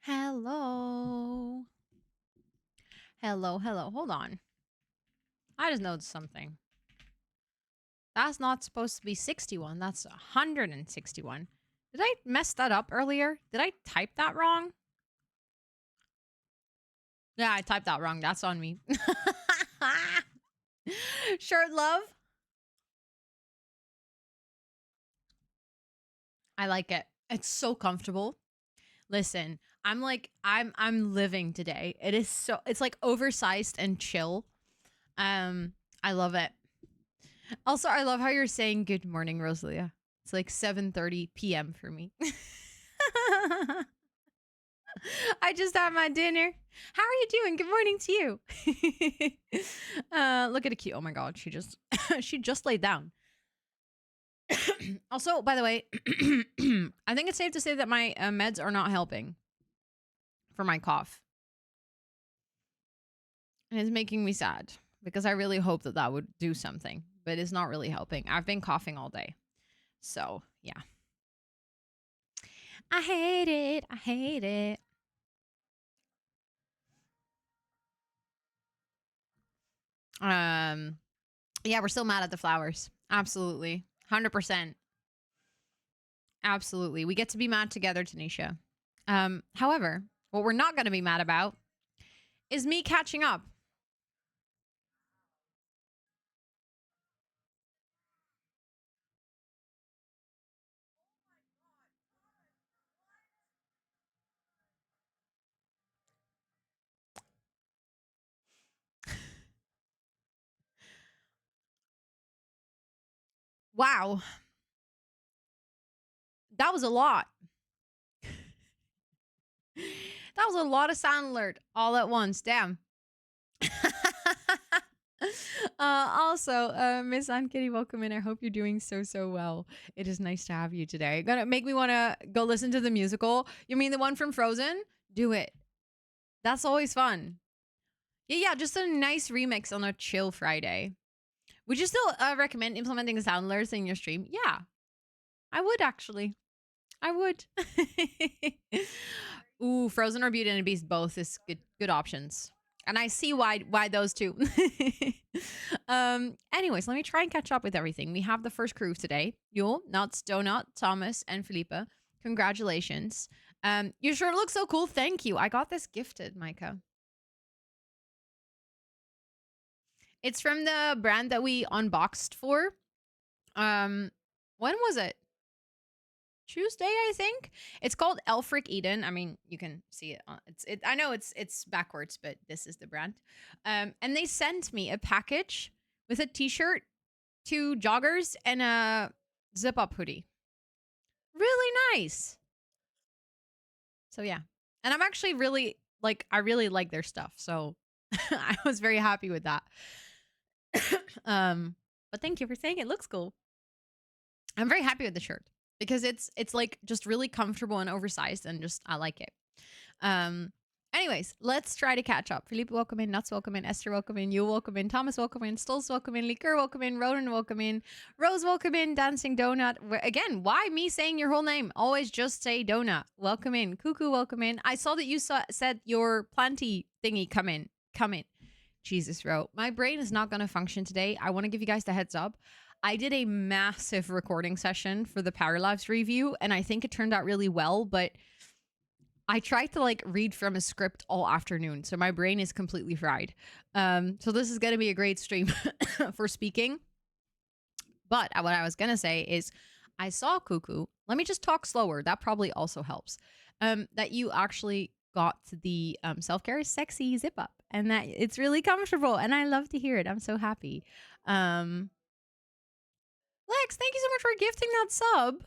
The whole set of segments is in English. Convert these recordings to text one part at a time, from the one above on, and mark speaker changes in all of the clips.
Speaker 1: Hello. Hello, hello. Hold on. I just noticed something. That's not supposed to be 61. That's 161. Did I mess that up earlier? Did I type that wrong? Yeah, I typed that wrong. That's on me. Shirt love. I like it. It's so comfortable. Listen, I'm living today. It's like oversized and chill. I love it. Also, I love how you're saying good morning, Rosalia. It's like 7:30 p.m. for me. I just had my dinner. How are you doing? Good morning to you. Look at a cute. Oh my god, she just she just laid down. Also, by the way, I think it's safe to say that my meds are not helping for my cough. And it's making me sad because I really hope that that would do something, but it's not really helping. I've been coughing all day. So, yeah. I hate it. I hate it. Yeah, we're still mad at the flowers. Absolutely. 100%. Absolutely. We get to be mad together, Tanisha. However, what we're not going to be mad about is me catching up. Wow. That was a lot. That was a lot of sound alert all at once. Damn. Also, Miss Aunt Kitty, welcome in. I hope you're doing so well. It is nice to have you today. Gonna make me want to go listen to the musical. You mean the one from Frozen? Do it. That's always fun. Yeah, just a nice remix on a chill Friday. Would you still recommend implementing sound alerts in your stream? Yeah, I would actually. I would. Ooh, Frozen or Beauty and the Beast, both is good options. And I see why those two. Anyways, let me try and catch up with everything. We have the first crew today. Yule, Nuts, Donut, Thomas, and Felipa. Congratulations. Your shirt looks so cool. Thank you. I got this gifted, Micah. It's from the brand that we unboxed for. When was it? Tuesday, I think. It's called Elfric Eden. I mean, you can see it. I know it's backwards, but this is the brand. And they sent me a package with a T-shirt, 2 joggers, and a zip-up hoodie. Really nice. So yeah, and I'm actually really I really like their stuff. So I was very happy with that. But thank you for saying it looks cool. I'm very happy with the shirt because it's like just really comfortable and oversized and just I like it. Anyways, let's try to catch up. Felipe, welcome in. Nuts, welcome in. Esther, welcome in. You, welcome in. Thomas, welcome in. Stolz, welcome in. Liquor, welcome in. Ronan, welcome in. Rose, welcome in. Dancing Donut. Again, why me saying your whole name? Always just say Donut. Welcome in. Cuckoo, welcome in. I saw that you said your planty thingy come in. Come in. Jesus, Ro. My brain is not going to function today. I want to give you guys the heads up. I did a massive recording session for the PARALIVES review, and I think it turned out really well, but I tried to read from a script all afternoon, so my brain is completely fried. So this is going to be a great stream for speaking. But what I was going to say is I saw Cuckoo. Let me just talk slower. That probably also helps. That you actually got the self-care sexy zip up and that it's really comfortable. And I love to hear it. I'm so happy. Lex, thank you so much for gifting that sub.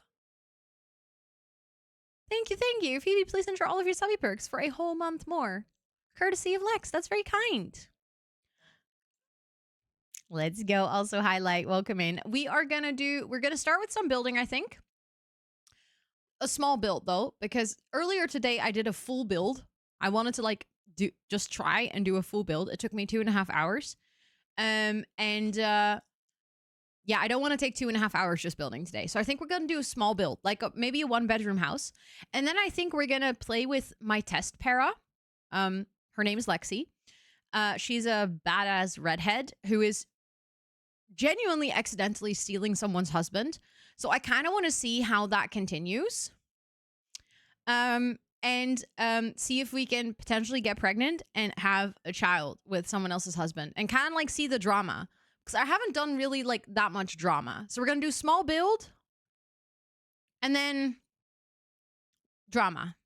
Speaker 1: Thank you, thank you. Phoebe, please enter all of your subby perks for a whole month more. Courtesy of Lex. That's very kind. Let's go. Also highlight. Welcome in. We're gonna start with some building, I think. A small build though, because earlier today I did a full build. I wanted to just try and do a full build. It took me 2.5 hours. And yeah, I don't want to take 2.5 hours just building today. So I think we're going to do a small build, like maybe a 1-bedroom house. And then I think we're going to play with my test para. Her name is Lexi. She's a badass redhead who is genuinely accidentally stealing someone's husband. So I kind of want to see how that continues. And see if we can potentially get pregnant and have a child with someone else's husband and kind of like see the drama. Because I haven't done really like that much drama. So we're going to do small build and then drama.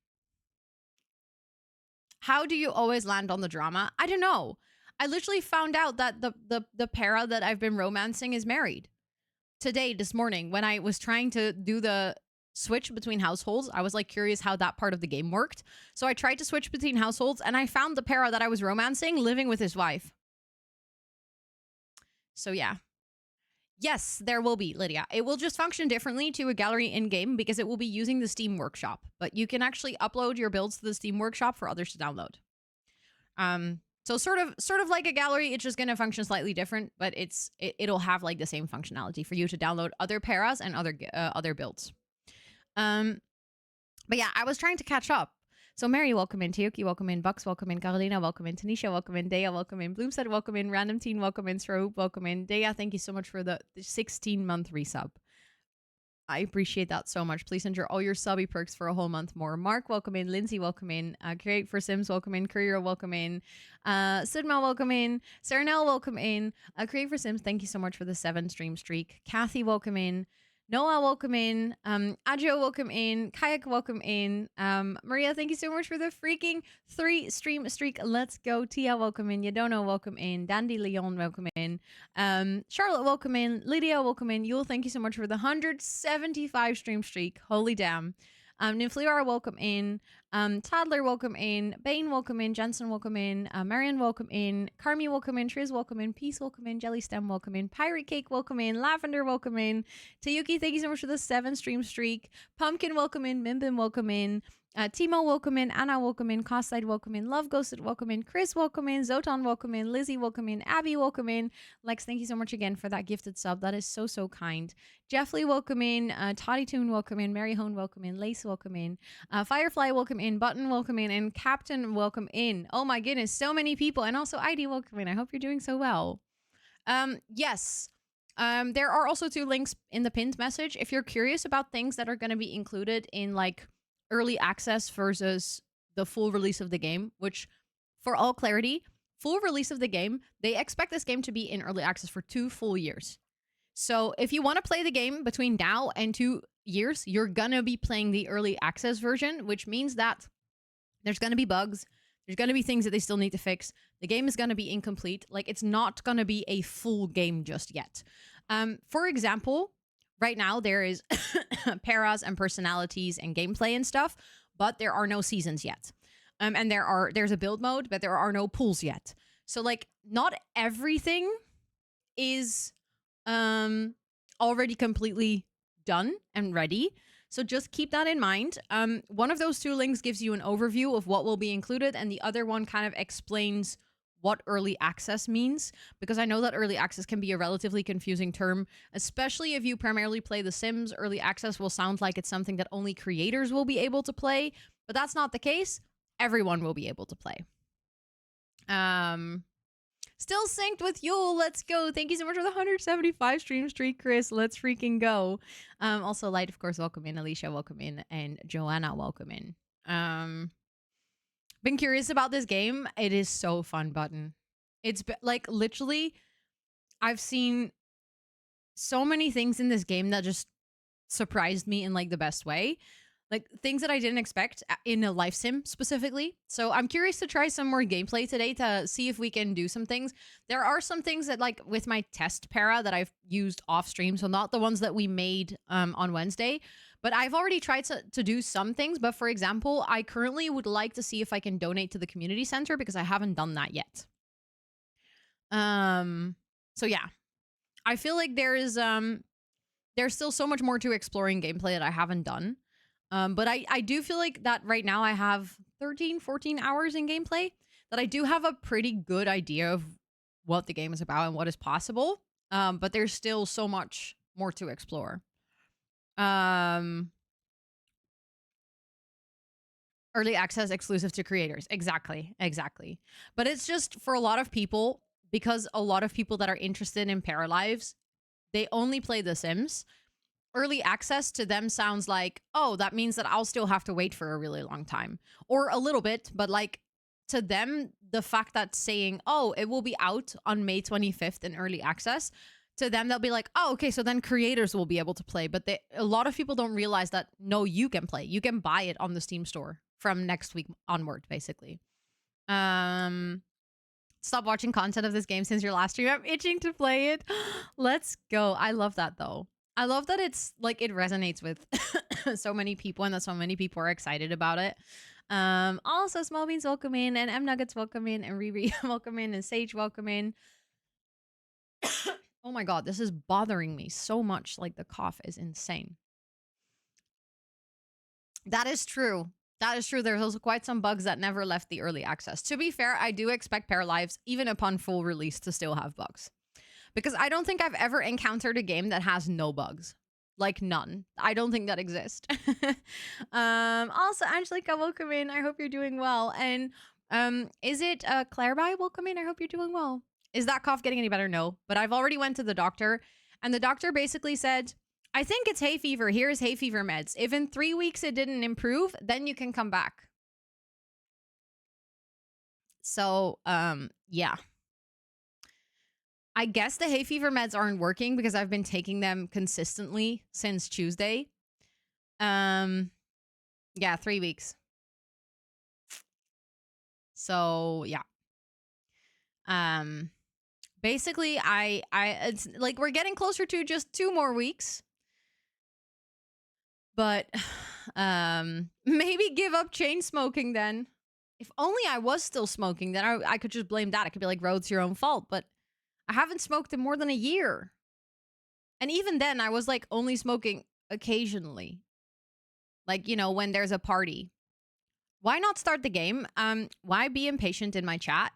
Speaker 1: How do you always land on the drama? I don't know. I literally found out that the para that I've been romancing is married. Today, this morning, when I was trying to do the switch between households, I was like curious how that part of the game worked. So I tried to switch between households and I found the para that I was romancing living with his wife. So yeah. Yes, there will be, Lydia. It will just function differently to a gallery in-game because it will be using the Steam Workshop. But you can actually upload your builds to the Steam Workshop for others to download. So sort of like a gallery, it's just going to function slightly different, but it'll have like the same functionality for you to download other paras and other builds. But yeah, I was trying to catch up. So Mary, welcome in. Tiyuki, welcome in. Bucks, welcome in. Carolina, welcome in. Tanisha, welcome in. Dea, welcome in. Bloomstead, welcome in. Random Teen, welcome in. Sroop, welcome in. Dea, thank you so much for the 16-month resub. I appreciate that so much. Please enter all your subby perks for a whole month more. Mark, welcome in. Lindsay, welcome in. Create for Sims, welcome in. Courier, welcome in. Sidma, welcome in. Saranel, welcome in. Create for Sims, thank you so much for the 7-stream streak. Kathy, welcome in. Noah, welcome in. Adjo, welcome in. Kayak, welcome in. Maria, thank you so much for the freaking 3-stream streak. Let's go. Tia, welcome in. Yadono, welcome in. Dandy Leon, welcome in. Charlotte, welcome in. Lydia, welcome in. Yule, thank you so much for the 175 stream streak. Holy damn. Ninfluara, welcome in. Toddler, welcome in. Bane, welcome in. Jensen, welcome in. Marion, welcome in. Carmi, welcome in. Triz, welcome in. Peace, welcome in. Jellystem, welcome in. Pirate Cake, welcome in. Lavender, welcome in. Tayuki, thank you so much for the 7-stream streak. Pumpkin, welcome in. Mimbin, welcome in. Timo, welcome in. Anna, welcome in. Costside, welcome in. Love Ghosted, welcome in. Chris, welcome in. Zotan, welcome in. Lizzie, welcome in. Abby, welcome in. Lex, thank you so much again for that gifted sub. That is so, so kind. Jeffley, welcome in. Toddy Toon, welcome in. Mary Hone, welcome in. Lace, welcome in. Firefly, welcome in. Button, welcome in. And Captain, welcome in. Oh my goodness, so many people. And also ID, welcome in. I hope you're doing so well. Yes. There are also 2 links in the pinned message. If you're curious about things that are going to be included in like early access versus the full release of the game, which for all clarity, full release of the game, they expect this game to be in early access for 2 full years. So if you want to play the game between now and 2 years, you're going to be playing the early access version, which means that there's going to be bugs. There's going to be things that they still need to fix. The game is going to be incomplete. Like, it's not going to be a full game just yet. For example, right now there is paras and personalities and gameplay and stuff, but there are no seasons yet. And there's a build mode, but there are no pools yet. So like, not everything is already completely done and ready. So just keep that in mind. One of those 2 links gives you an overview of what will be included, and the other one kind of explains what early access means, because I know that early access can be a relatively confusing term, especially if you primarily play The Sims. Early access will sound like it's something that only creators will be able to play, but that's not the case. Everyone will be able to play. Still synced with Yule. Let's go. Thank you so much for the 175 stream streak, Chris. Let's freaking go. Also, Light, of course, welcome in. Alicia, welcome in. And Joanna, welcome in. Been curious about this game. It is so fun, Button. It's like literally, I've seen so many things in this game that just surprised me in like the best way. Like things that I didn't expect in a life sim specifically. So I'm curious to try some more gameplay today to see if we can do some things. There are some things that like with my test para that I've used off stream. So not the ones that we made on Wednesday, but I've already tried to do some things. But for example, I currently would like to see if I can donate to the community center because I haven't done that yet. So yeah, I feel like there's still so much more to exploring gameplay that I haven't done. But I do feel like that right now I have 13, 14 hours in gameplay, that I do have a pretty good idea of what the game is about and what is possible. But there's still so much more to explore. Early access exclusive to creators. Exactly. But it's just for a lot of people, because a lot of people that are interested in Paralives, they only play The Sims. Early access to them sounds like, oh, that means that I'll still have to wait for a really long time. Or a little bit, but like to them, the fact that saying, oh, it will be out on May 25th in early access, to them, they'll be like, oh, okay, so then creators will be able to play. But a lot of people don't realize that, no, you can play. You can buy it on the Steam store from next week onward, basically. Stop watching content of this game since your last stream. I'm itching to play it. Let's go. I love that, though. I love that it's like it resonates with so many people and that so many people are excited about it. Also, Small Beans, welcome in, and M Nuggets, welcome in, and Riri, welcome in, and Sage, welcome in. Oh my god, this is bothering me so much. Like, the cough is insane. That is true. That is true. There's also quite some bugs that never left the early access. To be fair, I do expect Paralives, even upon full release, to still have bugs. Because I don't think I've ever encountered a game that has no bugs. Like, none. I don't think that exists. Also, Angelica, welcome in. I hope you're doing well. And is it Clareby? Welcome in. I hope you're doing well. Is that cough getting any better? No. But I've already went to the doctor. And the doctor basically said, I think it's hay fever. Here's hay fever meds. If in 3 weeks it didn't improve, then you can come back. So, yeah. I guess the hay fever meds aren't working because I've been taking them consistently since Tuesday. Yeah, 3 weeks. So, yeah. Basically, it's like we're getting closer to just 2 more weeks. But maybe give up chain smoking then. If only I was still smoking, then I could just blame that. I could be like, Ro, it's your own fault. But I haven't smoked in more than a year. And even then, I was like only smoking occasionally. Like, you know, when there's a party. Why not start the game? Why be impatient in my chat?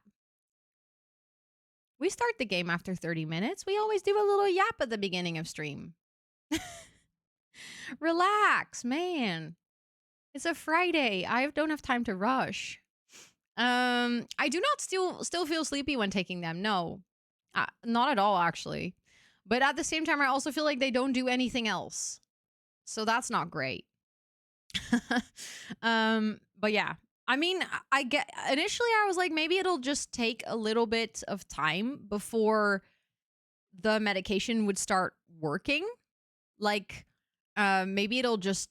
Speaker 1: We start the game after 30 minutes. We always do a little yap at the beginning of stream. Relax, man. It's a Friday. I don't have time to rush. I do not still feel sleepy when taking them. No, not at all, actually. But at the same time, I also feel like they don't do anything else. So that's not great. But yeah, I mean, initially I was like, maybe it'll just take a little bit of time before the medication would start working. Like, maybe it'll just,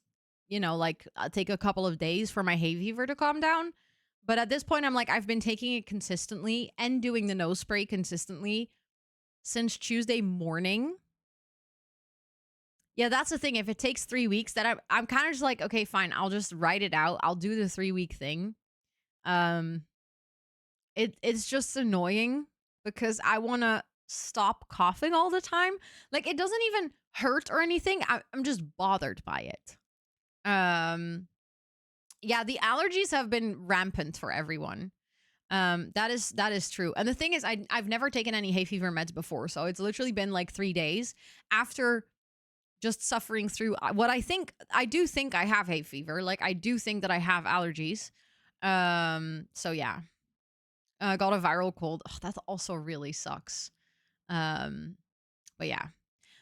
Speaker 1: you know, like take a couple of days for my hay fever to calm down. But at this point, I'm like, I've been taking it consistently and doing the nose spray consistently since Tuesday morning. Yeah, that's the thing. If it takes 3 weeks, then I'm kind of just like, okay, fine. I'll just write it out. I'll do the 3-week thing. It's just annoying because I want to stop coughing all the time. Like, it doesn't even hurt or anything. I'm just bothered by it. Yeah, the allergies have been rampant for everyone. That is true. And the thing is, I've never taken any hay fever meds before, so it's literally been like 3 days after just suffering through what I do think I have hay fever. Like, I do think that I have allergies. So yeah. Got a viral cold. Oh, that also really sucks. But yeah.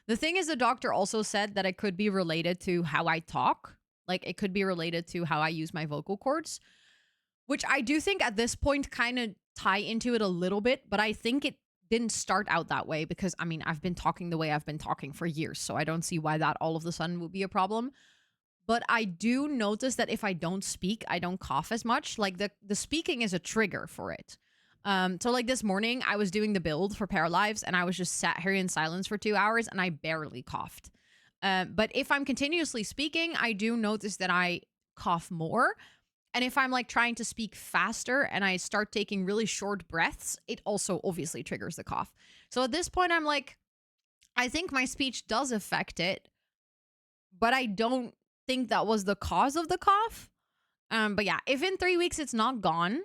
Speaker 1: The thing is, the doctor also said that it could be related to how I talk. Like, it could be related to how I use my vocal cords, which I do think at this point kind of tie into it a little bit, but I think it didn't start out that way because, I mean, I've been talking the way I've been talking for years, so I don't see why that all of a sudden would be a problem. But I do notice that if I don't speak, I don't cough as much. Like, the speaking is a trigger for it. So like this morning, I was doing the build for Paralives and I was just sat here in silence for 2 hours and I barely coughed. But if I'm continuously speaking, I do notice that I cough more. And if I'm like trying to speak faster and I start taking really short breaths, it also obviously triggers the cough. So at this point, I'm like, I think my speech does affect it, but I don't think that was the cause of the cough. But yeah, if in 3 weeks it's not gone,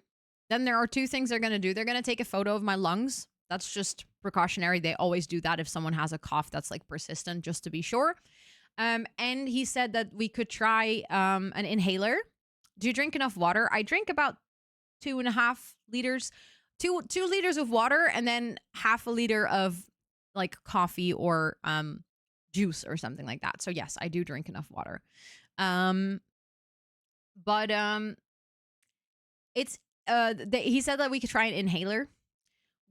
Speaker 1: then there are 2 things they're going to do. They're going to take a photo of my lungs That's just precautionary. They always do that if someone has a cough that's like persistent, just to be sure. And he said that we could try an inhaler. Do you drink enough water? I drink about 2.5 liters, 2 liters of water, and then half a liter of like coffee or juice or something like that. So yes, I do drink enough water. Um, but it's he said that we could try an inhaler,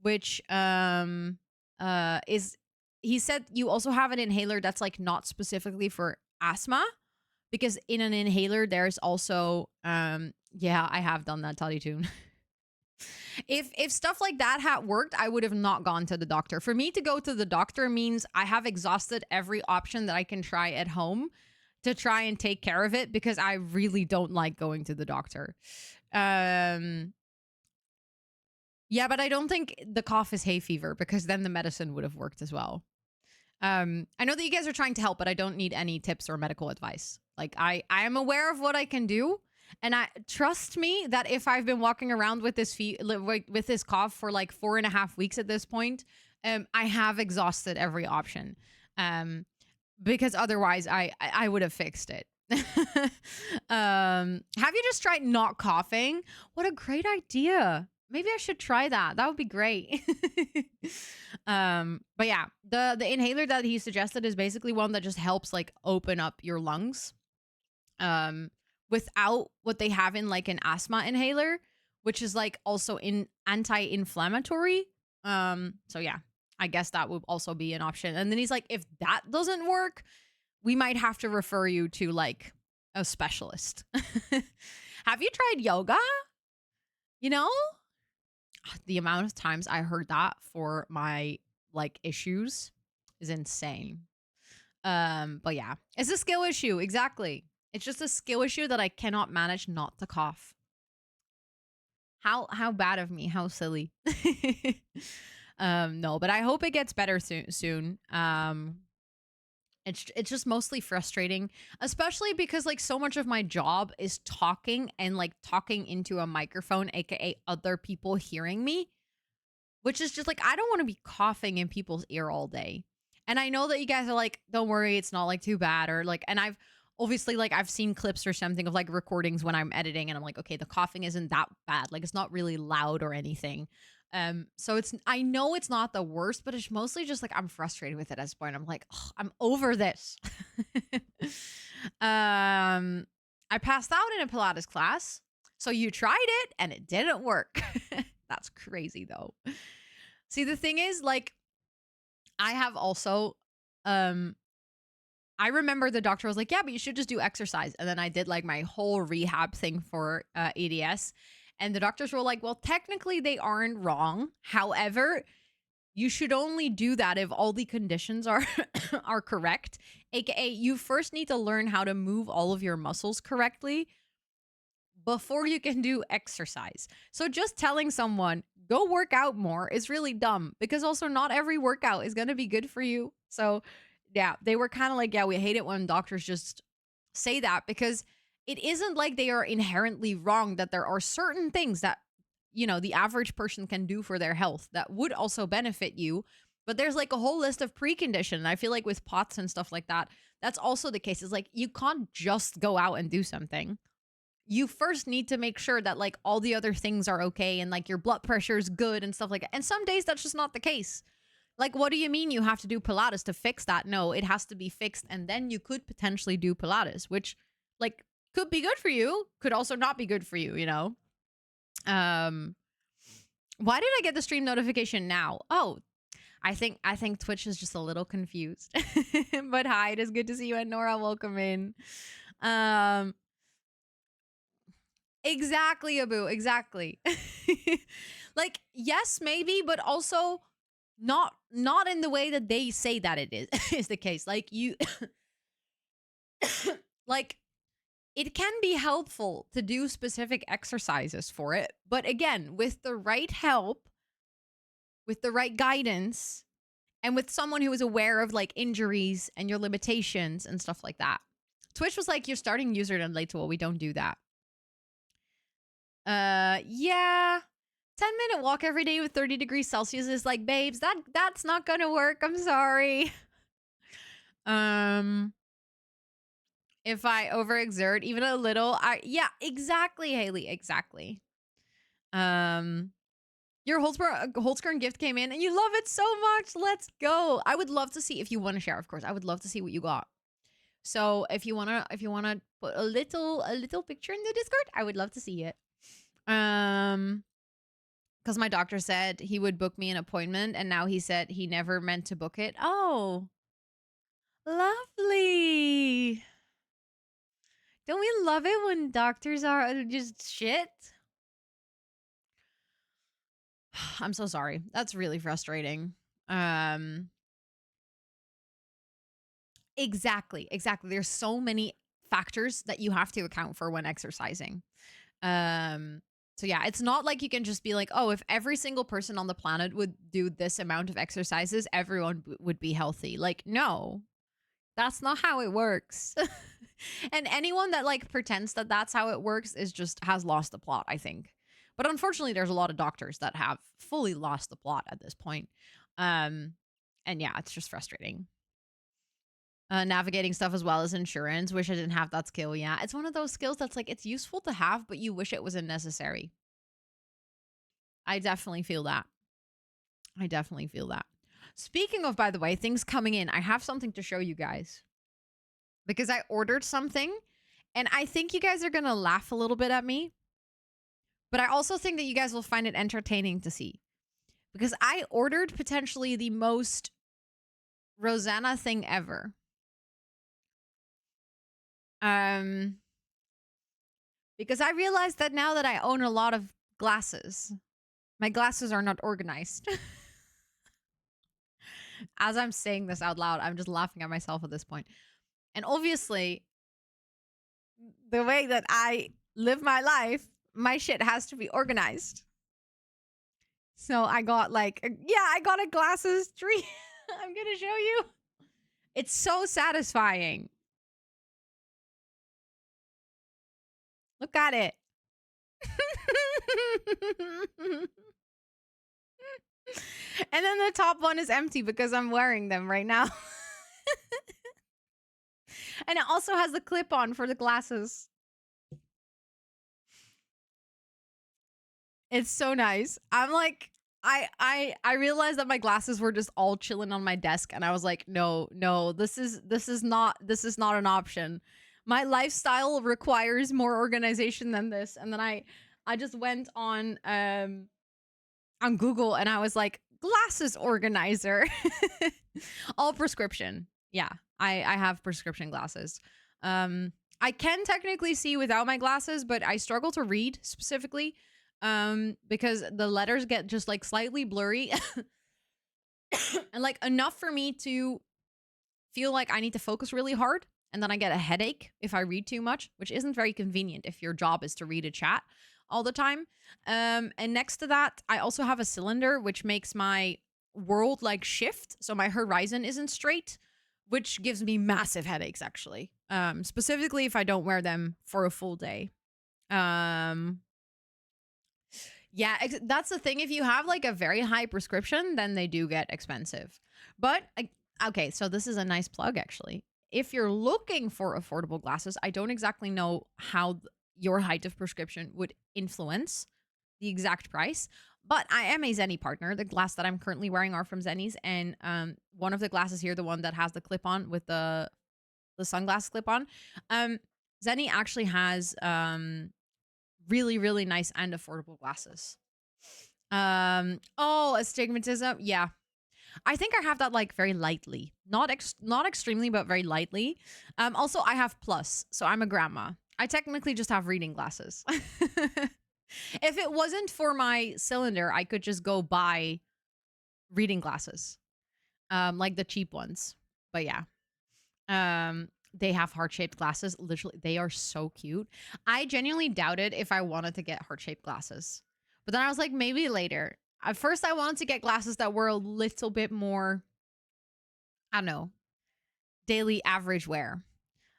Speaker 1: which is he said you also have an inhaler that's like not specifically for asthma, because in an inhaler there's also yeah, I have done that, Toddy Toon. If stuff like that had worked, I would have not gone to the doctor. For me to go to the doctor means I have exhausted every option that I can try at home to try and take care of it, because I really don't like going to the doctor. Yeah, but I don't think the cough is hay fever, because then the medicine would have worked as well. I know that you guys are trying to help, but I don't need any tips or medical advice. Like I am aware of what I can do, and I trust me that if I've been walking around with this with this cough for like 4.5 weeks at this point, I have exhausted every option. Because otherwise I would have fixed it. Have you just tried not coughing? What a great idea. Maybe I should try that. That would be great. But yeah, the inhaler that he suggested is basically one that just helps like open up your lungs. Without what they have in like an asthma inhaler, which is like also in anti-inflammatory. So yeah, I guess that would also be an option. And then he's like, if that doesn't work, we might have to refer you to like a specialist. Have you tried yoga? You know, the amount of times I heard that for my like issues is insane. But yeah, it's a skill issue. Exactly. It's just a skill issue that I cannot manage not to cough. How bad of me. How silly. No, but I hope it gets better soon. It's just mostly frustrating, especially because like so much of my job is talking and like talking into a microphone, aka other people hearing me, which is just like I don't want to be coughing in people's ear all day. And I know that you guys are like, don't worry, it's not like too bad, or like, and I've obviously like I've seen clips or something of like recordings when I'm editing and I'm like, okay, the coughing isn't that bad. Like it's not really loud or anything. So it's, I know it's not the worst, but it's mostly just like I'm frustrated with it at this point. I'm like, oh, I'm over this. I passed out in a Pilates class. So you tried it and it didn't work. That's crazy though. See, the thing is, like, I have also I remember the doctor was like, yeah, but you should just do exercise. And then I did like my whole rehab thing for ADS. And the doctors were like, well, technically they aren't wrong. However, you should only do that if all the conditions are are correct. AKA, you first need to learn how to move all of your muscles correctly before you can do exercise. So just telling someone, go work out more is really dumb, because also not every workout is going to be good for you. So yeah, they were kind of like, yeah, we hate it when doctors just say that, because it isn't like they are inherently wrong, that there are certain things that, you know, the average person can do for their health that would also benefit you. But there's like a whole list of precondition. And I feel like with POTS and stuff like that, that's also the case. It's like, you can't just go out and do something. You first need to make sure that like all the other things are okay and like your blood pressure is good and stuff like that. And some days that's just not the case. Like, what do you mean you have to do Pilates to fix that? No, it has to be fixed. And then you could potentially do Pilates, which like could be good for you, could also not be good for you, you know? Why did I get the stream notification now? Oh, I think Twitch is just a little confused. But hi, it is good to see you, and Nora, welcome in. Exactly, Abu, exactly. Like, yes, maybe, but also not in the way that they say that it is is the case. Like you like it can be helpful to do specific exercises for it, but again, with the right help, with the right guidance, and with someone who is aware of like injuries and your limitations and stuff like that. Twitch was like, you're starting username late, well, we don't do that. Yeah. 10-minute walk every day with 30 degrees Celsius is like, babes, that's not gonna work. I'm sorry. If I overexert even a little, yeah, exactly, Haley, exactly. Your Holzgren gift came in and you love it so much. Let's go. I would love to see, if you want to share, of course. I would love to see what you got. So if you wanna put a little picture in the Discord, I would love to see it. Because my doctor said he would book me an appointment, and now he said he never meant to book it. Oh, lovely. Don't we love it when doctors are just shit? I'm so sorry. That's really frustrating. Exactly. There's so many factors that you have to account for when exercising. So yeah, it's not like you can just be like, oh, if every single person on the planet would do this amount of exercises, everyone would be healthy. Like, no, that's not how it works. And anyone that like pretends that that's how it works is just has lost the plot, I think. But unfortunately, there's a lot of doctors that have fully lost the plot at this point. And yeah, it's just frustrating. Navigating stuff as well as insurance. Wish I didn't have that skill. Yeah, it's one of those skills that's like, it's useful to have, but you wish it wasn't necessary. I definitely feel that. Speaking of, by the way, things coming in, I have something to show you guys. Because I ordered something, and I think you guys are going to laugh a little bit at me. But I also think that you guys will find it entertaining to see. Because I ordered potentially the most Rosanna thing ever. Because I realized that now that I own a lot of glasses, my glasses are not organized. As I'm saying this out loud, I'm just laughing at myself at this point. And obviously, the way that I live my life, my shit has to be organized. So I got I got a glasses tree. I'm going to show you. It's so satisfying. Look at it. And then the top one is empty because I'm wearing them right now. And it also has the clip on for the glasses. It's so nice. I'm like, I realized that my glasses were just all chilling on my desk, and I was like, no, this is not an option. My lifestyle requires more organization than this. And then I just went on Google, and I was like, glasses organizer. All prescription. Yeah, I have prescription glasses. I can technically see without my glasses, but I struggle to read specifically because the letters get just like slightly blurry and like enough for me to feel like I need to focus really hard, and then I get a headache if I read too much, which isn't very convenient if your job is to read a chat all the time. And next to that, I also have a cylinder, which makes my world like shift, so my horizon isn't straight, which gives me massive headaches actually. Specifically if I don't wear them for a full day. Yeah, that's the thing. If you have like a very high prescription, then they do get expensive. But okay, so this is a nice plug actually. If you're looking for affordable glasses, I don't exactly know how your height of prescription would influence the exact price, but I am a Zenni partner. The glass that I'm currently wearing are from Zenni's, and one of the glasses here, the one that has the clip on with the sunglass clip on, Zenni actually has really, really nice and affordable glasses. Oh, astigmatism. Yeah. I think I have that like very lightly. Not extremely, but very lightly. Also, I have plus, so I'm a grandma. I technically just have reading glasses. If it wasn't for my cylinder, I could just go buy reading glasses. Like the cheap ones. But yeah. They have heart-shaped glasses. Literally, they are so cute. I genuinely doubted if I wanted to get heart-shaped glasses. But then I was like, maybe later. At first, I wanted to get glasses that were a little bit more, I don't know, daily average wear.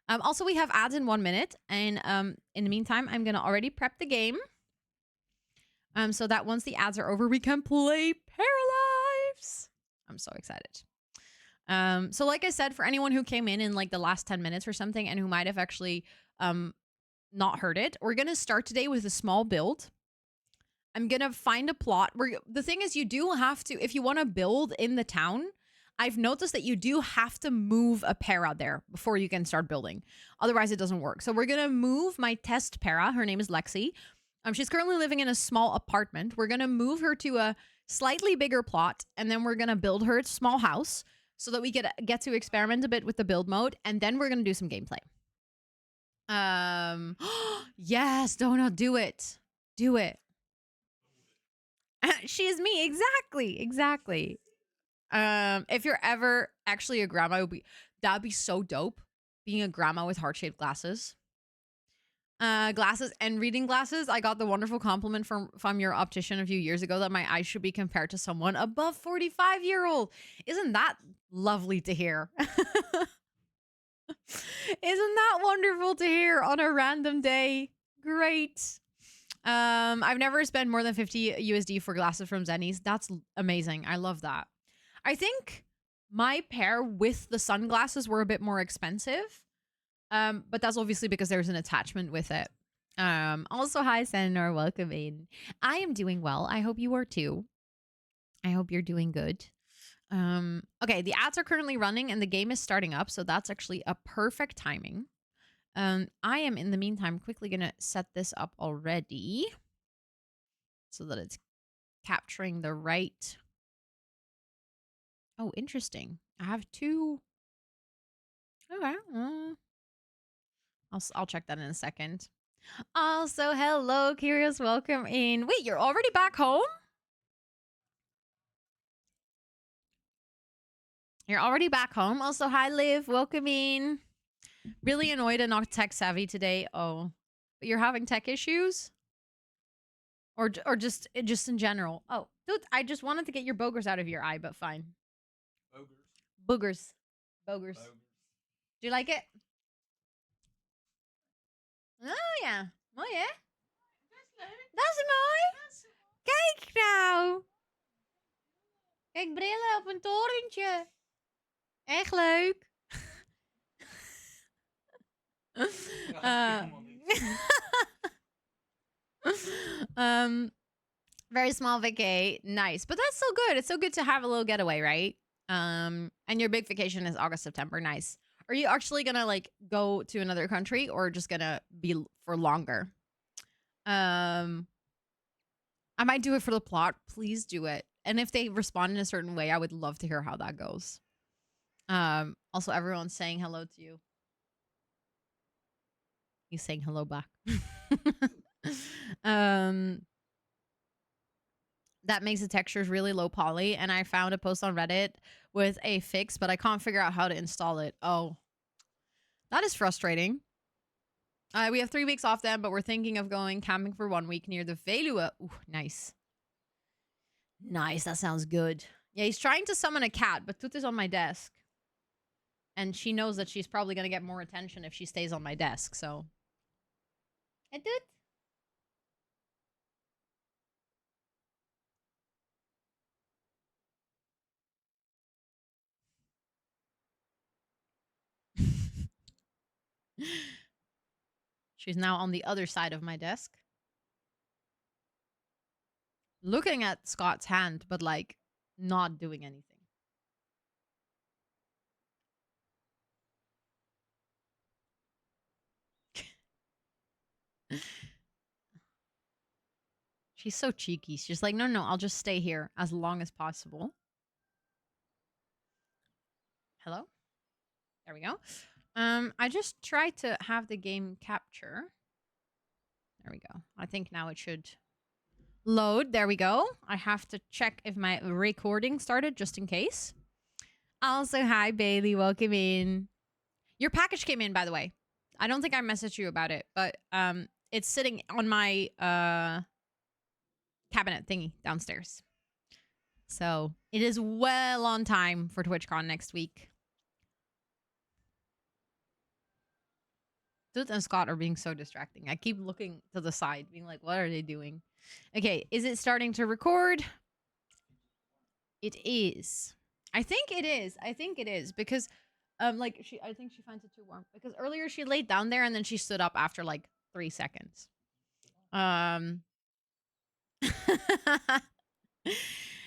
Speaker 1: Also, we have ads in 1 minute. And in the meantime, I'm going to already prep the game. So that once the ads are over, we can play Paralives. I'm so excited. So like I said, for anyone who came in like the last 10 minutes or something and who might have actually not heard it, we're going to start today with a small build. I'm going to find a plot where the thing is you do have to, if you want to build in the town, I've noticed that you do have to move a para there before you can start building. Otherwise it doesn't work. So we're going to move my test para. Her name is Lexi. She's currently living in a small apartment. We're going to move her to a slightly bigger plot, and then we're going to build her a small house so that we get to experiment a bit with the build mode, and then we're going to do some gameplay. Yes, Donut, do it. Do it. She is me. Exactly. If you're ever actually a grandma, that'd be so dope. Being a grandma with heart-shaped glasses. Glasses and reading glasses. I got the wonderful compliment from your optician a few years ago that my eyes should be compared to someone above 45-year-old. Isn't that lovely to hear? Isn't that wonderful to hear on a random day? Great. I've never spent more than 50 USD for glasses from Zennies. That's amazing. I love that. I think my pair with the sunglasses were a bit more expensive. But that's obviously because there's an attachment with it. Also, hi, Senator. Welcome in. I am doing well. I hope you are too. I hope you're doing good. Okay, the ads are currently running and the game is starting up, so that's actually a perfect timing. I am, in the meantime, quickly going to set this up already so that it's capturing the right... Oh, interesting. I have two... Okay. I'll check that in a second. Also, hello, Curious. Welcome in. Wait, you're already back home? You're already back home. Also, hi, Liv. Welcome in. Really annoyed and not tech savvy today. Oh, but you're having tech issues? Or just in general? Oh, dude, I just wanted to get your boogers out of your eye, but fine. Boogers. Boogers. Do you like it? Oh, ja. Mooi, hè? Dat is mooi. Kijk nou. Kijk, brillen op een torentje. Echt leuk. Very small vacay. Nice. But that's so good. It's so good to have a little getaway, right? And your big vacation is August, September. Nice. Are you actually gonna like go to another country or just gonna be for longer? I might do it for the plot. Please do it. And if they respond in a certain way, I would love to hear how that goes. Also, everyone's saying hello to you. He's saying hello back. That makes the textures really low poly, and I found a post on Reddit with a fix, but I can't figure out how to install it. Oh, that is frustrating. We have 3 weeks off then, but we're thinking of going camping for 1 week near the Veluwe. Ooh, nice. Nice, that sounds good. Yeah, he's trying to summon a cat, but Toot is on my desk. And she knows that she's probably going to get more attention if she stays on my desk, so... Hey, Toot? She's now on the other side of my desk. Looking at Scott's hand, but like not doing anything. She's so cheeky. She's like, no, I'll just stay here as long as possible. Hello? There we go. I just tried to have the game capture. There we go. I think now it should load. There we go. I have to check if my recording started just in case. Also, hi, Bailey. Welcome in. Your package came in, by the way. I don't think I messaged you about it, but it's sitting on my cabinet thingy downstairs. So it is well on time for TwitchCon next week. Dude and Scott are being so distracting. I keep looking to the side, being like, what are they doing? Okay, is it starting to record? It is. I think it is. I think it is because like I think she finds it too warm because earlier she laid down there and then she stood up after like 3 seconds. Um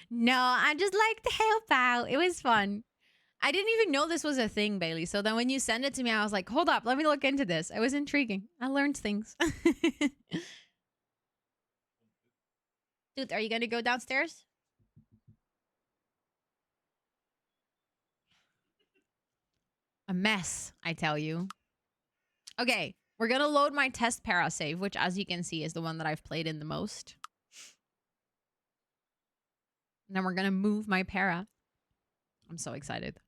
Speaker 1: No, I just like to help out. It was fun. I didn't even know this was a thing, Bailey. So then when you send it to me, I was like, hold up, let me look into this. It was intriguing. I learned things. Dude, are you going to go downstairs? A mess, I tell you. Okay, we're going to load my test para save, which as you can see is the one that I've played in the most. And then we're going to move my para. I'm so excited.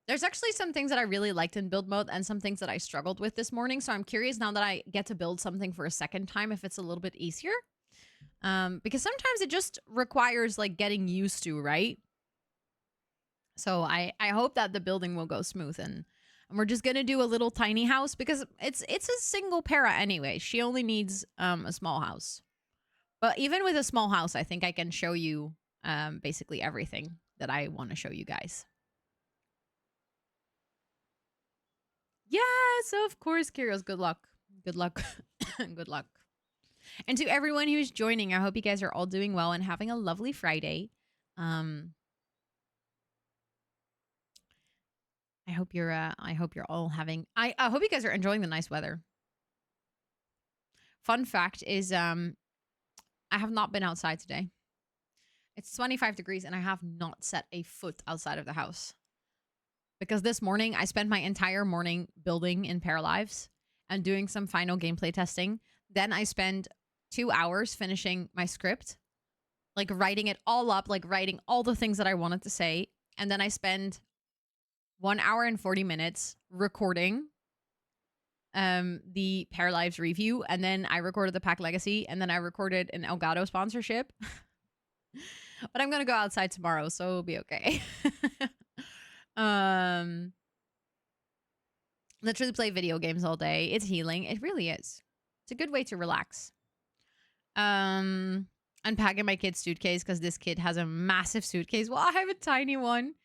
Speaker 1: There's actually some things that I really liked in build mode and some things that I struggled with this morning. So I'm curious now that I get to build something for a second time if it's a little bit easier. Because sometimes it just requires like getting used to, right? So I hope that the building will go smooth and we're just gonna do a little tiny house because it's a single para anyway. She only needs a small house. But even with a small house, I think I can show you basically everything that I want to show you guys. Yes, of course, Kyrios. Good luck. Good luck. Good luck. And to everyone who's joining, I hope you guys are all doing well and having a lovely Friday. I hope you're all having I hope you guys are enjoying the nice weather. Fun fact is I have not been outside today. It's 25 degrees and I have not set a foot outside of the house. Because this morning I spent my entire morning building in PARALIVES and doing some final gameplay testing. Then I spent 2 hours finishing my script, like writing it all up, like writing all the things that I wanted to say. And then I spend 1 hour and 40 minutes recording the PARALIVES review, and then I recorded the Pack Legacy, and then I recorded an Elgato sponsorship. But I'm gonna go outside tomorrow, so it'll be okay. Literally play video games all day. It's healing. It really is. It's a good way to relax. Unpacking my kid's suitcase because this kid has a massive suitcase. Well, I have a tiny one.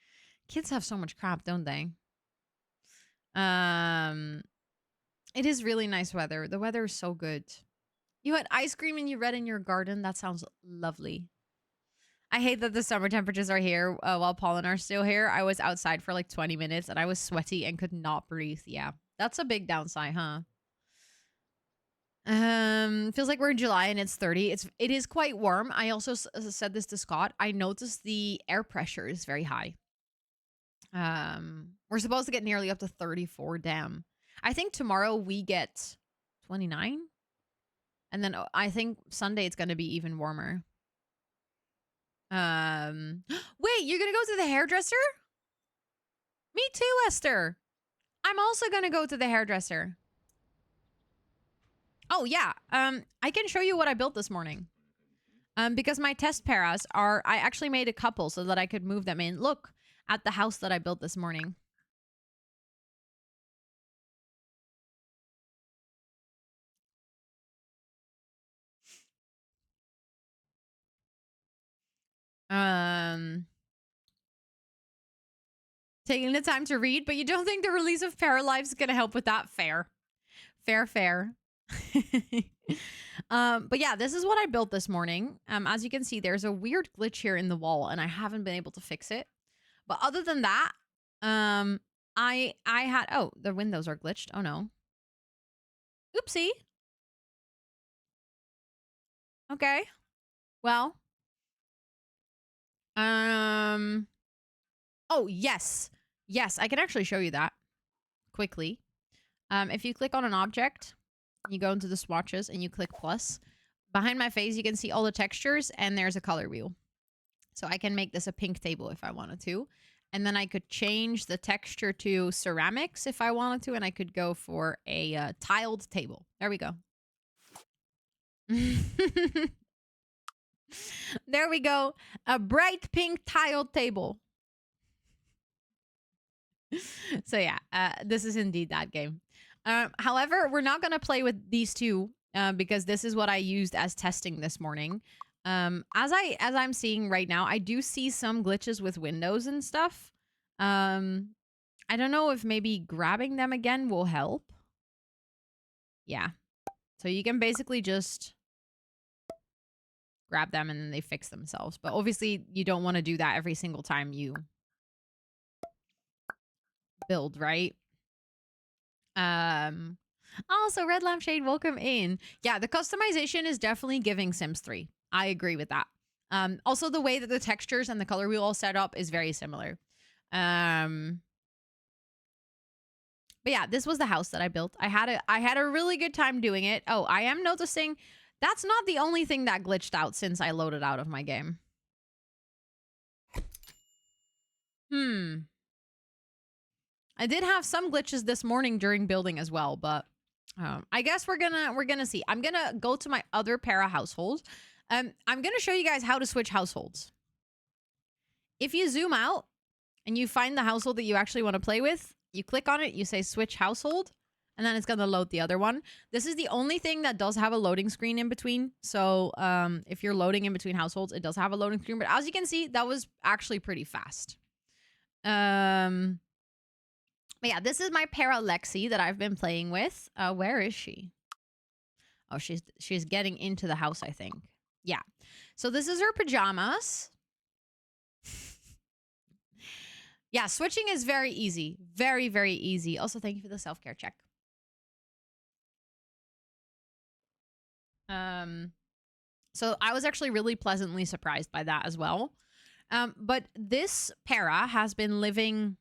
Speaker 1: Kids have so much crap, don't they? It is really nice weather. The weather is so good. You had ice cream and you read in your garden. That sounds lovely. I hate that the summer temperatures are here while Paul are still here. I was outside for like 20 minutes and I was sweaty and could not breathe. Yeah, that's a big downside, huh? Feels like we're in July and it's 30. It is quite warm. I also said this to Scott. I noticed the air pressure is very high. We're supposed to get nearly up to 34. Damn. I think tomorrow we get 29. And then I think Sunday it's going to be even warmer. Wait, you're going to go to the hairdresser? Me too, Esther. I'm also going to go to the hairdresser. Oh, yeah. I can show you what I built this morning. Because my test paras are, I actually made a couple so that I could move them in. Look at the house that I built this morning. Taking the time to read, but you don't think the release of PARALIVES is going to help with that? Fair. Fair. But yeah, this is what I built this morning. As you can see, there's a weird glitch here in the wall, and I haven't been able to fix it. But other than that, I had, oh, the windows are glitched. Oh no. Oopsie. Okay. Well. Oh, yes. Yes, I can actually show you that quickly. If you click on an object, you go into the swatches and you click plus. Behind my face, you can see all the textures and there's a color wheel. So I can make this a pink table if I wanted to. And then I could change the texture to ceramics if I wanted to. And I could go for a tiled table. There we go. There we go. A bright pink tiled table. So yeah, this is indeed that game. However, we're not going to play with these two because this is what I used as testing this morning. As I'm seeing right now, I do see some glitches with windows and stuff. I don't know if maybe grabbing them again will help. Yeah. So you can basically just grab them and then they fix themselves. But obviously you don't want to do that every single time you build, right? Also, Red Lampshade, welcome in. Yeah, the customization is definitely giving Sims 3. I agree with that. Also, the way that the textures and the color wheel all set up is very similar. But yeah, this was the house that I built. I had a really good time doing it. Oh, I am noticing that's not the only thing that glitched out since I loaded out of my game. I did have some glitches this morning during building as well, but I guess we're gonna see. I'm gonna go to my other para household. I'm gonna show you guys how to switch households. If you zoom out and you find the household that you actually want to play with, you click on it, you say switch household, and then it's gonna load the other one. This is the only thing that does have a loading screen in between. So if you're loading in between households, it does have a loading screen. But as you can see, that was actually pretty fast. But yeah, this is my para Lexi that I've been playing with. Where is she? Oh, she's getting into the house, I think. Yeah. So this is her pajamas. Yeah, switching is very easy. Very, very easy. Also, thank you for the self-care check. So I was actually really pleasantly surprised by that as well. But this para has been living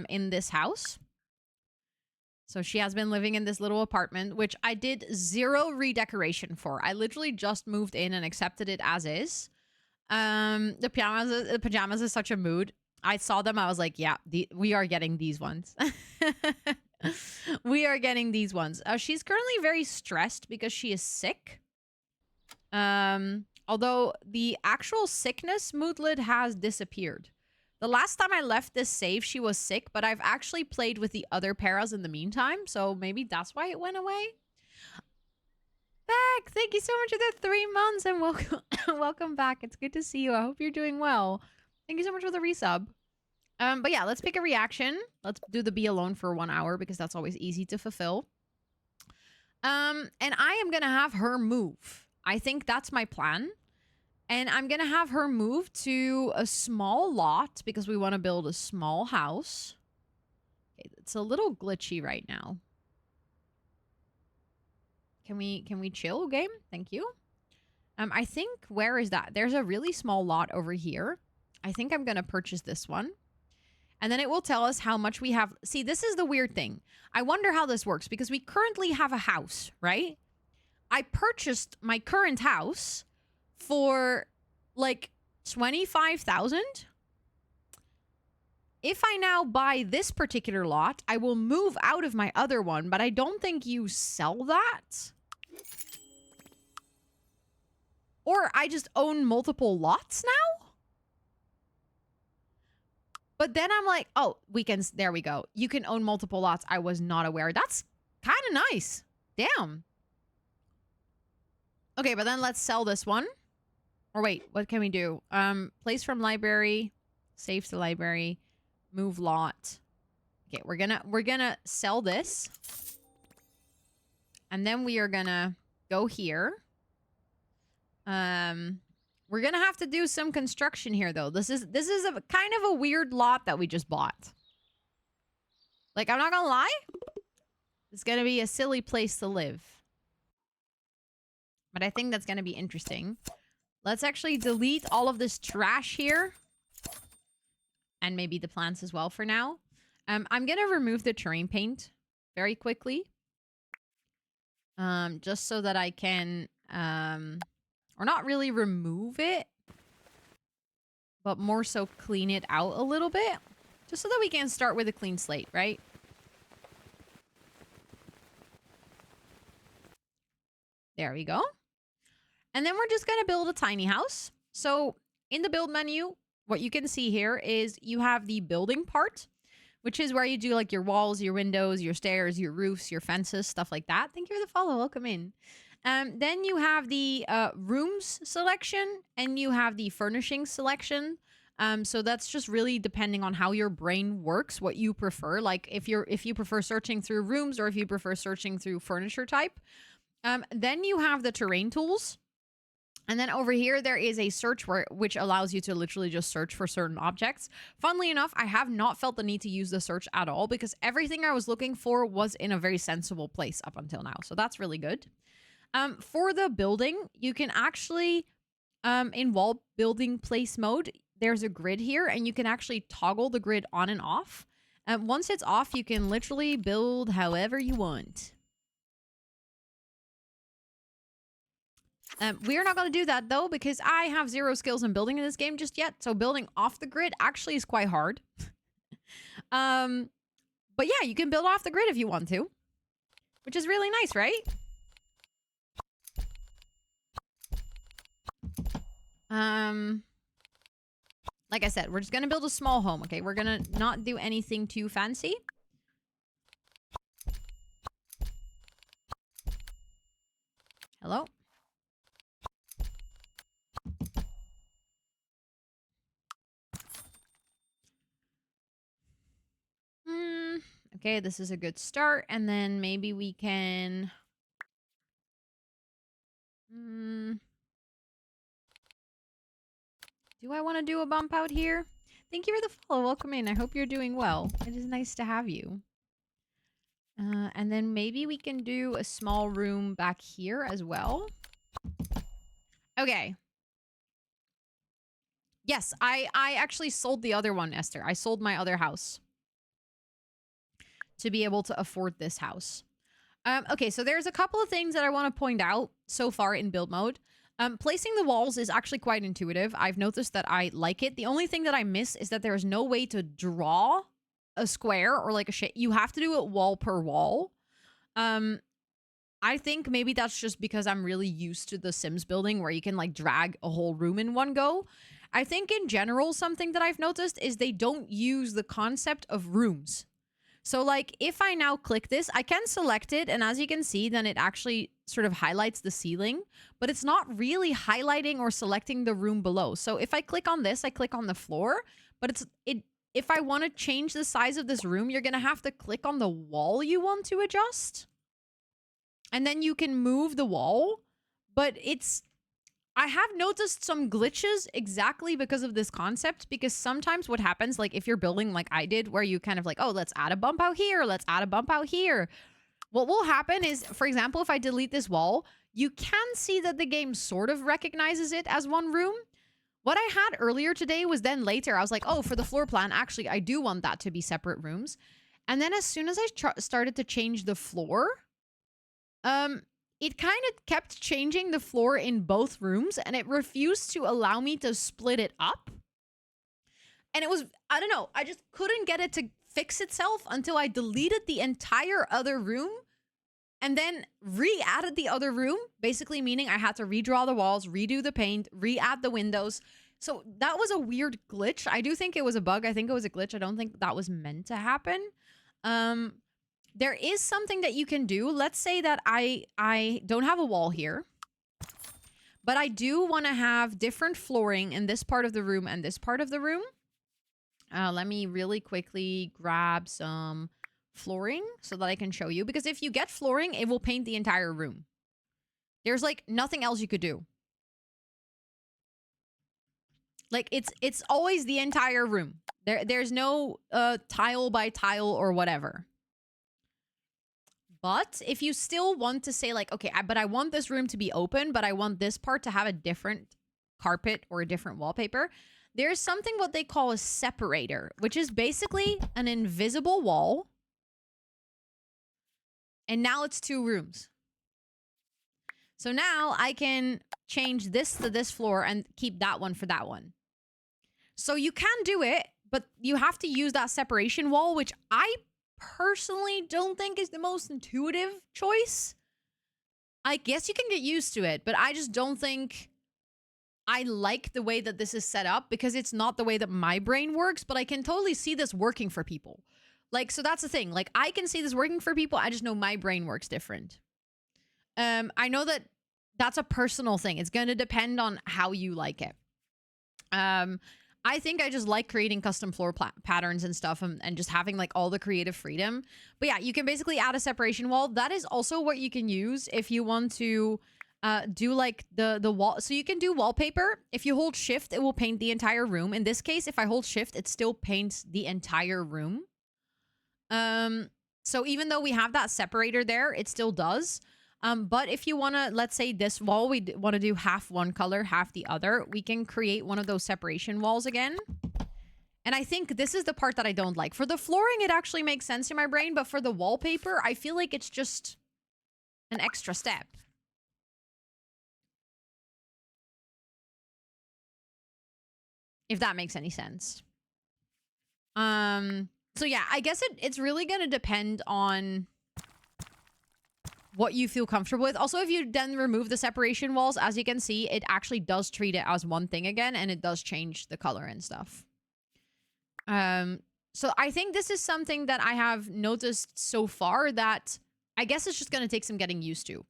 Speaker 1: in this house. So she has been living in this little apartment, which I did 0 redecoration for. I literally just moved in and accepted it as is. The pajamas is such a mood. I saw them. I was like, yeah, we are getting these ones. We are getting these ones. She's currently very stressed because she is sick. Although the actual sickness moodlet has disappeared. The last time I left this save, she was sick, but I've actually played with the other paras in the meantime, so maybe that's why it went away. Back! Thank you so much for the 3 months, and welcome, welcome back. It's good to see you. I hope you're doing well. Thank you so much for the resub. But yeah, let's pick a reaction. Let's do the be alone for 1 hour, because that's always easy to fulfill. And I am gonna have her move. I think that's my plan. And I'm going to have her move to a small lot because we want to build a small house. Okay, it's a little glitchy right now. Can we chill, game? Thank you. I think, where is that? There's a really small lot over here. I think I'm going to purchase this one. And then it will tell us how much we have. See, this is the weird thing. I wonder how this works because we currently have a house, right? I purchased my current house for like 25,000. If I now buy this particular lot, I will move out of my other one, but I don't think you sell that. Or I just own multiple lots now. But then I'm like, oh, there we go. You can own multiple lots. I was not aware. That's kind of nice. Damn. Okay, but then let's sell this one. Or wait, what can we do? Place from library, save to library, move lot. Okay, we're gonna sell this. And then we are gonna go here. We're gonna have to do some construction here though. This is a kind of a weird lot that we just bought. Like, I'm not gonna lie. It's gonna be a silly place to live. But I think that's gonna be interesting. Let's actually delete all of this trash here. And maybe the plants as well for now. I'm going to remove the terrain paint very quickly. Just so that I can... or not really remove it. But more so clean it out a little bit. Just so that we can start with a clean slate, right? There we go. And then we're just going to build a tiny house. So in the build menu, what you can see here is you have the building part, which is where you do like your walls, your windows, your stairs, your roofs, your fences, stuff like that. Thank you for the follow. Welcome in. Then you have the rooms selection and you have the furnishings selection. So that's just really depending on how your brain works, what you prefer. Like if you prefer searching through rooms or if you prefer searching through furniture type. Then you have the terrain tools. And then over here, there is a search which allows you to literally just search for certain objects. Funnily enough, I have not felt the need to use the search at all because everything I was looking for was in a very sensible place up until now. So that's really good. For the building, you can actually, in wall building place mode, there's a grid here and you can actually toggle the grid on and off. Once it's off, you can literally build however you want. We are not going to do that, though, because I have 0 skills in building in this game just yet. So building off the grid actually is quite hard. But yeah, you can build off the grid if you want to, which is really nice, right? Like I said, we're just going to build a small home, okay? We're going to not do anything too fancy. Hello? Okay, this is a good start. And then maybe we can... Do I want to do a bump out here? Thank you for the follow. Welcome in. I hope you're doing well. It is nice to have you. And then maybe we can do a small room back here as well. Okay. Yes, I actually sold the other one, Esther. I sold my other house to be able to afford this house. Okay, so there's a couple of things that I want to point out so far in build mode. Placing the walls is actually quite intuitive. I've noticed that I like it. The only thing that I miss is that there's no way to draw a square or like a shape. You have to do it wall per wall. I think maybe that's just because I'm really used to the Sims building where you can like drag a whole room in one go. I think in general, something that I've noticed is they don't use the concept of rooms. So like if I now click this, I can select it. And as you can see, then it actually sort of highlights the ceiling, but it's not really highlighting or selecting the room below. So if I click on this, I click on the floor, but if I want to change the size of this room, you're going to have to click on the wall you want to adjust. And then you can move the wall, but I have noticed some glitches exactly because of this concept, because sometimes what happens, like if you're building like I did, where you kind of like, oh, let's add a bump out here, let's add a bump out here. What will happen is, for example, if I delete this wall, you can see that the game sort of recognizes it as one room. What I had earlier today was then later, I was like, oh, for the floor plan, actually, I do want that to be separate rooms. And then as soon as I started to change the floor, it kind of kept changing the floor in both rooms, and it refused to allow me to split it up. And it was, I don't know, I just couldn't get it to fix itself until I deleted the entire other room and then re-added the other room, basically meaning I had to redraw the walls, redo the paint, re-add the windows. So that was a weird glitch. I do think it was a bug. I think it was a glitch. I don't think that was meant to happen. There is something that you can do. Let's say that I don't have a wall here, but I do want to have different flooring in this part of the room and this part of the room. Let me really quickly grab some flooring so that I can show you. Because if you get flooring, it will paint the entire room. There's like nothing else you could do. Like it's always the entire room. There's no tile by tile or whatever. But if you still want to say like, okay, but I want this room to be open, but I want this part to have a different carpet or a different wallpaper, there's something what they call a separator, which is basically an invisible wall. And now it's 2 rooms. So now I can change this to this floor and keep that one for that one. So you can do it, but you have to use that separation wall, which I personally don't think is the most intuitive choice. I guess you can get used to it, but I just don't think I like the way that this is set up, because it's not the way that my brain works, but I can totally see this working for people. Like, so that's the thing. Like, I can see this working for people. I just know my brain works different. I know that that's a personal thing. It's going to depend on how you like it. I think I just like creating custom floor patterns and stuff and just having like all the creative freedom. But yeah, you can basically add a separation wall. That is also what you can use if you want to do like the wall. So you can do wallpaper. If you hold shift, it will paint the entire room. In this case, if I hold shift, it still paints the entire room. So even though we have that separator there, it still does. But if you want to, let's say this wall, we want to do half one color, half the other, we can create one of those separation walls again. And I think this is the part that I don't like. For the flooring, it actually makes sense in my brain, but for the wallpaper, I feel like it's just an extra step. If that makes any sense. So yeah, I guess it's really going to depend on what you feel comfortable with. Also, if you then remove the separation walls, as you can see, it actually does treat it as one thing again, and it does change the color and stuff. So I think this is something that I have noticed so far that I guess it's just going to take some getting used to.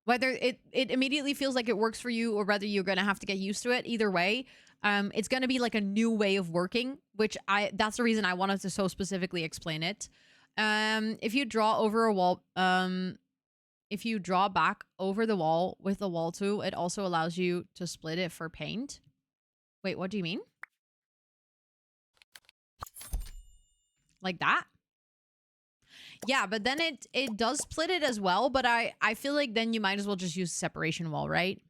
Speaker 1: Whether it immediately feels like it works for you or whether you're going to have to get used to it, either way, it's going to be like a new way of working, which that's the reason I wanted to so specifically explain it. If you draw over a wall, if you draw back over the wall with the wall tool, it also allows you to split it for paint. Wait, what do you mean? Like that? Yeah, but then it does split it as well, but I feel like then you might as well just use separation wall, right?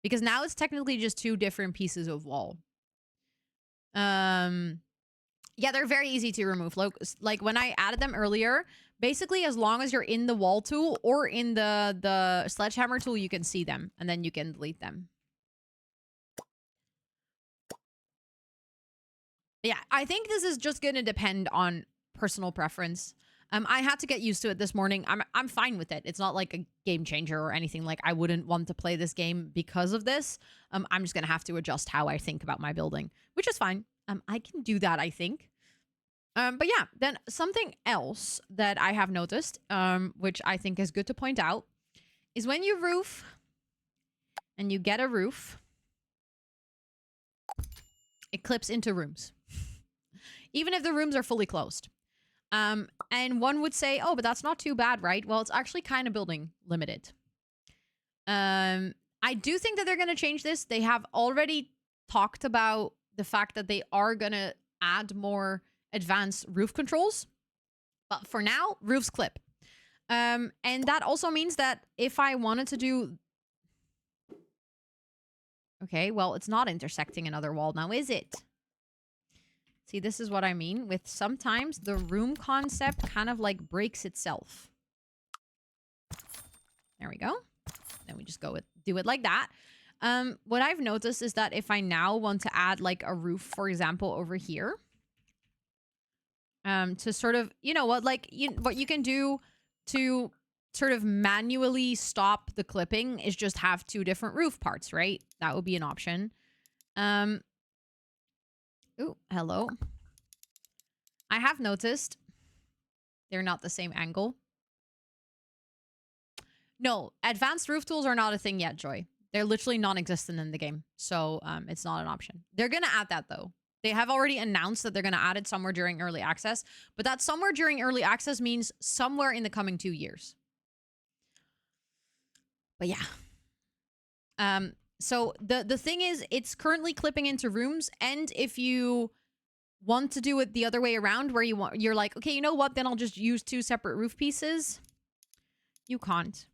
Speaker 1: Because now it's technically just two different pieces of wall. Yeah, they're very easy to remove. Like when I added them earlier, basically as long as you're in the wall tool or in the sledgehammer tool, you can see them and then you can delete them. Yeah, I think this is just going to depend on personal preference. I had to get used to it this morning. I'm fine with it. It's not like a game changer or anything. Like I wouldn't want to play this game because of this. I'm just going to have to adjust how I think about my building, which is fine. I can do that, I think. But yeah, then something else that I have noticed, which I think is good to point out, is when you roof and you get a roof, it clips into rooms. Even if the rooms are fully closed. And one would say, oh, but that's not too bad, right? Well, it's actually kind of building limited. I do think that they're going to change this. They have already talked about the fact that they are going to add more advanced roof controls. But for now, roofs clip. And that also means that if I wanted to do... Okay, well, it's not intersecting another wall now, is it? See, this is what I mean with sometimes the room concept kind of like breaks itself. There we go. Then we just do it like that. What I've noticed is that if I now want to add like a roof, for example, over here, to sort of, you know what, like what you can do to sort of manually stop the clipping is just have two different roof parts, right? That would be an option. Ooh, hello. I have noticed they're not the same angle. No, advanced roof tools are not a thing yet, Joy. They're literally non-existent in the game. So it's not an option. They're going to add that, though. They have already announced that they're going to add it somewhere during early access. But that somewhere during early access means somewhere in the coming 2 years. But yeah. So the thing is, it's currently clipping into rooms. And if you want to do it the other way around, where you're like, okay, you know what? Then I'll just use two separate roof pieces. You can't.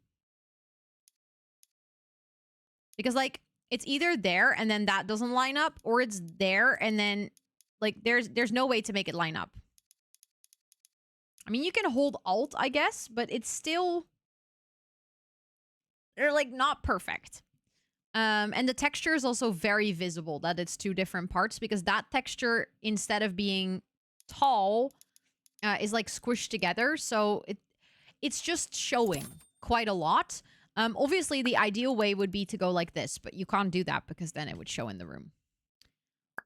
Speaker 1: Because, like, it's either there and then that doesn't line up, or it's there and then, like, there's no way to make it line up. I mean, you can hold Alt, I guess, but it's still... They're, like, not perfect. And the texture is also very visible that it's two different parts, because that texture, instead of being tall, is, like, squished together. So it's just showing quite a lot. Obviously, the ideal way would be to go like this, but you can't do that because then it would show in the room.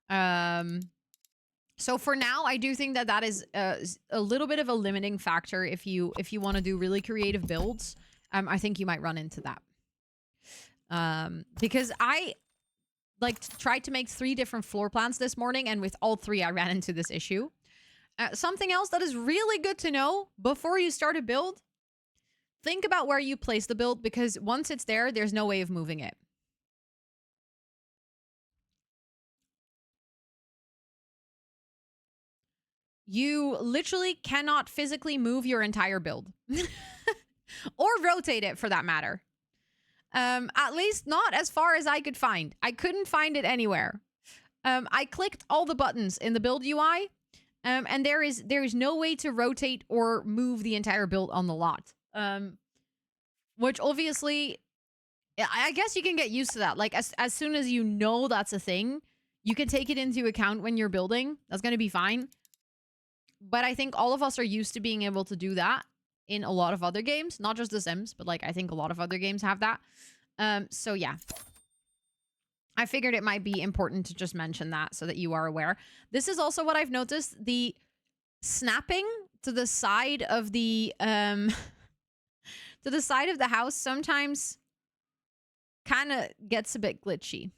Speaker 1: So for now, I do think that that is a little bit of a limiting factor if you want to do really creative builds. I think you might run into that. Because I like tried to make 3 different floor plans this morning, and with all 3, I ran into this issue. Something else that is really good to know before you start a build, think about where you place the build, because once it's there, there's no way of moving it. You literally cannot physically move your entire build. Or rotate it, for that matter. At least not as far as I could find. I couldn't find it anywhere. I clicked all the buttons in the build UI, and there is no way to rotate or move the entire build on the lot. Which obviously, I guess you can get used to that. Like, as soon as you know that's a thing, you can take it into account when you're building. That's going to be fine. But I think all of us are used to being able to do that in a lot of other games. Not just The Sims, but like I think a lot of other games have that. So yeah. I figured it might be important to just mention that so that you are aware. This is also what I've noticed. The snapping to the side of the to the side of the house sometimes kind of gets a bit glitchy.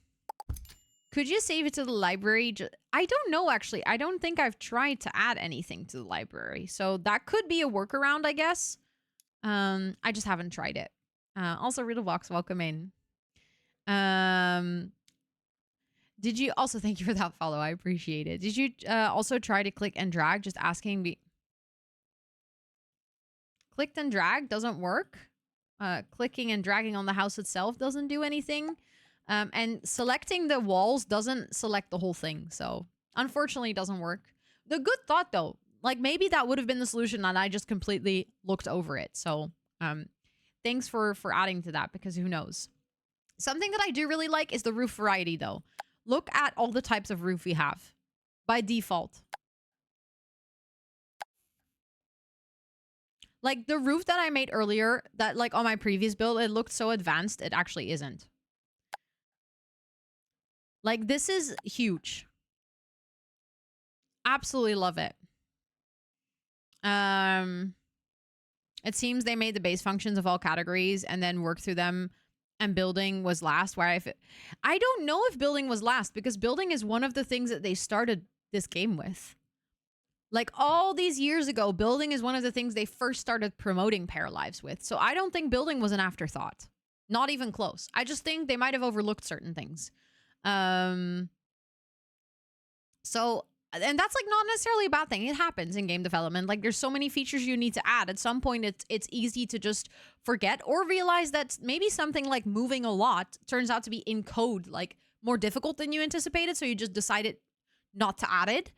Speaker 1: Could you save it to the library? I don't know, actually. I don't think I've tried to add anything to the library. So that could be a workaround, I guess. I just haven't tried it. Also, Riddlebox, welcome in. Did you also, thank you for that follow. I appreciate it. Did you also try to click and drag? Just asking me. Clicked and drag doesn't work. Clicking and dragging on the house itself doesn't do anything. And selecting the walls doesn't select the whole thing. So unfortunately, it doesn't work. The good thought, though, like maybe that would have been the solution and I just completely looked over it. So thanks for adding to that, because who knows. Something that I do really like is the roof variety, though. Look at all the types of roof we have by default. Like the roof that I made earlier, that like on my previous build, it looked so advanced. It actually isn't. Like, this is huge. Absolutely love it. It seems they made the base functions of all categories and then worked through them, and building was last, where I don't know if building was last, because building is one of the things that they started this game with. Like, all these years ago, building is one of the things they first started promoting PARALIVES with. So I don't think building was an afterthought. Not even close. I just think they might have overlooked certain things. So, and that's like not necessarily a bad thing. It happens in game development. Like, there's so many features you need to add. At some point, it's easy to just forget or realize that maybe something like moving a lot turns out to be in code like more difficult than you anticipated. So you just decided not to add it.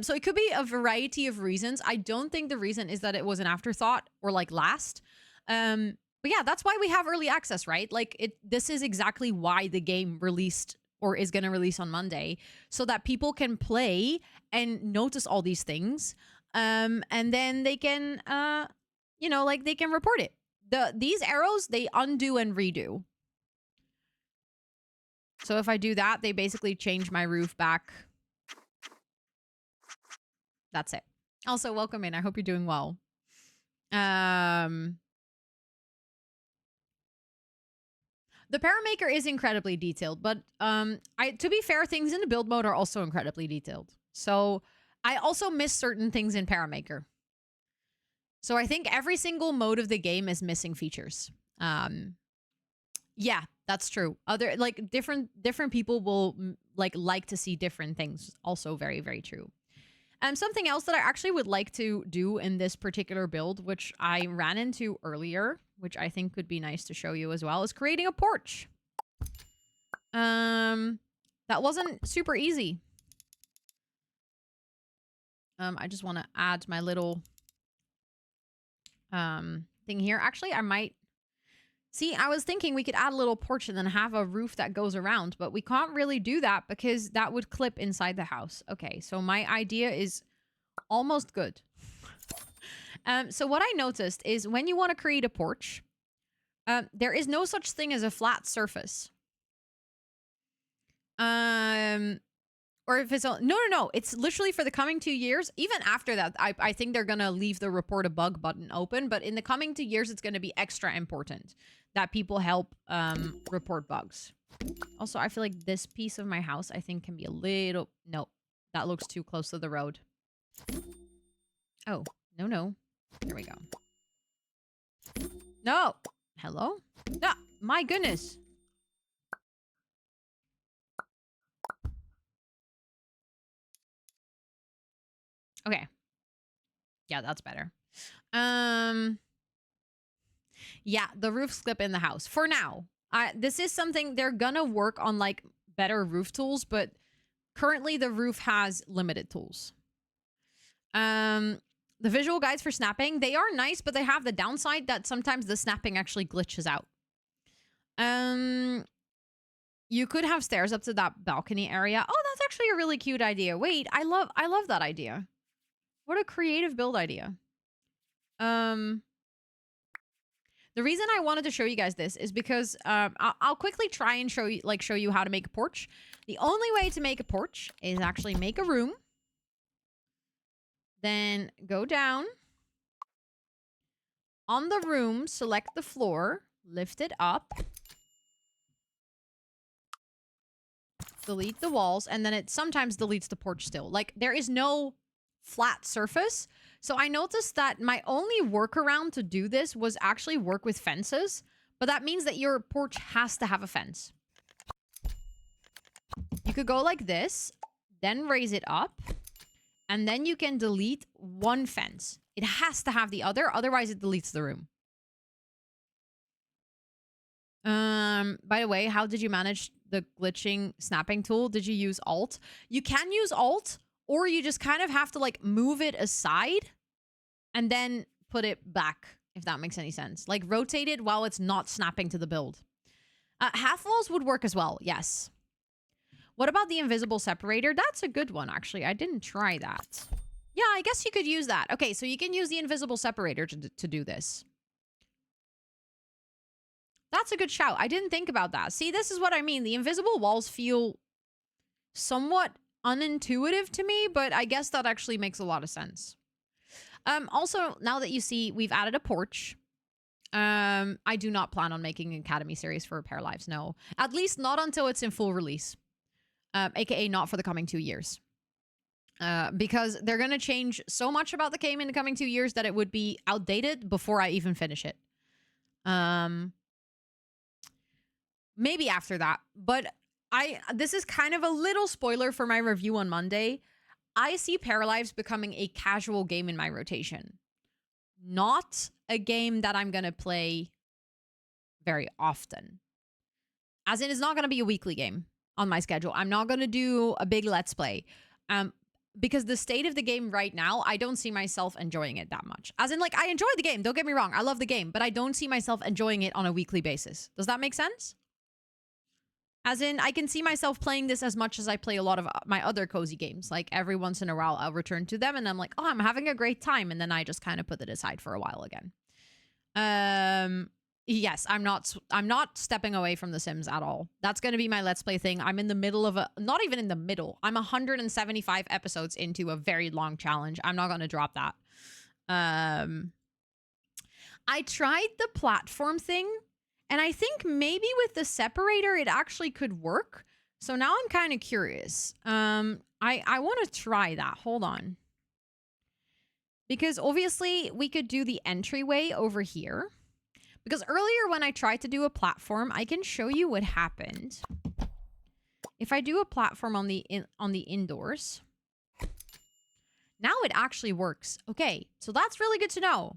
Speaker 1: So it could be a variety of reasons. I don't think the reason is that it was an afterthought or like last. But yeah, that's why we have early access, right? Like this is exactly why the game released or is going to release on Monday, so that people can play and notice all these things. And then they can, you know, like they can report it. These arrows, they undo and redo. So if I do that, they basically change my roof back. That's it. Also, welcome in. I hope you're doing well. The Paramaker is incredibly detailed, but to be fair, things in the build mode are also incredibly detailed. So I also miss certain things in Paramaker. So I think every single mode of the game is missing features. Yeah, that's true. Other like different people will like to see different things. Also very, very true. Something else that I actually would like to do in this particular build, which I ran into earlier, which I think could be nice to show you as well, is creating a porch. That wasn't super easy. I just want to add my little thing here. Actually, I might... See, I was thinking we could add a little porch and then have a roof that goes around, but we can't really do that because that would clip inside the house. Okay, so my idea is almost good. So what I noticed is when you want to create a porch, there is no such thing as a flat surface. Or if it's... No. It's literally for the coming 2 years. Even after that, I think they're going to leave the report a bug button open. But in the coming 2 years, it's going to be extra important that people help report bugs. Also, I feel like this piece of my house, I think, can be a little... No, that looks too close to the road. Oh, no. There we go. No. Hello? Ah, my goodness. Okay. Yeah, that's better. Yeah, the roof's clip in the house. For now. This is something they're gonna work on, like, better roof tools, but currently the roof has limited tools. The visual guides for snapping, they are nice, but they have the downside that sometimes the snapping actually glitches out. You could have stairs up to that balcony area. Oh, that's actually a really cute idea. Wait, I love that idea. What a creative build idea. The reason I wanted to show you guys this is because I'll quickly try and show you how to make a porch. The only way to make a porch is actually make a room. Then go down. On the room, select the floor, lift it up. Delete the walls, and then it sometimes deletes the porch still. Like, there is no flat surface. So I noticed that my only workaround to do this was actually work with fences. But that means that your porch has to have a fence. You could go like this, then raise it up, and then you can delete one fence. It has to have the other, otherwise it deletes the room. By the way, how did you manage the glitching snapping tool? Did you use Alt? You can use Alt, or you just kind of have to, like, move it aside and then put it back, if that makes any sense. Like, rotate it while it's not snapping to the build. Half walls would work as well, yes. What about the invisible separator? That's a good one, actually. I didn't try that. Yeah, I guess you could use that. Okay, so you can use the invisible separator to do this. That's a good shout. I didn't think about that. See, this is what I mean. The invisible walls feel somewhat unintuitive to me, but I guess that actually makes a lot of sense. Also, now that you see we've added a porch, I do not plan on making an Academy series for PARALIVES, no. At least not until it's in full release. AKA not for the coming 2 years. Because they're going to change so much about the game in the coming 2 years that it would be outdated before I even finish it. Maybe after that. But this is kind of a little spoiler for my review on Monday. I see PARALIVES becoming a casual game in my rotation. Not a game that I'm going to play very often. As in, it's not going to be a weekly game on my schedule. I'm not going to do a big Let's Play. Because the state of the game right now, I don't see myself enjoying it that much. As in, like, I enjoy the game. Don't get me wrong. I love the game. But I don't see myself enjoying it on a weekly basis. Does that make sense? As in, I can see myself playing this as much as I play a lot of my other cozy games. Like, every once in a while, I'll return to them, and I'm like, oh, I'm having a great time. And then I just kind of put it aside for a while again. Yes, I'm not stepping away from The Sims at all. That's going to be my Let's Play thing. I'm in the middle of not even in the middle. I'm 175 episodes into a very long challenge. I'm not going to drop that. I tried the platform thing. And I think maybe with the separator, it actually could work. So now I'm kind of curious. I want to try that. Hold on. Because obviously we could do the entryway over here. Because earlier when I tried to do a platform, I can show you what happened. If I do a platform on the indoors. Now it actually works. Okay, so that's really good to know.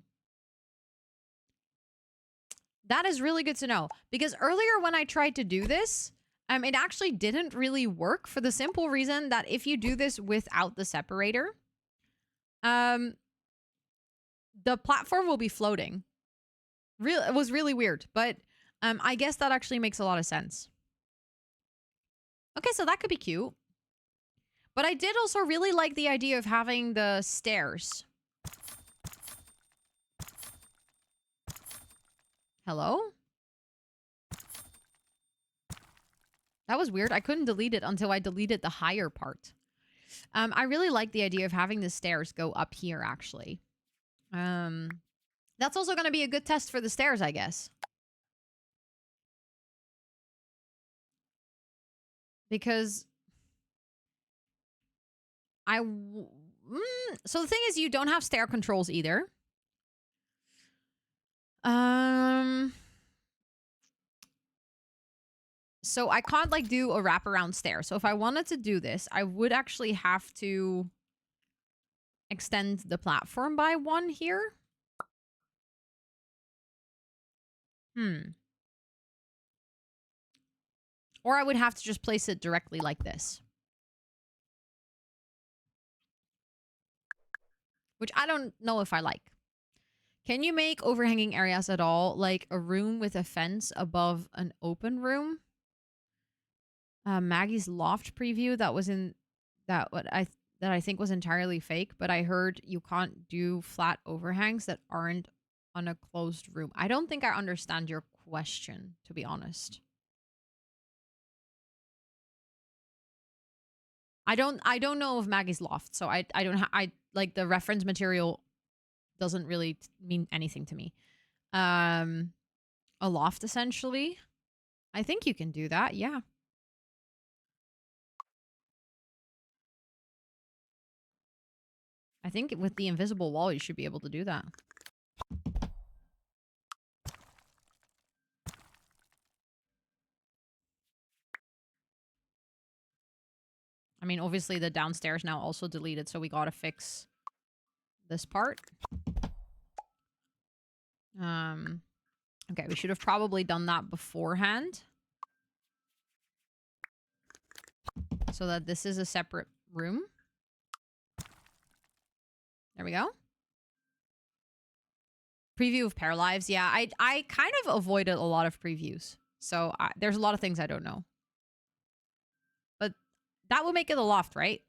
Speaker 1: That is really good to know. Because earlier when I tried to do this, it actually didn't really work for the simple reason that if you do this without the separator, the platform will be floating. It was really weird, but I guess that actually makes a lot of sense. Okay, so that could be cute. But I did also really like the idea of having the stairs. Hello? That was weird. I couldn't delete it until I deleted the higher part. I really like the idea of having the stairs go up here, actually. That's also going to be a good test for the stairs, I guess. Because so the thing is, you don't have stair controls either. So I can't like do a wraparound stair. So if I wanted to do this, I would actually have to extend the platform by 1 here. Or I would have to just place it directly like this. Which I don't know if I like. Can you make overhanging areas at all? Like a room with a fence above an open room? Maggie's loft preview that was in that I think was entirely fake, but I heard you can't do flat overhangs that aren't on a closed room. I don't think I understand your question, to be honest. I don't know of Maggie's loft, so I don't I like the reference material doesn't really mean anything to me. A loft essentially. I think you can do that. Yeah. I think with the invisible wall, you should be able to do that. I mean, obviously the downstairs now also deleted, so we gotta fix this part. Okay, we should have probably done that beforehand. So that this is a separate room. There we go. Preview of PARALIVES. Yeah, I kind of avoided a lot of previews. So there's a lot of things I don't know. But that will make it a loft, right?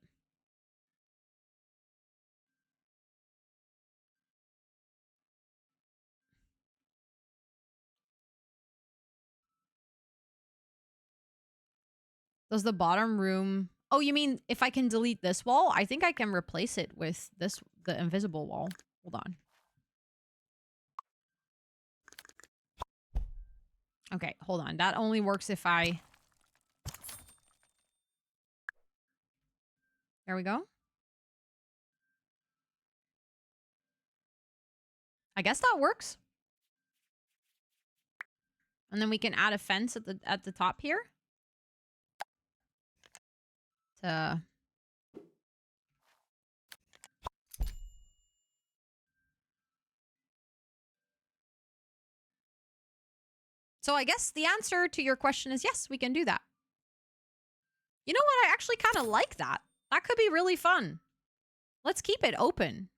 Speaker 1: Does the bottom room... Oh, you mean if I can delete this wall? I think I can replace it with this, the invisible wall. Hold on. Okay, hold on. That only works if I... There we go. I guess that works. And then we can add a fence at the top here. So I guess the answer to your question is yes, we can do that. You know what? I actually kind of like that. That could be really fun. Let's keep it open.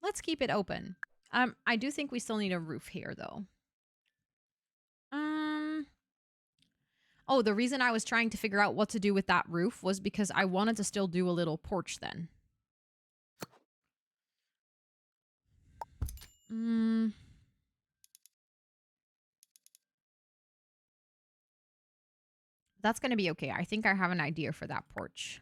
Speaker 1: Let's keep it open. I do think we still need a roof here, though. Oh, the reason I was trying to figure out what to do with that roof was because I wanted to still do a little porch then. That's going to be okay. I think I have an idea for that porch.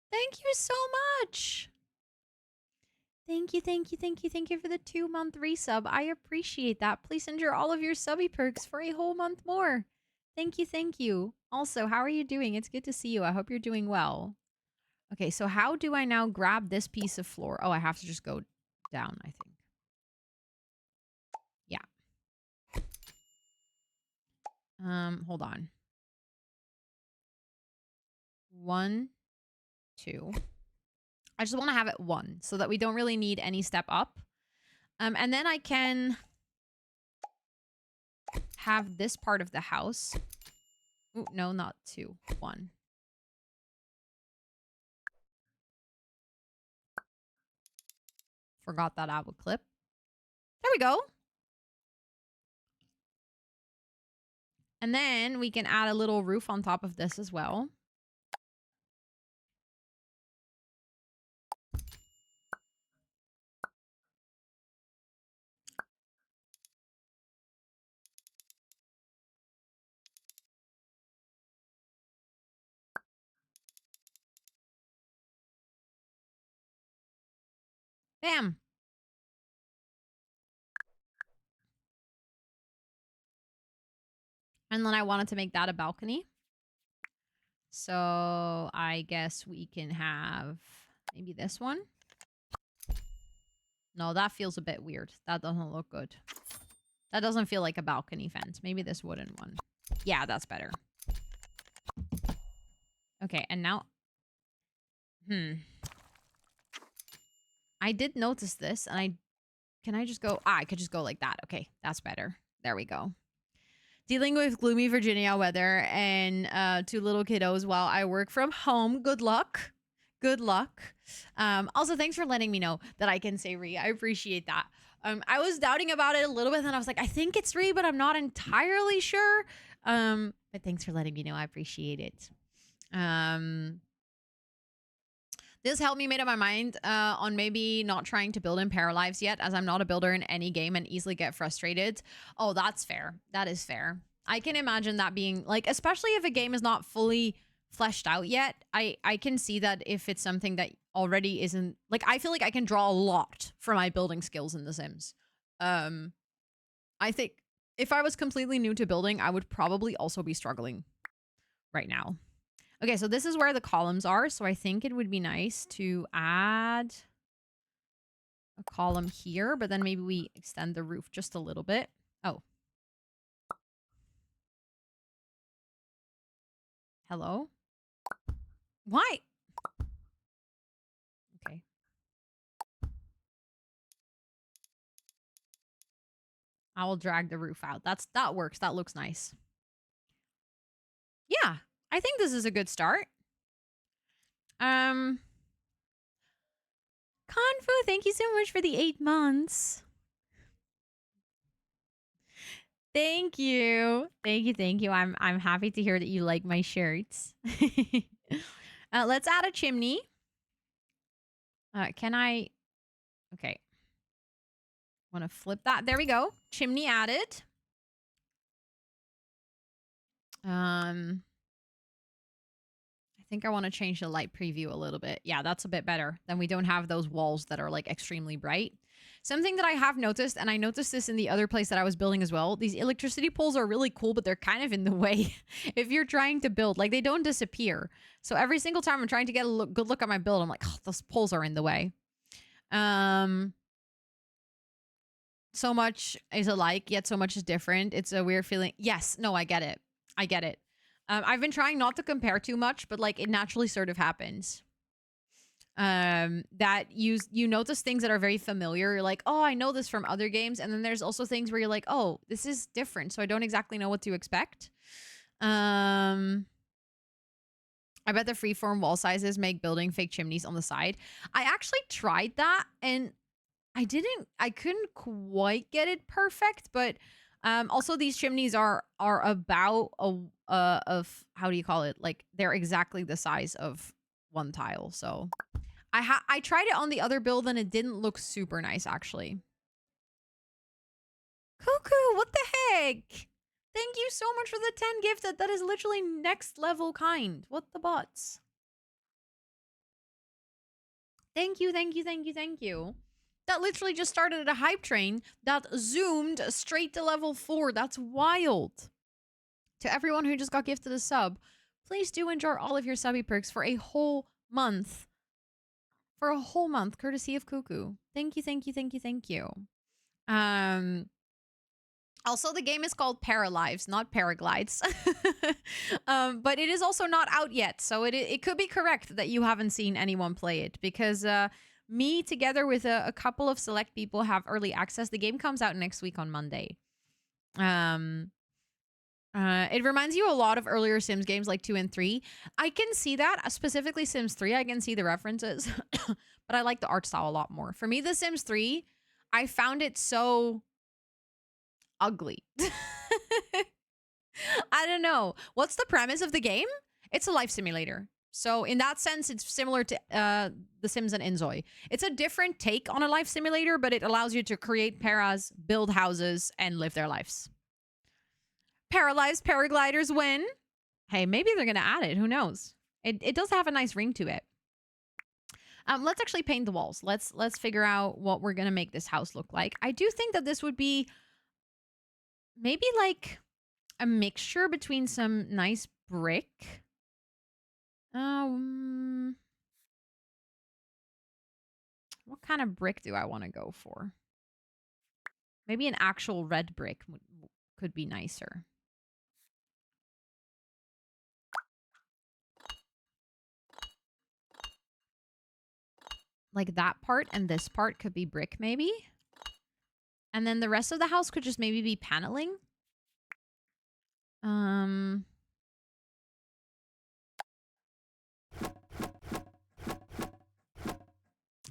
Speaker 1: Thank you so much. Thank you, thank you, thank you, thank you for the 2-month resub. I appreciate that. Please enter all of your subby perks for a whole month more. Thank you, thank you. Also, how are you doing? It's good to see you. I hope you're doing well. Okay, so how do I now grab this piece of floor? Oh, I have to just go down, I think. Yeah. Hold on. 1, 2. I just want to have it 1 so that we don't really need any step up. And then I can have this part of the house. Ooh, no, not 2. 1. Forgot that I would clip. There we go. And then we can add a little roof on top of this as well. Bam. And then I wanted to make that a balcony. So I guess we can have maybe this one. No, that feels a bit weird. That doesn't look good. That doesn't feel like a balcony fence. Maybe this wooden one. Yeah, that's better. Okay, and now... I did notice this, and I... Can I just go... I could just go like that. Okay, that's better. There we go. Dealing with gloomy Virginia weather and 2 little kiddos while I work from home. Good luck. Good luck. Also, thanks for letting me know that I can say Ree. I appreciate that. I was doubting about it a little bit, and I was like, I think it's Ree, but I'm not entirely sure. But thanks for letting me know. I appreciate it. This helped me made up my mind on maybe not trying to build in Paralives yet, as I'm not a builder in any game and easily get frustrated. Oh, that's fair. That is fair. I can imagine that being, like, especially if a game is not fully fleshed out yet, I can see that if it's something that already isn't... Like, I feel like I can draw a lot from my building skills in The Sims. I think if I was completely new to building, I would probably also be struggling right now. Okay, so this is where the columns are. So I think it would be nice to add a column here, but then maybe we extend the roof just a little bit. Oh. Hello? Why? Okay. I will drag the roof out. That works. That looks nice. Yeah, I think this is a good start. Confu, thank you so much for the 8 months. Thank you. Thank you, thank you. I'm happy to hear that you like my shirts. Let's add a chimney. Can I... Okay. Want to flip that. There we go. Chimney added. I think I want to change the light preview a little bit. Yeah, that's a bit better. Then we don't have those walls that are like extremely bright. Something that I have noticed, and I noticed this in the other place that I was building as well, these electricity poles are really cool, but they're kind of in the way if you're trying to build. Like, they don't disappear. So every single time I'm trying to get a good look at my build, I'm like, oh, those poles are in the way. So much is alike, yet so much is different. It's a weird feeling. Yes, no, I get it. I get it. I've been trying not to compare too much, but like it naturally sort of happens. That you notice things that are very familiar. You're like, oh, I know this from other games. And then there's also things where you're like, oh, this is different. So I don't exactly know what to expect. I bet the freeform wall sizes make building fake chimneys on the side. I actually tried that and I couldn't quite get it perfect, but also these chimneys are about of how do you call it? Like they're exactly the size of one tile. So I tried it on the other build and it didn't look super nice actually. Cuckoo, what the heck? Thank you so much for the 10 gifted. That is literally next level kind. What the butts? Thank you, thank you, thank you, thank you. That literally just started at a hype train that zoomed straight to level 4. That's wild. To everyone who just got gifted a sub, please do enjoy all of your subby perks for a whole month. For a whole month, courtesy of Cuckoo. Thank you, thank you, thank you, thank you. Also, the game is called Paralives, not Paraglides. But it is also not out yet, so it could be correct that you haven't seen anyone play it because me together with a couple of select people have early access. The game comes out next week on Monday. It reminds you a lot of earlier Sims games like 2 and 3. I can see that, specifically Sims 3. I can see the references, but I like the art style a lot more. For me, The Sims 3, I found it so ugly. I don't know. What's the premise of the game? It's a life simulator. So in that sense, it's similar to The Sims and Inzoi. It's a different take on a life simulator, but it allows you to create paras, build houses, and live their lives. Paralives paragliders win. Hey, maybe they're going to add it. Who knows? It does have a nice ring to it. Let's actually paint the walls. Let's figure out what we're gonna make this house look like. I do think that this would be maybe like a mixture between some nice brick. What kind of brick do I want to go for? Maybe an actual red brick could be nicer. Like that part and this part could be brick maybe. And then the rest of the house could just maybe be paneling. I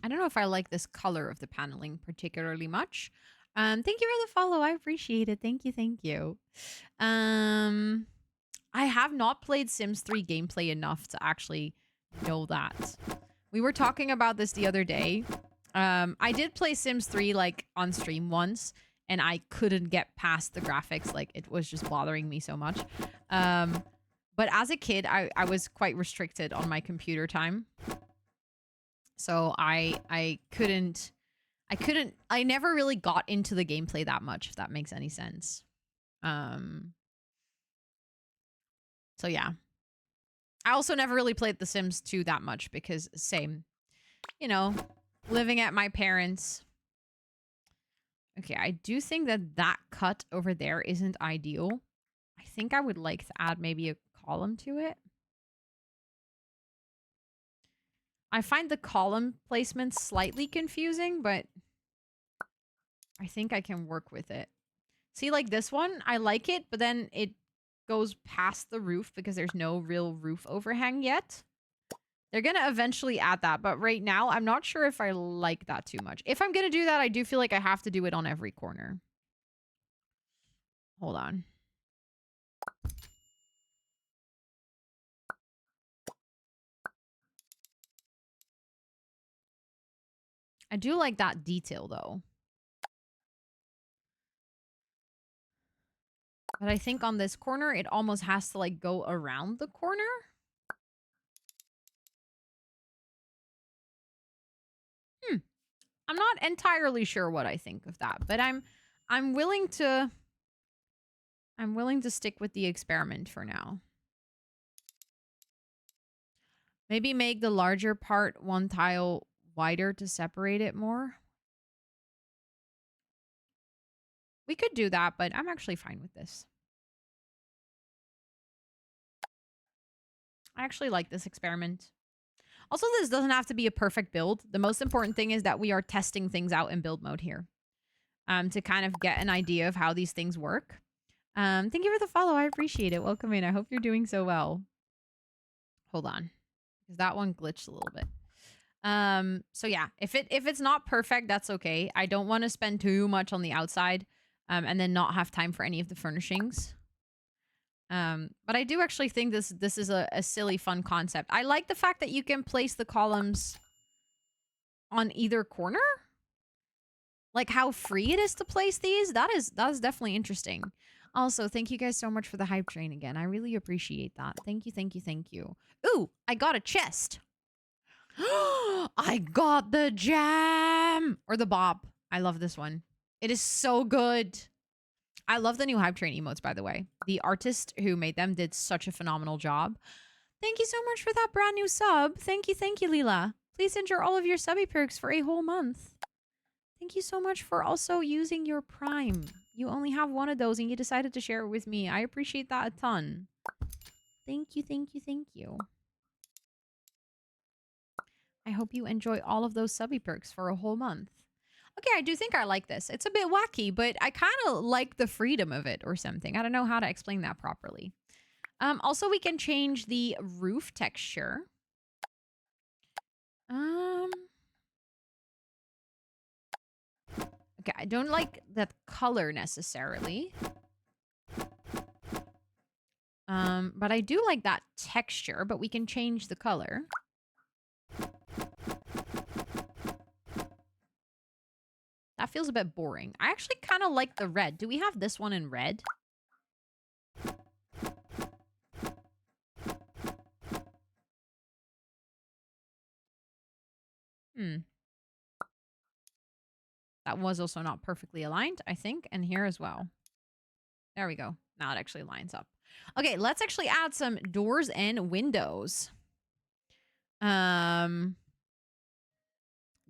Speaker 1: don't know if I like this color of the paneling particularly much. Thank you for the follow. I appreciate it. Thank you. Thank you. I have not played Sims 3 gameplay enough to actually know that. We were talking about this the other day. I did play Sims 3 like on stream once, and I couldn't get past the graphics. Like it was just bothering me so much. But as a kid, I was quite restricted on my computer time. So I never really got into the gameplay that much, if that makes any sense. So yeah. I also never really played The Sims 2 that much because same, you know, living at my parents'. Okay, I do think that that cut over there isn't ideal. I think I would like to add maybe a column to it. I find the column placement slightly confusing, but I think I can work with it. See, like this one, I like it, but then it goes past the roof because there's no real roof overhang yet. They're going to eventually add that, but right now, I'm not sure if I like that too much. If I'm going to do that, I do feel like I have to do it on every corner. Hold on. I do like that detail, though. But I think on this corner, it almost has to, like, go around the corner. I'm not entirely sure what I think of that, but I'm willing to stick with the experiment for now. Maybe make the larger part one tile wider to separate it more. We could do that, but I'm actually fine with this. I actually like this experiment. Also, this doesn't have to be a perfect build. The most important thing is that we are testing things out in build mode here. To kind of get an idea of how these things work. Thank you for the follow. I appreciate it. Welcome in. I hope you're doing so well. Hold on. Because that one glitched a little bit. So yeah, if it's not perfect, that's okay. I don't want to spend too much on the outside and then not have time for any of the furnishings. But I do actually think this is a silly, fun concept. I like the fact that you can place the columns on either corner. Like how free it is to place these. That is definitely interesting. Also, thank you guys so much for the hype train again. I really appreciate that. Thank you, thank you, thank you. Ooh, I got a chest. I got the jam. Or the bob. I love this one. It is so good. I love the new hype train emotes, by the way. The artist who made them did such a phenomenal job. Thank you so much for that brand new sub. Thank you, Leela. Please enter all of your subby perks for a whole month. Thank you so much for also using your Prime. You only have one of those and you decided to share it with me. I appreciate that a ton. Thank you, thank you, thank you. I hope you enjoy all of those subby perks for a whole month. Okay, I do think I like this. It's a bit wacky, but I kind of like the freedom of it or something. I don't know how to explain that properly. Also, we can change the roof texture. Okay, I don't like that color necessarily. But I do like that texture, but we can change the color. That feels a bit boring. I actually kind of like the red. Do we have this one in red? That was also not perfectly aligned, I think. And here as well. There we go. Now it actually lines up. Okay, let's actually add some doors and windows. Do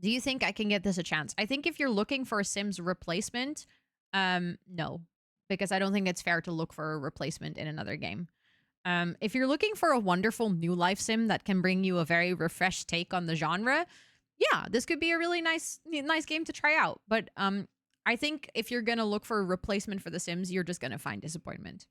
Speaker 1: you think I can get this a chance? I think if you're looking for a Sims replacement, no. Because I don't think it's fair to look for a replacement in another game. If you're looking for a wonderful new life sim that can bring you a very refreshed take on the genre, yeah, this could be a really nice game to try out. But I think if you're gonna look for a replacement for The Sims, you're just gonna find disappointment.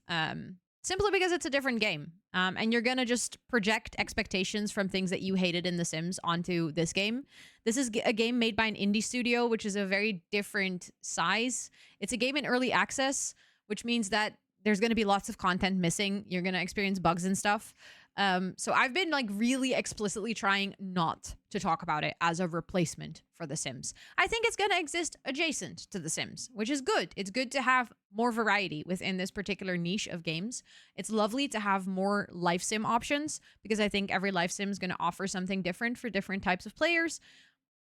Speaker 1: Simply because it's a different game, and you're gonna just project expectations from things that you hated in The Sims onto this game. This is a game made by an indie studio, which is a very different size. It's a game in early access, which means that there's going to be lots of content missing. You're going to experience bugs and stuff. So I've been like really explicitly trying not to talk about it as a replacement for The Sims. I think it's going to exist adjacent to The Sims, which is good. It's good to have more variety within this particular niche of games. It's lovely to have more life sim options because I think every life sim is going to offer something different for different types of players.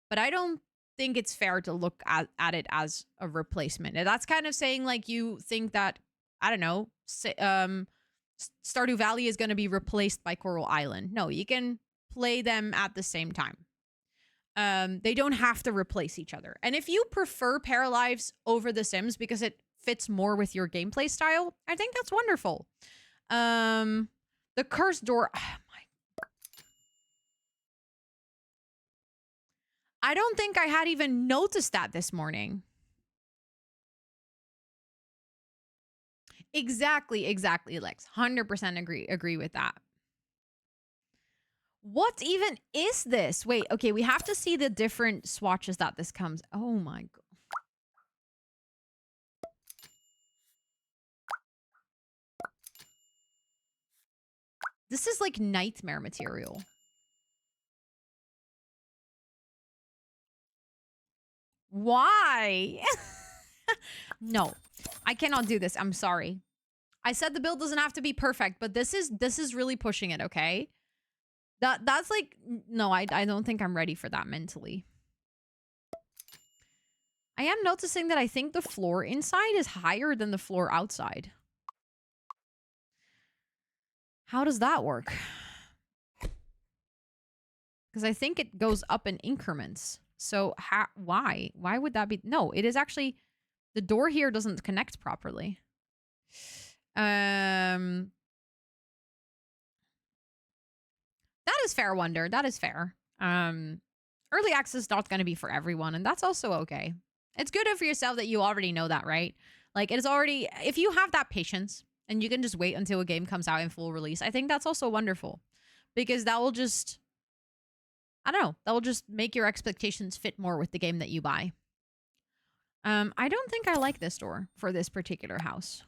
Speaker 1: But I don't think it's fair to look at it as a replacement. And that's kind of saying like you think that, I don't know, Stardew Valley is going to be replaced by Coral Island. No, you can play them at the same time. They don't have to replace each other. And if you prefer Paralives over The Sims because it fits more with your gameplay style, I think that's wonderful. The cursed door. Oh my. I don't think I had even noticed that this morning. Exactly, Lex. 100% agree with that. What even is this? Wait, okay, we have to see the different swatches that this comes. Oh my god. This is like nightmare material. Why? No, I cannot do this. I'm sorry. I said the build doesn't have to be perfect, but this is really pushing it, okay? That's like, no, I don't think I'm ready for that mentally. I am noticing that I think the floor inside is higher than the floor outside. How does that work? Because I think it goes up in increments. So why? Why would that be? No, it is actually, the door here doesn't connect properly. That is fair, Wonder. That is fair. Early access is not going to be for everyone, and that's also okay. It's good for yourself that you already know that, right? Like, it is already, if you have that patience and you can just wait until a game comes out in full release, I think that's also wonderful. Because that will just, I don't know, that will just make your expectations fit more with the game that you buy. I don't think I like this door for this particular house.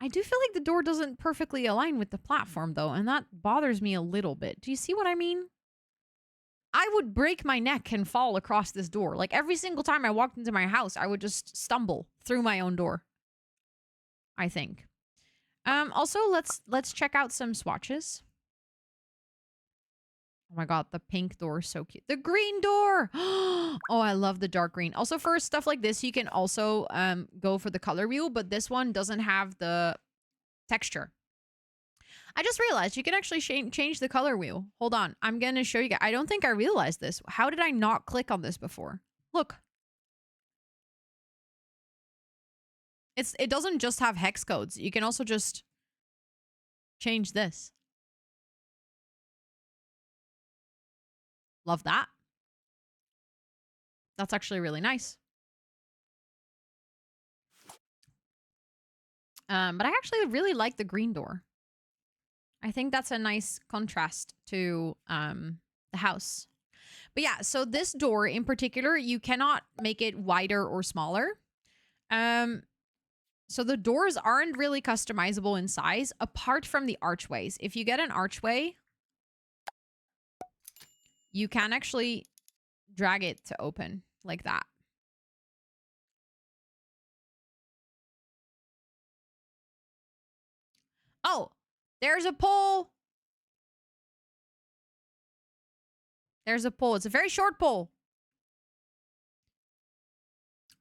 Speaker 1: I do feel like the door doesn't perfectly align with the platform, though, and that bothers me a little bit. Do you see what I mean? I would break my neck and fall across this door. Like, every single time I walked into my house, I would just stumble through my own door, I think. Also, let's check out some swatches. Oh my god, the pink door is so cute. The green door! Oh, I love the dark green. Also, for stuff like this, you can also go for the color wheel, but this one doesn't have the texture. I just realized you can actually change the color wheel. Hold on. I'm going to show you guys. I don't think I realized this. How did I not click on this before? Look. It doesn't just have hex codes. You can also just change this. Love that. That's actually really nice. But I actually really like the green door. I think that's a nice contrast to the house. But yeah, so this door in particular, you cannot make it wider or smaller. So the doors aren't really customizable in size, apart from the archways. If you get an archway, you can actually drag it to open like that. Oh, there's a pole. There's a pole. It's a very short pole.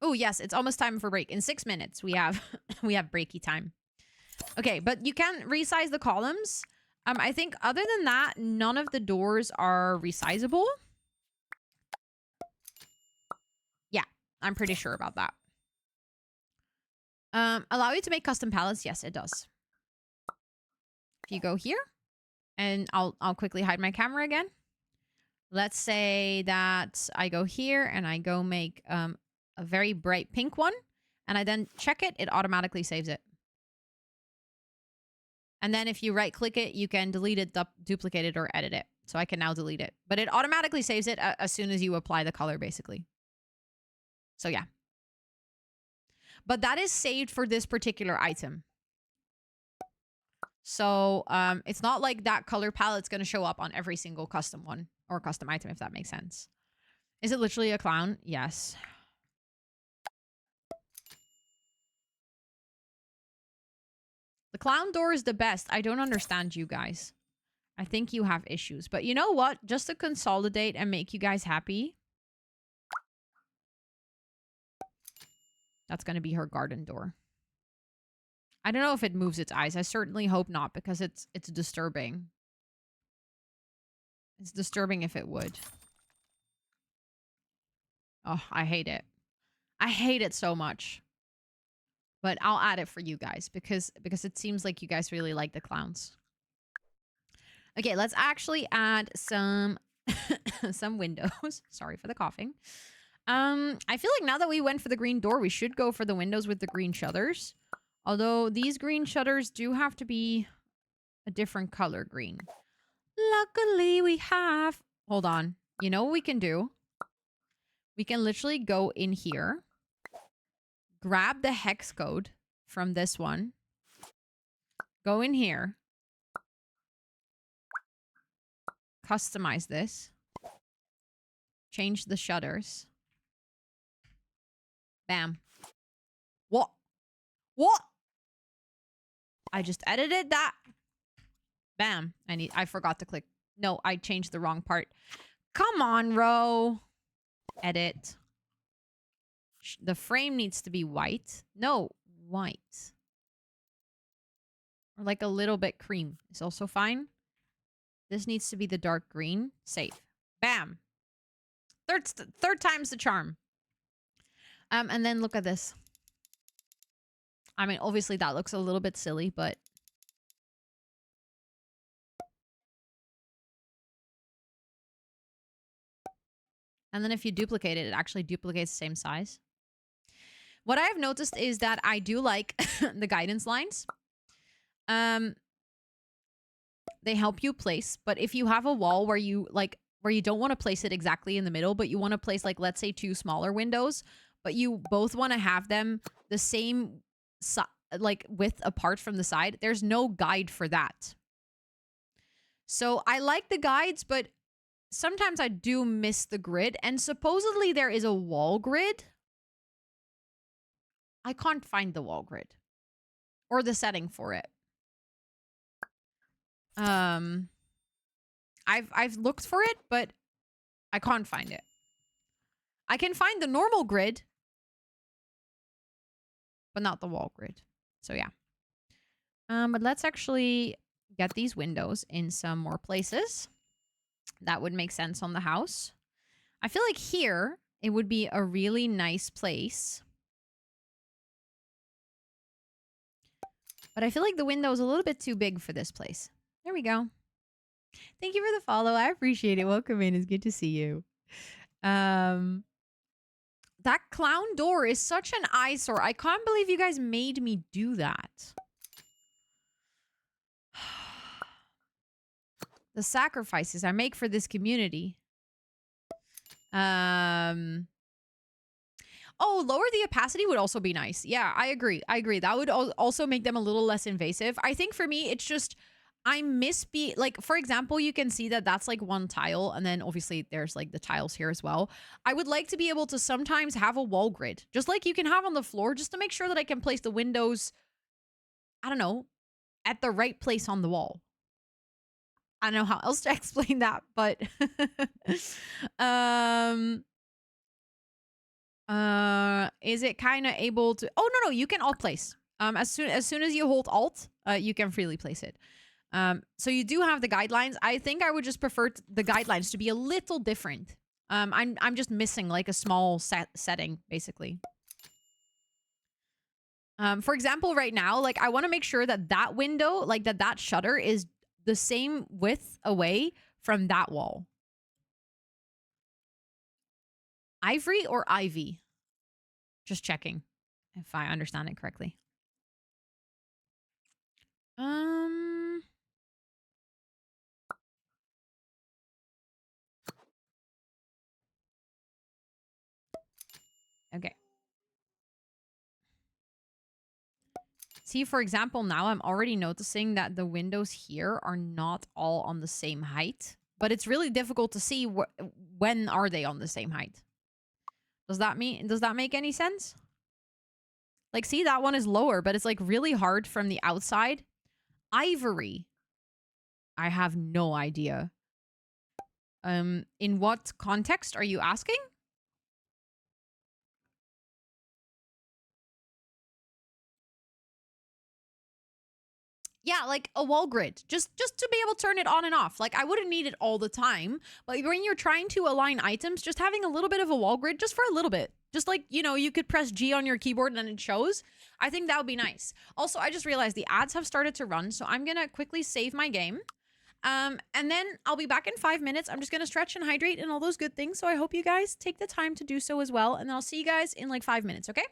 Speaker 1: Oh, yes. It's almost time for break. In 6 minutes, we have we have breaky time. Okay, but you can resize the columns. I think other than that, none of the doors are resizable. Yeah, I'm pretty sure about that. Allow you to make custom palettes? Yes, it does. If you go here, and I'll quickly hide my camera again. Let's say that I go here and I go make a very bright pink one, and I then check it, it automatically saves it. And then if you right click it, you can delete it, duplicate it, or edit it. So I can now delete it. But it automatically saves it as soon as you apply the color, basically. So yeah. But that is saved for this particular item. So it's not like that color palette's going to show up on every single custom one or custom item, if that makes sense. Is it literally a clown? Yes. The clown door is the best. I don't understand you guys. I think you have issues. But you know what? Just to consolidate and make you guys happy. That's going to be her garden door. I don't know if it moves its eyes. I certainly hope not, because it's disturbing. It's disturbing if it would. Oh, I hate it. I hate it so much. But I'll add it for you guys because it seems like you guys really like the clowns. Okay, let's actually add some some windows. Sorry for the coughing. I feel like now that we went for the green door, we should go for the windows with the green shutters. Although these green shutters do have to be a different color green. Luckily, we have... Hold on. You know what we can do? We can literally go in here. Grab the hex code from this one. Go in here. Customize this. Change the shutters. Bam. What? What? I just edited that. Bam. I forgot to click. No, I changed the wrong part. Come on, Ro. Edit. The frame needs to be white. No, white. Or like a little bit cream is also fine. This needs to be the dark green. Save. Bam. Third time's the charm. And then look at this. I mean, obviously that looks a little bit silly, but... And then if you duplicate it, it actually duplicates the same size. What I have noticed is that I do like the guidance lines. They help you place, but if you have a wall where you don't want to place it exactly in the middle, but you want to place, like, let's say 2 smaller windows, but you both want to have them the same like width apart from the side, there's no guide for that. So I like the guides, but sometimes I do miss the grid, and supposedly there is a wall grid. I can't find the wall grid or the setting for it. I've looked for it, but I can't find it. I can find the normal grid, but not the wall grid. So yeah. But let's actually get these windows in some more places. That would make sense on the house. I feel like here it would be a really nice place. But I feel like the window is a little bit too big for this place. There we go. Thank you for the follow. I appreciate it. Welcome in. It's good to see you. That clown door is such an eyesore. I can't believe you guys made me do that. The sacrifices I make for this community. Oh, lower the opacity would also be nice. Yeah, I agree. I agree. That would also make them a little less invasive. I think for me, it's just... I miss like, for example, you can see that that's like one tile, and then obviously there's like the tiles here as well. I would like to be able to sometimes have a wall grid, just like you can have on the floor, just to make sure that I can place the windows, I don't know, at the right place on the wall. I don't know how else to explain that, but um is it kind of able to? Oh no, you can alt place. As soon as you hold alt, you can freely place it. So you do have the guidelines. I think I would just prefer the guidelines to be a little different. I'm just missing like a small setting basically. For example, right now, like I want to make sure that that window, like that shutter is the same width away from that wall. Ivory or ivy? Just checking if I understand it correctly. Um, okay. See, for example, now I'm already noticing that the windows here are not all on the same height, but it's really difficult to see when are they on the same height. Does that make any sense? Like, see, that one is lower, but it's like really hard from the outside. Ivory. I have no idea. In what context are you asking? Yeah, like a wall grid. Just to be able to turn it on and off. Like I wouldn't need it all the time, but when you're trying to align items, just having a little bit of a wall grid just for a little bit. Just like, you know, you could press G on your keyboard and it shows. I think that would be nice. Also, I just realized the ads have started to run, so I'm going to quickly save my game. And then I'll be back in 5 minutes. I'm just going to stretch and hydrate and all those good things. So I hope you guys take the time to do so as well. And then I'll see you guys in like 5 minutes, okay?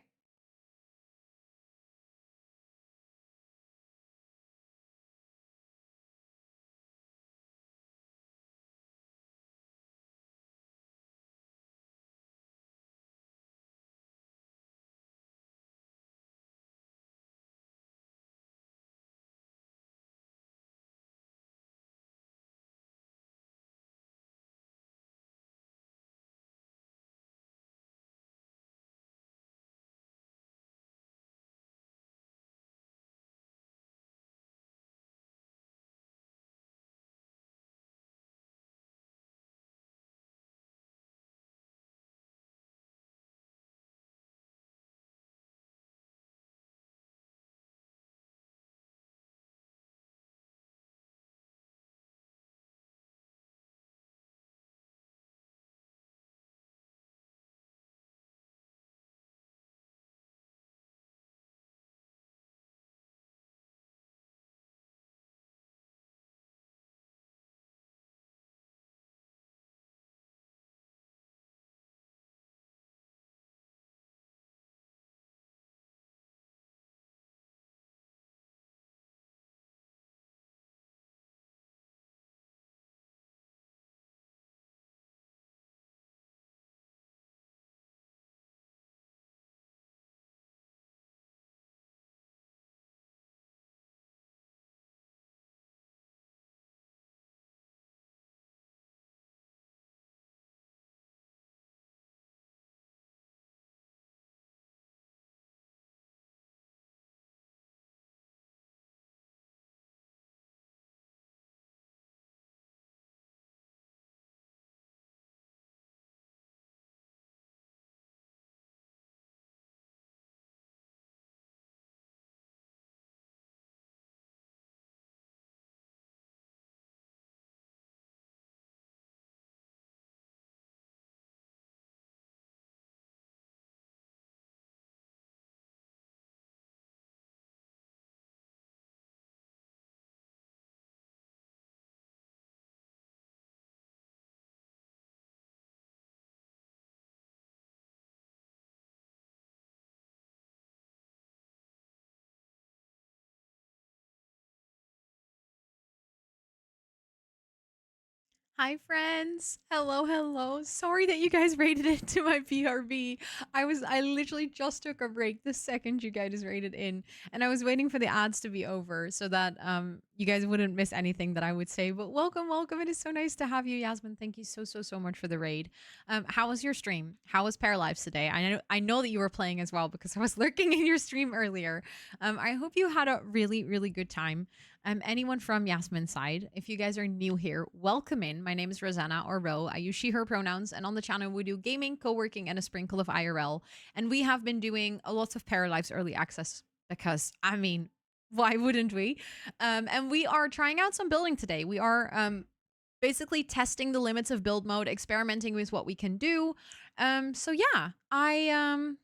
Speaker 1: Hi, friends. Hello, hello. Sorry that you guys rated it to my PRB. I literally just took a break the second you guys rated in, and I was waiting for the ads to be over so that you guys wouldn't miss anything that I would say. But welcome, welcome. It is so nice to have you, Yasmin. Thank you so much for the raid. How was your stream? How was PARALIVES today? I know that you were playing as well because I was lurking in your stream earlier. I hope you had a really good time. Anyone from Yasmin's side, if you guys are new here, welcome in. My name is Rosanna or Ro. I use she, her pronouns. And on the channel, we do gaming, co-working, and a sprinkle of IRL. And we have been doing a lot of PARALIVES early access because, I mean, why wouldn't we? And we are trying out some building today. We are basically testing the limits of build mode, experimenting with what we can do. So yeah, I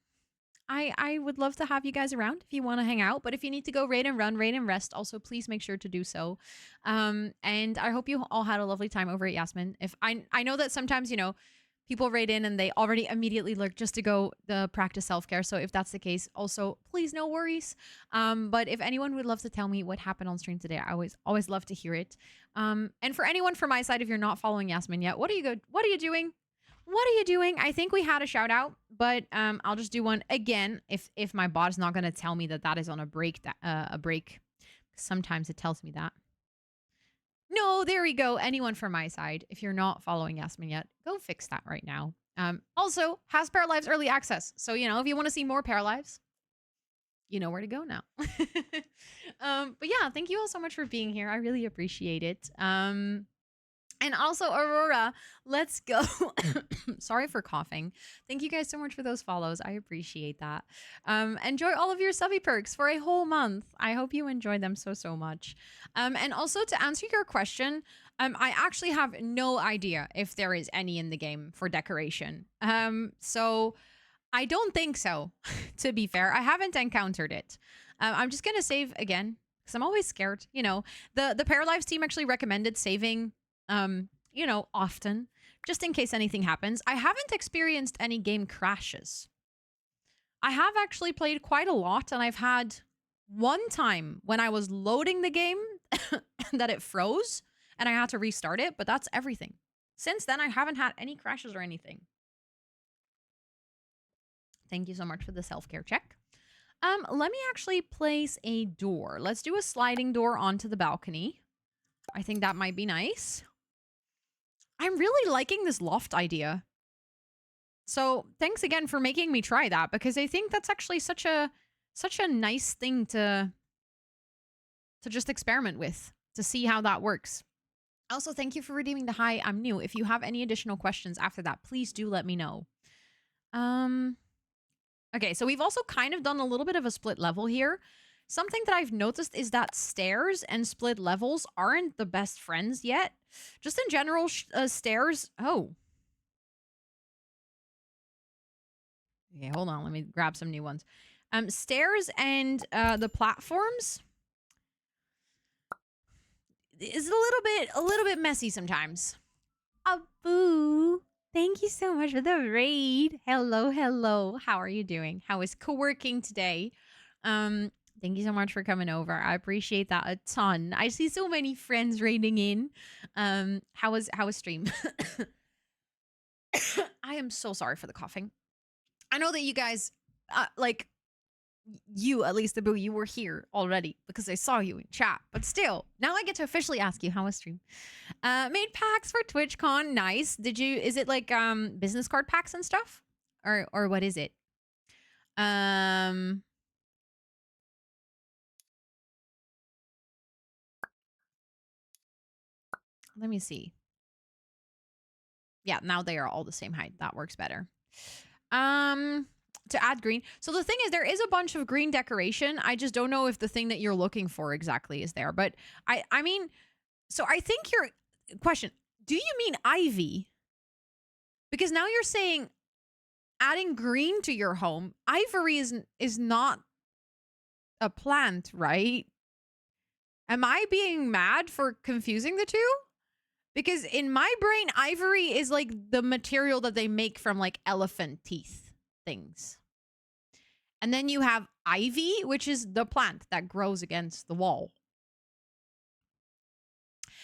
Speaker 1: would love to have you guys around if you want to hang out. But if you need to go raid and run, raid and rest, also please make sure to do so. And I hope you all had a lovely time over at Yasmin. If I know that sometimes, you know, people raid in and they already immediately lurk just to go practice self-care. So if that's the case, also please no worries. But if anyone would love to tell me what happened on stream today, I always love to hear it. And for anyone from my side, if you're not following Yasmin yet, what are you doing? What are you doing? I think we had a shout out, but I'll just do one again if my bot is not going to tell me that that is on a break. A break. Sometimes it tells me that. No, there we go. Anyone from my side, if you're not following Yasmin yet, go fix that right now. Also, has PARALIVES early access. So, you know, if you want to see more PARALIVES, you know where to go now. But yeah, thank you all so much for being here. I really appreciate it. And also, Aurora, let's go. Sorry for coughing. Thank you guys so much for those follows. I appreciate that. Enjoy all of your subby perks for a whole month. I hope you enjoy them so much. And also, to answer your question, I actually have no idea if there is any in the game for decoration. So I don't think so, to be fair. I haven't encountered it. I'm just going to save again because I'm always scared. You know, the PARALIVES team actually recommended saving you know, often, just in case anything happens. I haven't experienced any game crashes. I have actually played quite a lot, and I've had one time when I was loading the game that it froze and I had to restart it, but that's everything. Since then, I haven't had any crashes or anything. Thank you so much for the self-care check. Let me actually place a door. Let's do a sliding door onto the balcony. I think that might be nice. I'm really liking this loft idea. So thanks again for making me try that, because I think that's actually such a nice thing to just experiment with, to see how that works. Also, thank you for redeeming the hi, I'm new. If you have any additional questions after that, please do let me know. Okay, so we've also kind of done a little bit of a split level here. Something that I've noticed is that stairs and split levels aren't the best friends yet. Just in general, stairs... Oh. Okay, hold on. Let me grab some new ones. Stairs and the platforms is a little bit messy sometimes. Abu, thank you so much for the raid. Hello, hello. How are you doing? How is co-working today? Thank you so much for coming over. I appreciate that a ton. I see so many friends raiding in. How was stream? I am so sorry for the coughing. I know that you guys, like, you, at least, Abu, you were here already because I saw you in chat. But still, now I get to officially ask you, how was stream? Made packs for TwitchCon. Nice. Is it like business card packs and stuff? Or what is it? Let me see. Yeah, now they are all the same height. That works better. To add green. So the thing is, there is a bunch of green decoration. I just don't know if the thing that you're looking for exactly is there. But I mean, so I think your question, do you mean ivy? Because now you're saying adding green to your home. Ivory is not a plant, right? Am I being mad for confusing the two? Because in my brain, ivory is like the material that they make from like elephant teeth things. And then you have ivy, which is the plant that grows against the wall.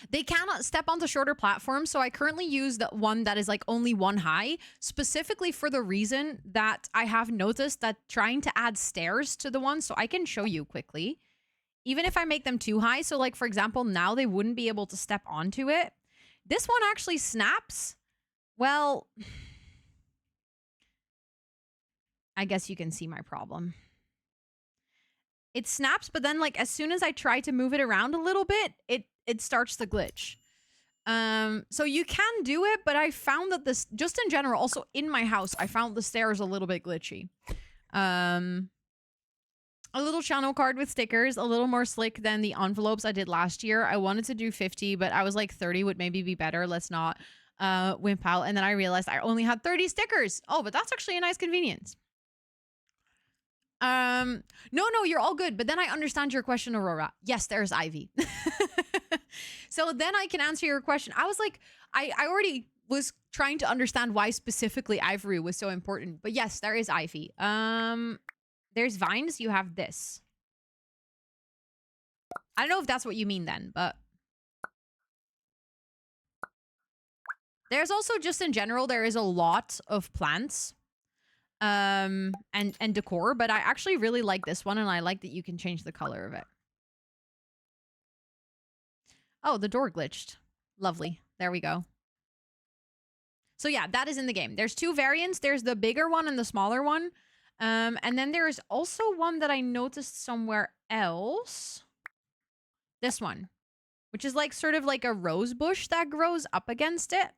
Speaker 1: They cannot step onto shorter platforms, so I currently use the one that is like only one high, specifically for the reason that I have noticed that trying to add stairs to the one, so I can show you quickly, even if I make them too high, so like for example, now they wouldn't be able to step onto it. This one actually snaps. Well, I guess you can see my problem. It snaps, but then like as soon as I try to move it around a little bit, it starts to glitch. So you can do it, but I found that this, just in general, also in my house, I found the stairs a little bit glitchy. A little channel card with stickers, a little more slick than the envelopes I did last year. I wanted to do 50, but I was like 30 would maybe be better. Let's not wimp out. And then I realized I only had 30 stickers. Oh, but that's actually a nice convenience. No, you're all good. But then I understand your question, Aurora. Yes, there's ivy. So then I can answer your question. I was like, I already was trying to understand why specifically ivory was so important. But yes, there is ivy. There's vines. You have this. I don't know if that's what you mean then, but there's also just in general, there is a lot of plants. And decor, but I actually really like this one, and I like that you can change the color of it. Oh, the door glitched. Lovely. There we go. So yeah, that is in the game. There's two variants. There's the bigger one and the smaller one. And then there's also one that I noticed somewhere else. This one, which is like sort of like a rose bush that grows up against it.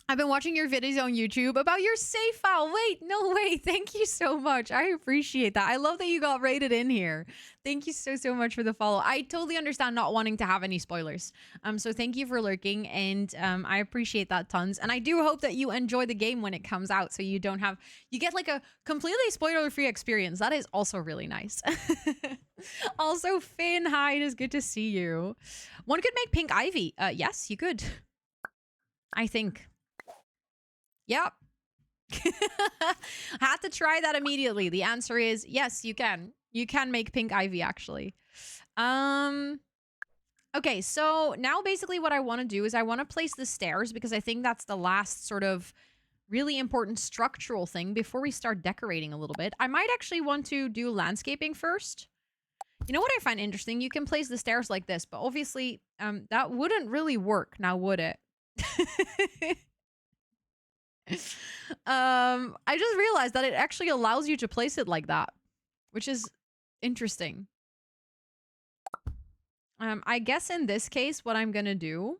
Speaker 1: I've been watching your videos on YouTube about your save file. Wait, no way. Thank you so much. I appreciate that. I love that you got rated in here. Thank you so much for the follow. I totally understand not wanting to have any spoilers. So thank you for lurking, and I appreciate that tons. And I do hope that you enjoy the game when it comes out, so you don't have, you get like a completely spoiler-free experience. That is also really nice. Also, Finn, hi, it is good to see you. One could make pink ivy. Yes, you could. I think. Yep. Had to try that immediately. The answer is yes, you can. You can make pink ivy, actually. Okay, so now basically what I want to do is I want to place the stairs, because I think that's the last sort of really important structural thing before we start decorating a little bit. I might actually want to do landscaping first. You know what I find interesting? You can place the stairs like this, but obviously that wouldn't really work now, would it? I just realized that it actually allows you to place it like that, which is interesting. I guess in this case, what I'm gonna do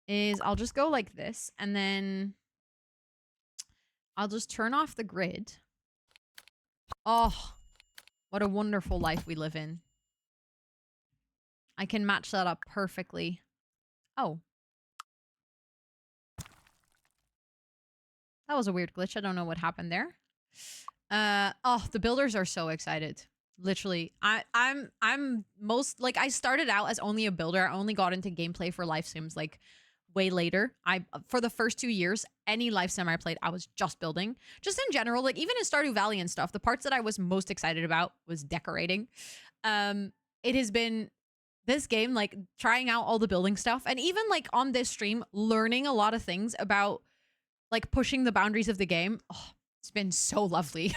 Speaker 1: is I'll just go like this, and then I'll just turn off the grid. Oh, what a wonderful life we live in. I can match that up perfectly. Oh. That was a weird glitch. I don't know what happened there. Oh, the builders are so excited. Literally. I'm most, like, I started out as only a builder. I only got into gameplay for life sims like way later. For the first 2 years, any life sim I played, I was just building. Just in general, like even in Stardew Valley and stuff, the parts that I was most excited about was decorating. It has been this game, like trying out all the building stuff, and even like on this stream, learning a lot of things about like pushing the boundaries of the game. Oh, it's been so lovely.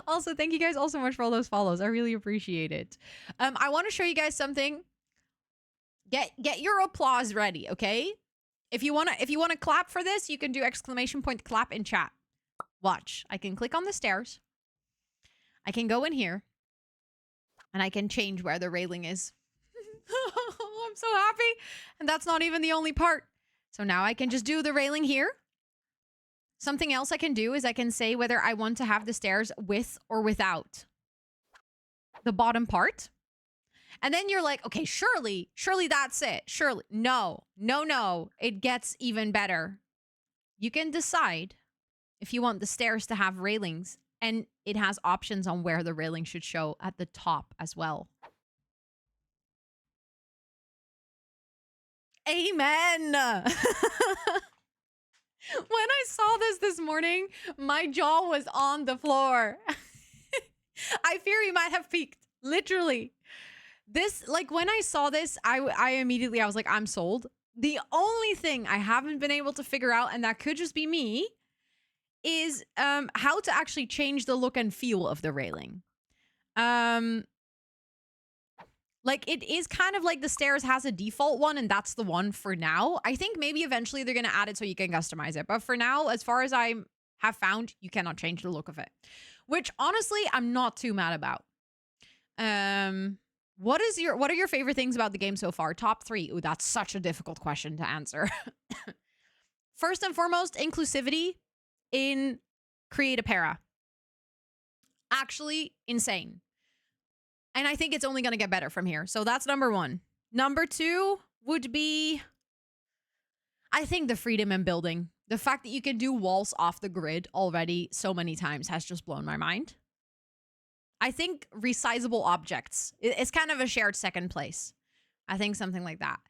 Speaker 1: Also, thank you guys all so much for all those follows. I really appreciate it. I want to show you guys something. Get your applause ready, okay? If you wanna clap for this, you can do exclamation point clap in chat. Watch. I can click on the stairs. I can go in here, and I can change where the railing is. I'm so happy. And that's not even the only part. So now I can just do the railing here. Something else I can do is I can say whether I want to have the stairs with or without the bottom part. And then you're like, okay, surely that's it. Surely. No. It gets even better. You can decide if you want the stairs to have railings, and it has options on where the railing should show at the top as well. Amen. When I saw this morning, my jaw was on the floor. I fear he might have peaked, literally. This, like, when I saw this, I immediately, I was like, I'm sold. The only thing I haven't been able to figure out, and that could just be me, is how to actually change the look and feel of the railing. Like, it is kind of like the stairs has a default one, and that's the one for now. I think maybe eventually they're going to add it so you can customize it. But for now, as far as I have found, you cannot change the look of it. Which, honestly, I'm not too mad about. What are your favorite things about the game so far? Top 3. Ooh, that's such a difficult question to answer. First and foremost, inclusivity in Create a Para. Actually, insane. And I think it's only going to get better from here. So that's number 1. Number 2 would be, I think, the freedom in building. The fact that you can do walls off the grid already so many times has just blown my mind. I think resizable objects is kind of a shared second place. I think something like that.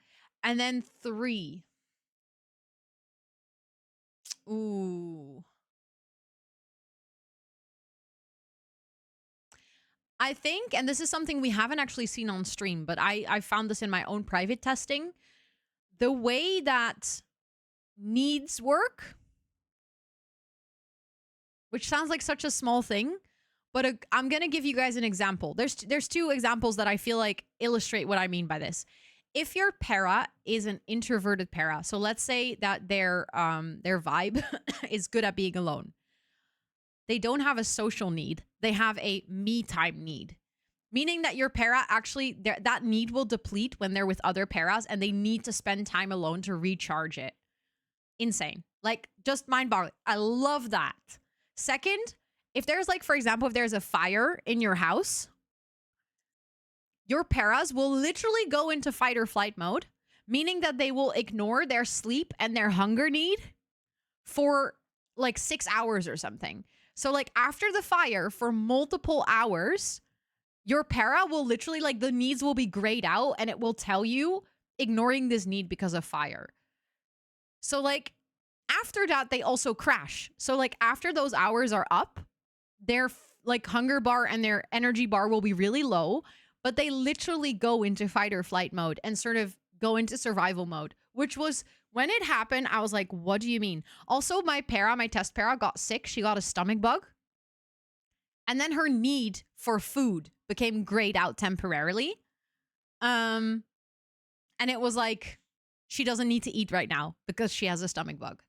Speaker 1: And then 3. Ooh. I think, and this is something we haven't actually seen on stream, but I found this in my own private testing. The way that needs work, which sounds like such a small thing, but I'm going to give you guys an example. There's 2 examples that I feel like illustrate what I mean by this. If your para is an introverted para, so let's say that their vibe is good at being alone. They don't have a social need. They have a me time need. Meaning that your para actually, that need will deplete when they're with other paras and they need to spend time alone to recharge it. Insane. Like, just mind-boggling. I love that. Second, if there's, like, for example, if there's a fire in your house, your paras will literally go into fight or flight mode, meaning that they will ignore their sleep and their hunger need for, like, 6 hours or something. So, like, after the fire for multiple hours, your para will literally, like, the needs will be grayed out and it will tell you ignoring this need because of fire. So, like, after that, they also crash. So, like, after those hours are up, their, like, hunger bar and their energy bar will be really low, but they literally go into fight or flight mode and sort of go into survival mode, which was, when it happened, I was like, what do you mean? Also, my test para got sick. She got a stomach bug. And then her need for food became grayed out temporarily. And it was like, she doesn't need to eat right now because she has a stomach bug.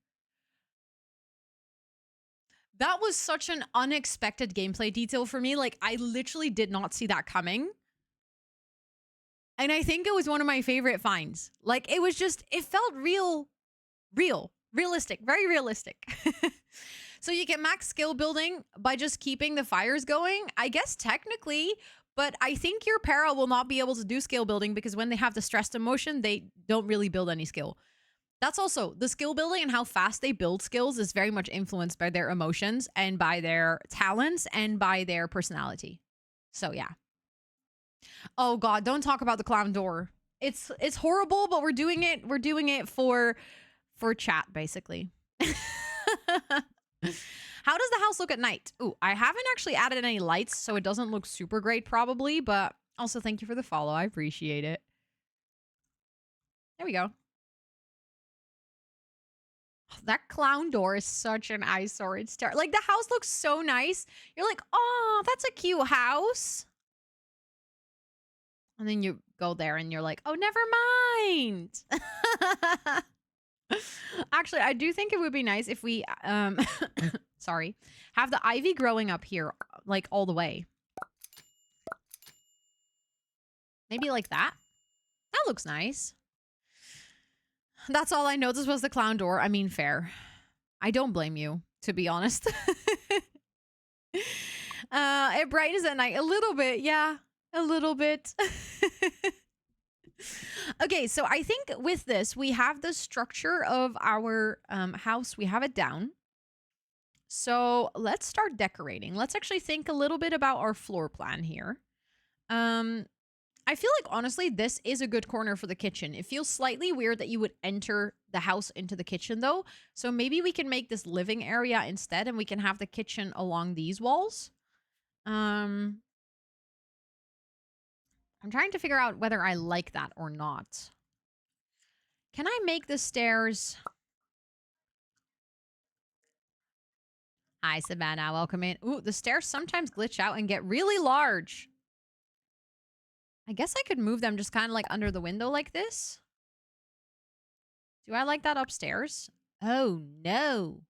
Speaker 1: That was such an unexpected gameplay detail for me. Like, I literally did not see that coming. And I think it was one of my favorite finds. Like, it was just, it felt realistic, very realistic. So you can max skill building by just keeping the fires going, I guess technically, but I think your para will not be able to do skill building because when they have the stressed emotion, they don't really build any skill. That's also, the skill building and how fast they build skills is very much influenced by their emotions and by their talents and by their personality. So yeah. Oh God, don't talk about the clown door. It's horrible, but we're doing it for chat, basically. How does the house look at night? Ooh, I haven't actually added any lights, so it doesn't look super great probably, but also thank you for the follow. I appreciate it. There we go. Oh, that clown door is such an eyesore. It's like, the house looks so nice. You're like, oh, that's a cute house. And then you go there and you're like, oh, never mind. Actually, I do think it would be nice if we, sorry, have the ivy growing up here, like, all the way. Maybe like that. That looks nice. That's all I noticed was the clown door. I mean, fair. I don't blame you, to be honest. It brightens at night a little bit. Yeah, a little bit. Okay, so I think with this, we have the structure of our house. We have it down. So let's start decorating. Let's actually think a little bit about our floor plan here. I feel like, honestly, this is a good corner for the kitchen. It feels slightly weird that you would enter the house into the kitchen, though. So maybe we can make this living area instead, and we can have the kitchen along these walls. I'm trying to figure out whether I like that or not. Can I make the stairs... Hi, Savannah. Welcome in. Ooh, the stairs sometimes glitch out and get really large. I guess I could move them just kind of like under the window like this. Do I like that upstairs? Oh, no.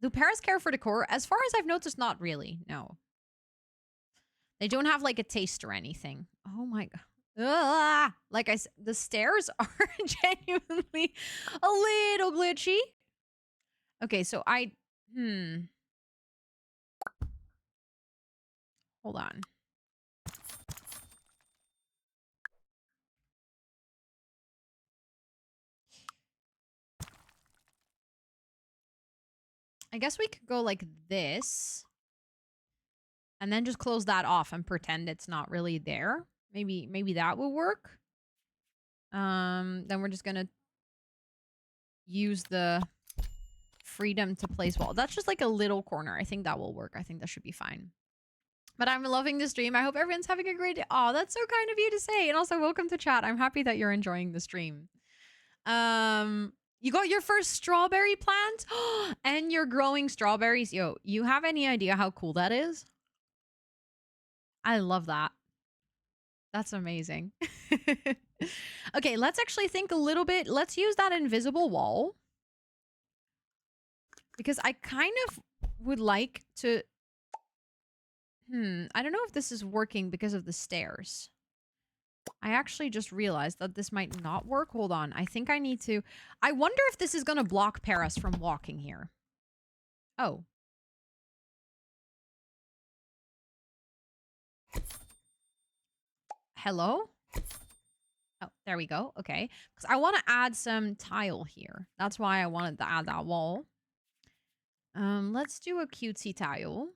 Speaker 1: Do parrots care for decor? As far as I've noticed, not really. No. They don't have like a taste or anything. Oh my god. Ugh. Like I said, the stairs are genuinely a little glitchy. Okay, so hold on. I guess we could go like this. And then just close that off and pretend it's not really there. Maybe that will work. Then we're just gonna use the freedom to place wall. That's just like a little corner. I think that will work. I think that should be fine. But I'm loving the stream. I hope everyone's having a great day. Oh, that's so kind of you to say. And also welcome to chat. I'm happy that you're enjoying the stream. You got your first strawberry plant and you're growing strawberries. Yo, you have any idea how cool that is? I love that. That's amazing. Okay, let's actually think a little bit. Let's use that invisible wall. Because I kind of would like to... I don't know if this is working because of the stairs. I actually just realized that this might not work. Hold on. I think I need to... I wonder if this is going to block Paris from walking here. Oh. Hello? Oh, there we go. Okay. Because I want to add some tile here. That's why I wanted to add that wall. Let's do a cutesy tile.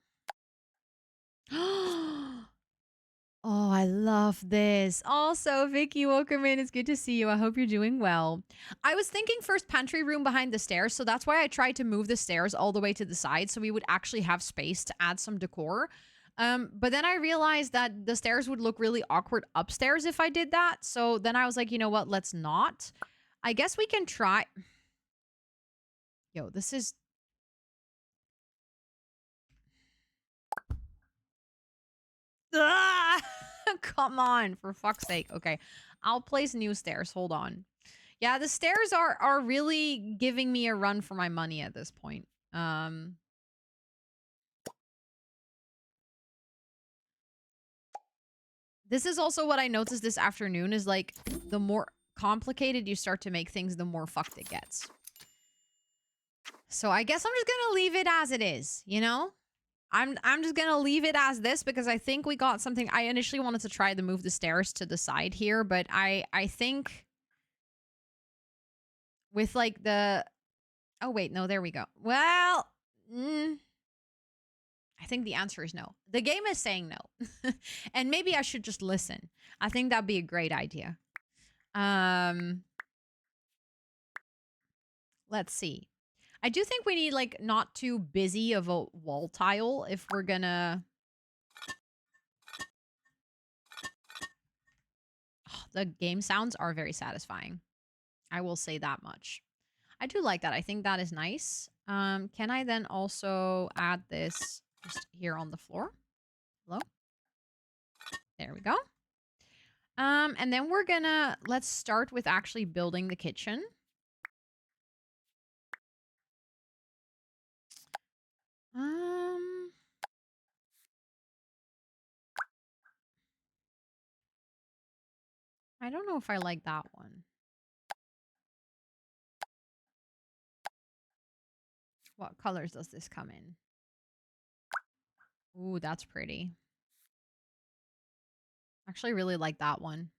Speaker 1: Oh, I love this. Also, Vicky, welcome in. It's good to see you. I hope you're doing well. I was thinking first pantry room behind the stairs, so that's why I tried to move the stairs all the way to the side so we would actually have space to add some decor. But then I realized that the stairs would look really awkward upstairs if I did that. So then I was like, you know what? Let's not. I guess we can try. Yo, this is... Ah! Come on, for fuck's sake. Okay, I'll place new stairs. Hold on. Yeah, the stairs are really giving me a run for my money at this point. This is also what I noticed this afternoon is like the more complicated you start to make things, the more fucked it gets. So I guess I'm just gonna leave it as it is, you know? I'm just gonna leave it as this because I think we got something. I initially wanted to try to move the stairs to the side here, but I think with like the... Oh wait, no, there we go. Well, I think the answer is no. The game is saying no. And maybe I should just listen. I think that'd be a great idea. Let's see. I do think we need like not too busy of a wall tile if we're gonna... Oh, the game sounds are very satisfying. I will say that much. I do like that. I think that is nice. Can I then also add this just here on the floor? Hello? There we go. And then we're gonna... Let's start with actually building the kitchen. I don't know if I like that one. What colors does this come in? Ooh, that's pretty. Actually really like that one.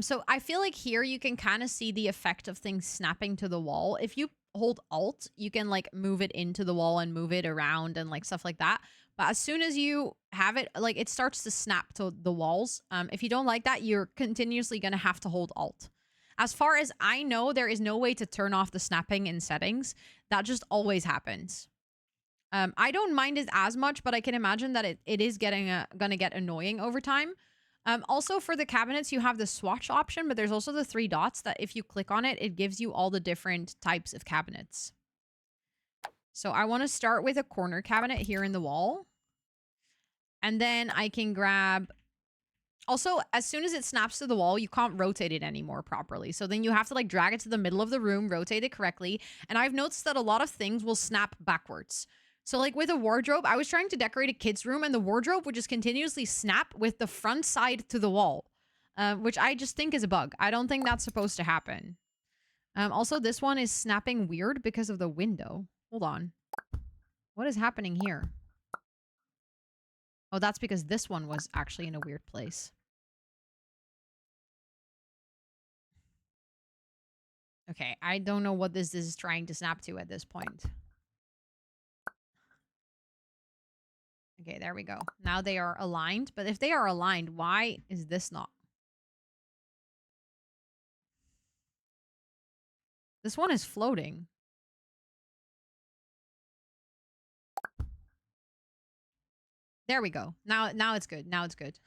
Speaker 1: So I feel like here you can kind of see the effect of things snapping to the wall. If you hold Alt, you can like move it into the wall and move it around and like stuff like that. But as soon as you have it, like it starts to snap to the walls. If you don't like that, you're continuously going to have to hold Alt. As far as I know, there is no way to turn off the snapping in settings. That just always happens. I don't mind it as much, but I can imagine that it is gonna get annoying over time. Also, for the cabinets, you have the swatch option, but there's also the 3 dots that if you click on it, it gives you all the different types of cabinets. So I want to start with a corner cabinet here in the wall. And then I can grab... Also, as soon as it snaps to the wall, you can't rotate it anymore properly. So then you have to like drag it to the middle of the room, rotate it correctly. And I've noticed that a lot of things will snap backwards. So like with a wardrobe, I was trying to decorate a kid's room and the wardrobe would just continuously snap with the front side to the wall, which I just think is a bug. I don't think that's supposed to happen. Also, this one is snapping weird because of the window. Hold on. What is happening here? Oh, that's because this one was actually in a weird place. Okay, I don't know what this is trying to snap to at this point. Okay, there we go. Now they are aligned. But if they are aligned, why is this not? This one is floating. There we go. Now it's good. Now it's good.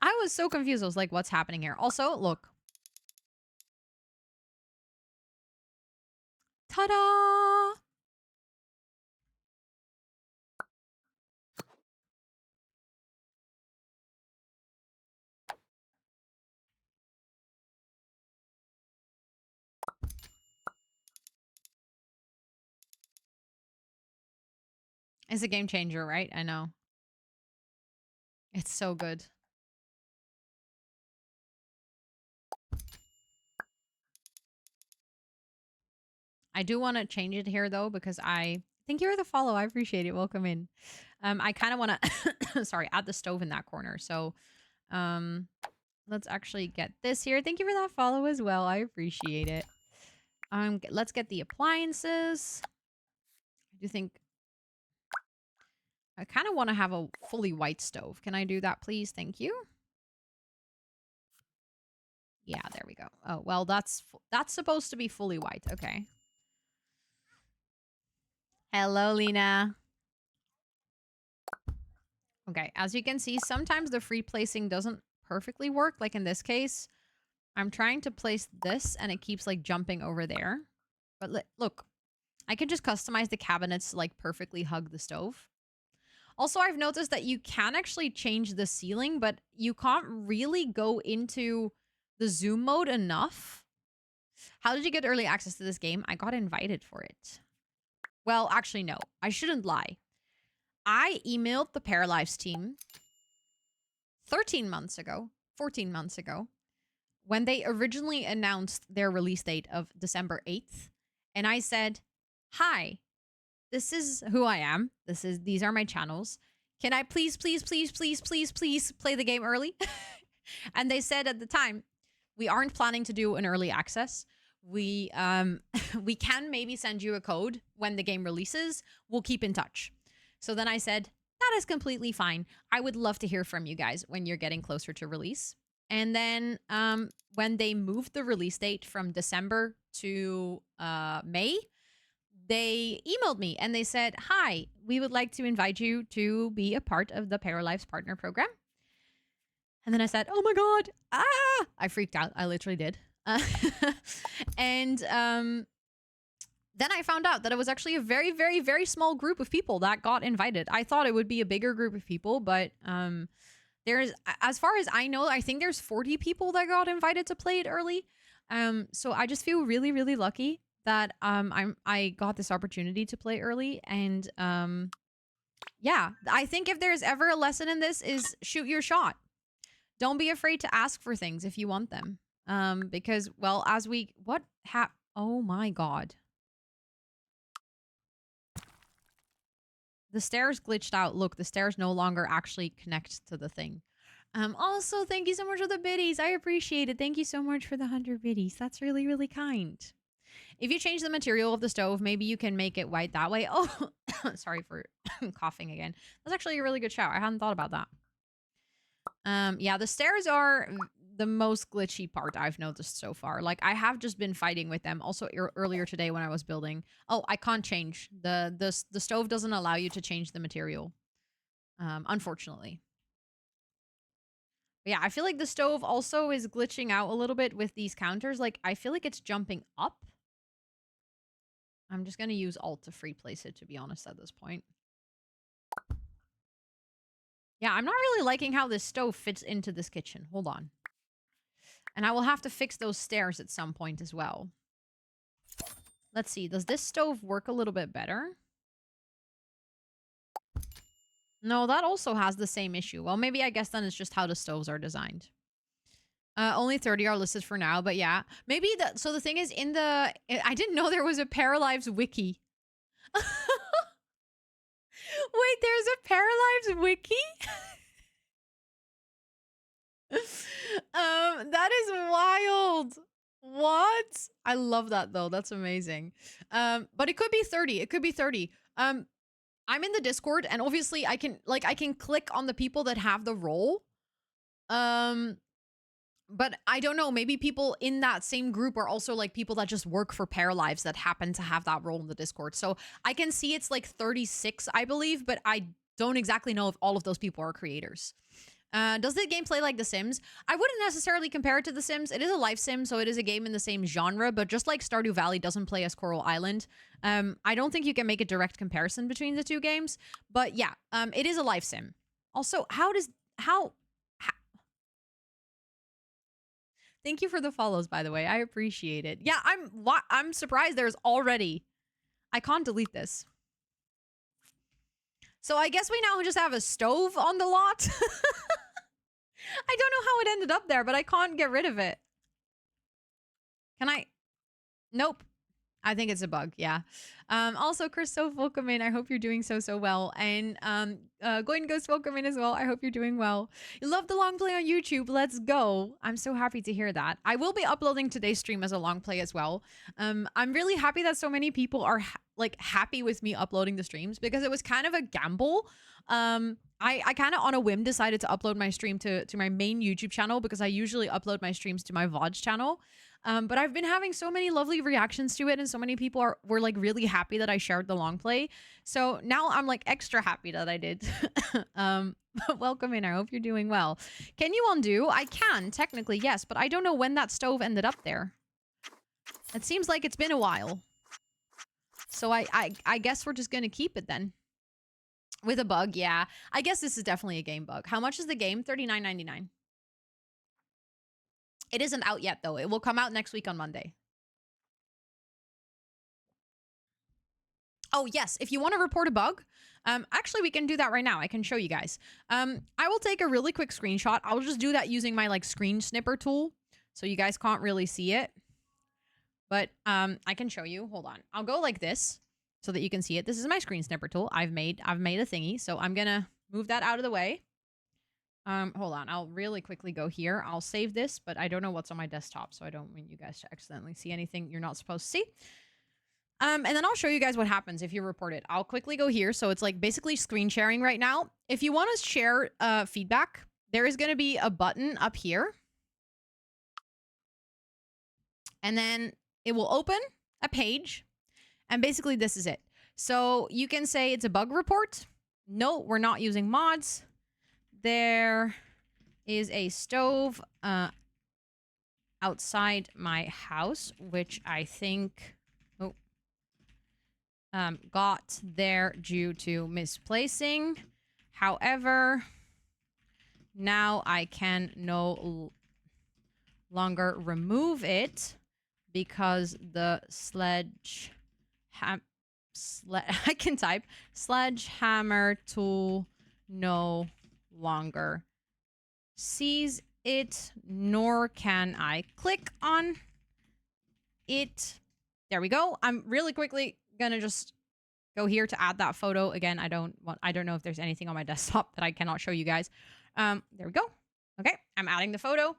Speaker 1: I was so confused. I was like, what's happening here? Also, look. Ta-da! It's a game changer, right? I know. It's so good. I do want to change it here, though, because I think you're the follow. I appreciate it. Welcome in. I kind of want to, sorry, add the stove in that corner. So let's actually get this here. Thank you for that follow as well. I appreciate it. Let's get the appliances. I do think I kind of want to have a fully white stove. Can I do that, please? Thank you. Yeah, there we go. Oh, well, that's supposed to be fully white. Okay. Hello, Lena. Okay, as you can see, sometimes the free placing doesn't perfectly work. Like in this case, I'm trying to place this and it keeps like jumping over there. But look, I can just customize the cabinets to like perfectly hug the stove. Also, I've noticed that you can actually change the ceiling, but you can't really go into the zoom mode enough. How did you get early access to this game? I got invited for it. Well, actually, no. I shouldn't lie. I emailed the PARALIVES team 13 months ago, 14 months ago, when they originally announced their release date of December 8th. And I said, hi, this is who I am. These are my channels. Can I please play the game early? And they said at the time, we aren't planning to do an early access. We can maybe send you a code when the game releases. We'll keep in touch. So then I said, that is completely fine. I would love to hear from you guys when you're getting closer to release. And then when they moved the release date from December to May, they emailed me and they said, hi, we would like to invite you to be a part of the PARALIVES Partner Program. And then I said, oh my God, I freaked out. I literally did. And then I found out that it was actually a very, very, very small group of people that got invited. I thought it would be a bigger group of people, but there's, as far as I know, I think there's 40 people that got invited to play it early. So I just feel really, really lucky that I got this opportunity to play early. And yeah, I think if there's ever a lesson in this is shoot your shot. Don't be afraid to ask for things if you want them. Because, well, oh my God. The stairs glitched out. Look, the stairs no longer actually connect to the thing. Also, thank you so much for the biddies. I appreciate it. Thank you so much for the 100 biddies. That's really, really kind. If you change the material of the stove, maybe you can make it white that way. Oh, sorry for coughing again. That's actually a really good shout. I hadn't thought about that. Yeah, the stairs are the most glitchy part I've noticed so far. Like, I have just been fighting with them. Also, earlier today when I was building. Oh, I can't change. The stove doesn't allow you to change the material. Unfortunately. But yeah, I feel like the stove also is glitching out a little bit with these counters. Like, I feel like it's jumping up. I'm just going to use Alt to free place it, to be honest, at this point. Yeah, I'm not really liking how this stove fits into this kitchen. Hold on. And I will have to fix those stairs at some point as well. Let's see. Does this stove work a little bit better? No, that also has the same issue. Well, maybe I guess then it's just how the stoves are designed. Only 30 are listed for now, but yeah. Maybe so the thing is I didn't know there was a Paralives wiki. Wait, there's a Paralives wiki? That is wild. What? I love that though. That's amazing. But it could be 30. It could be 30. I'm in the Discord and obviously I can click on the people that have the role. But I don't know, maybe people in that same group are also like people that just work for Paralives that happen to have that role in the Discord. So I can see it's like 36, I believe, but I don't exactly know if all of those people are creators. Does the game play like The Sims? I wouldn't necessarily compare it to The Sims. It is a life sim, so it is a game in the same genre, but just like Stardew Valley doesn't play as Coral Island, I don't think you can make a direct comparison between the two games. But yeah, it is a life sim. Also, how thank you for the follows, by the way. I appreciate it. Yeah, I'm surprised there's already. I can't delete this. So I guess we now just have a stove on the lot. I don't know how it ended up there, but I can't get rid of it. Can I? Nope. I think it's a bug. Yeah. Also, Christoph, welcome in. I hope you're doing so well. And Going Ghost, welcome in as well. I hope you're doing well. You love the long play on YouTube. Let's go. I'm so happy to hear that. I will be uploading today's stream as a long play as well. I'm really happy that so many people are happy with me uploading the streams because it was kind of a gamble. I kind of on a whim decided to upload my stream to my main YouTube channel because I usually upload my streams to my VOD channel. But I've been having so many lovely reactions to it and so many people were like really happy that I shared the long play. So now I'm like extra happy that I did. Welcome in. I hope you're doing well. Can you undo? I can, technically, yes, but I don't know when that stove ended up there. It seems like it's been a while. So I guess we're just gonna keep it then. With a bug, yeah. I guess this is definitely a game bug. How much is the game? $39.99. It isn't out yet, though. It will come out next week on Monday. Oh, yes. If you want to report a bug, actually, we can do that right now. I can show you guys. I will take a really quick screenshot. I'll just do that using my, screen snipper tool. So you guys can't really see it. But I can show you. Hold on. I'll go like this so that you can see it. This is my screen snipper tool. I've made a thingy. So I'm going to move that out of the way. Hold on. I'll really quickly go here. I'll save this, but I don't know what's on my desktop, so I don't want you guys to accidentally see anything you're not supposed to see. And then I'll show you guys what happens if you report it. I'll quickly go here. So it's like basically screen sharing right now. If you want to share feedback, there is going to be a button up here. And then it will open a page. And basically this is it. So you can say it's a bug report. No, we're not using mods. There is a stove outside my house, which I think got there due to misplacing. However, now I can no longer remove it because the I can type sledgehammer tool no longer sees it, nor can I click on it. There we go. I'm really quickly gonna just go here to add that photo again. I don't know if there's anything on my desktop that I cannot show you guys. There we go. Okay, I'm adding the photo.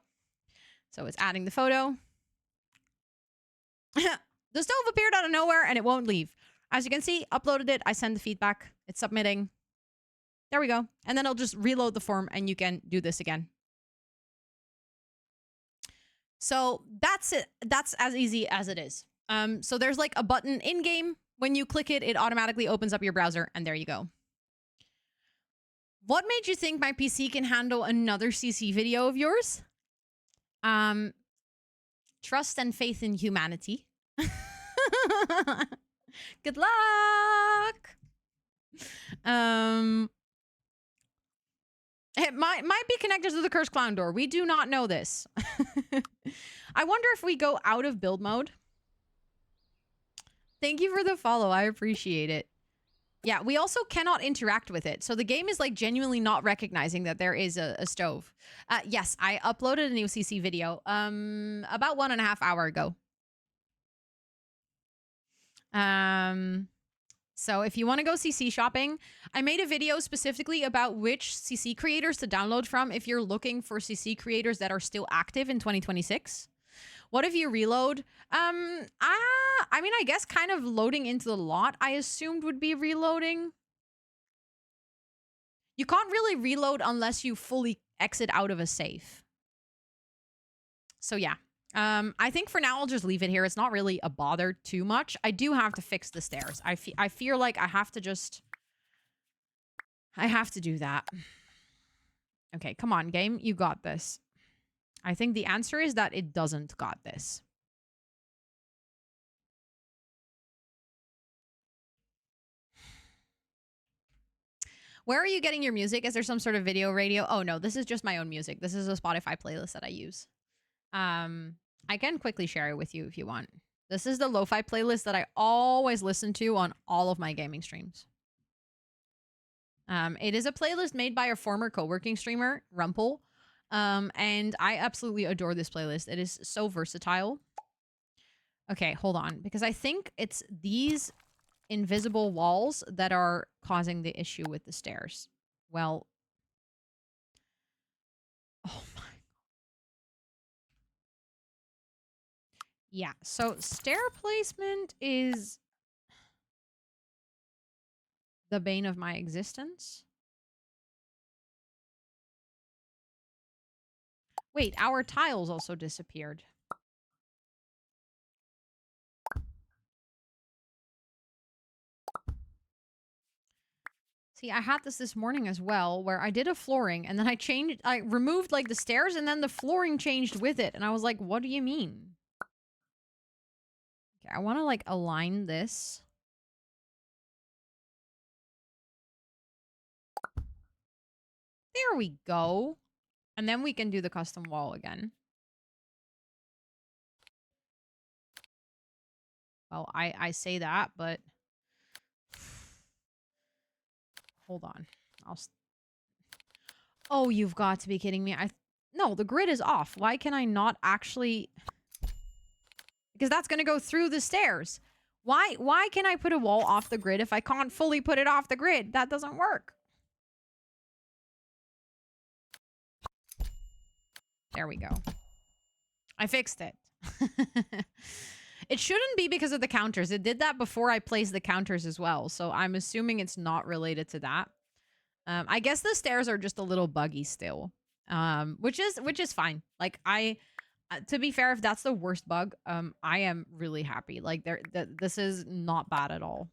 Speaker 1: So it's adding the photo. The stove appeared out of nowhere and it won't leave. As you can see, uploaded it. I send the feedback. It's submitting. There we go. And then I'll just reload the form and you can do this again. So that's it. That's as easy as it is. So there's like a button in game. When you click it, it automatically opens up your browser, and there you go. What made you think my PC can handle another CC video of yours? Trust and faith in humanity. Good luck. It might be connected to the cursed clown door. We do not know this. I wonder if we go out of build mode. Thank you for the follow. I appreciate it. Yeah, we also cannot interact with it. So the game is like genuinely not recognizing that there is a stove. Yes, I uploaded a new CC video about 1.5 hours ago. So if you want to go CC shopping, I made a video specifically about which CC creators to download from if you're looking for CC creators that are still active in 2026. What if you reload? I mean, I guess kind of loading into the lot, I assumed would be reloading. You can't really reload unless you fully exit out of a safe. So yeah. I think for now I'll just leave it here. It's not really a bother too much. I do have to fix the stairs. I feel like I have to do that. Okay, come on, game. You got this. I think the answer is that it doesn't got this. Where are you getting your music? Is there some sort of video radio? Oh no, this is just my own music. This is a Spotify playlist that I use. I can quickly share it with you if you want. This is the lo-fi playlist that I always listen to on all of my gaming streams. It is a playlist made by a former co-working streamer, Rumpel. And I absolutely adore this playlist. It is so versatile. Okay, hold on. Because I think it's these invisible walls that are causing the issue with the stairs. Well, oh my. Yeah, so stair placement is the bane of my existence. Wait, our tiles also disappeared. See, I had this morning as well, where I did a flooring, and then I removed, like, the stairs, and then the flooring changed with it, and I was like, what do you mean? Okay, I want to, like, align this. There we go. And then we can do the custom wall again. Well, I say that, but... Hold on. Oh, you've got to be kidding me. No, the grid is off. Why can I not actually... Because that's going to go through the stairs. Why can I put a wall off the grid if I can't fully put it off the grid? That doesn't work. There we go. I fixed it. It shouldn't be because of the counters. It did that before I placed the counters as well. So I'm assuming it's not related to that. I guess the stairs are just a little buggy still. Which is fine. Like to be fair, if that's the worst bug, I am really happy. Like this is not bad at all.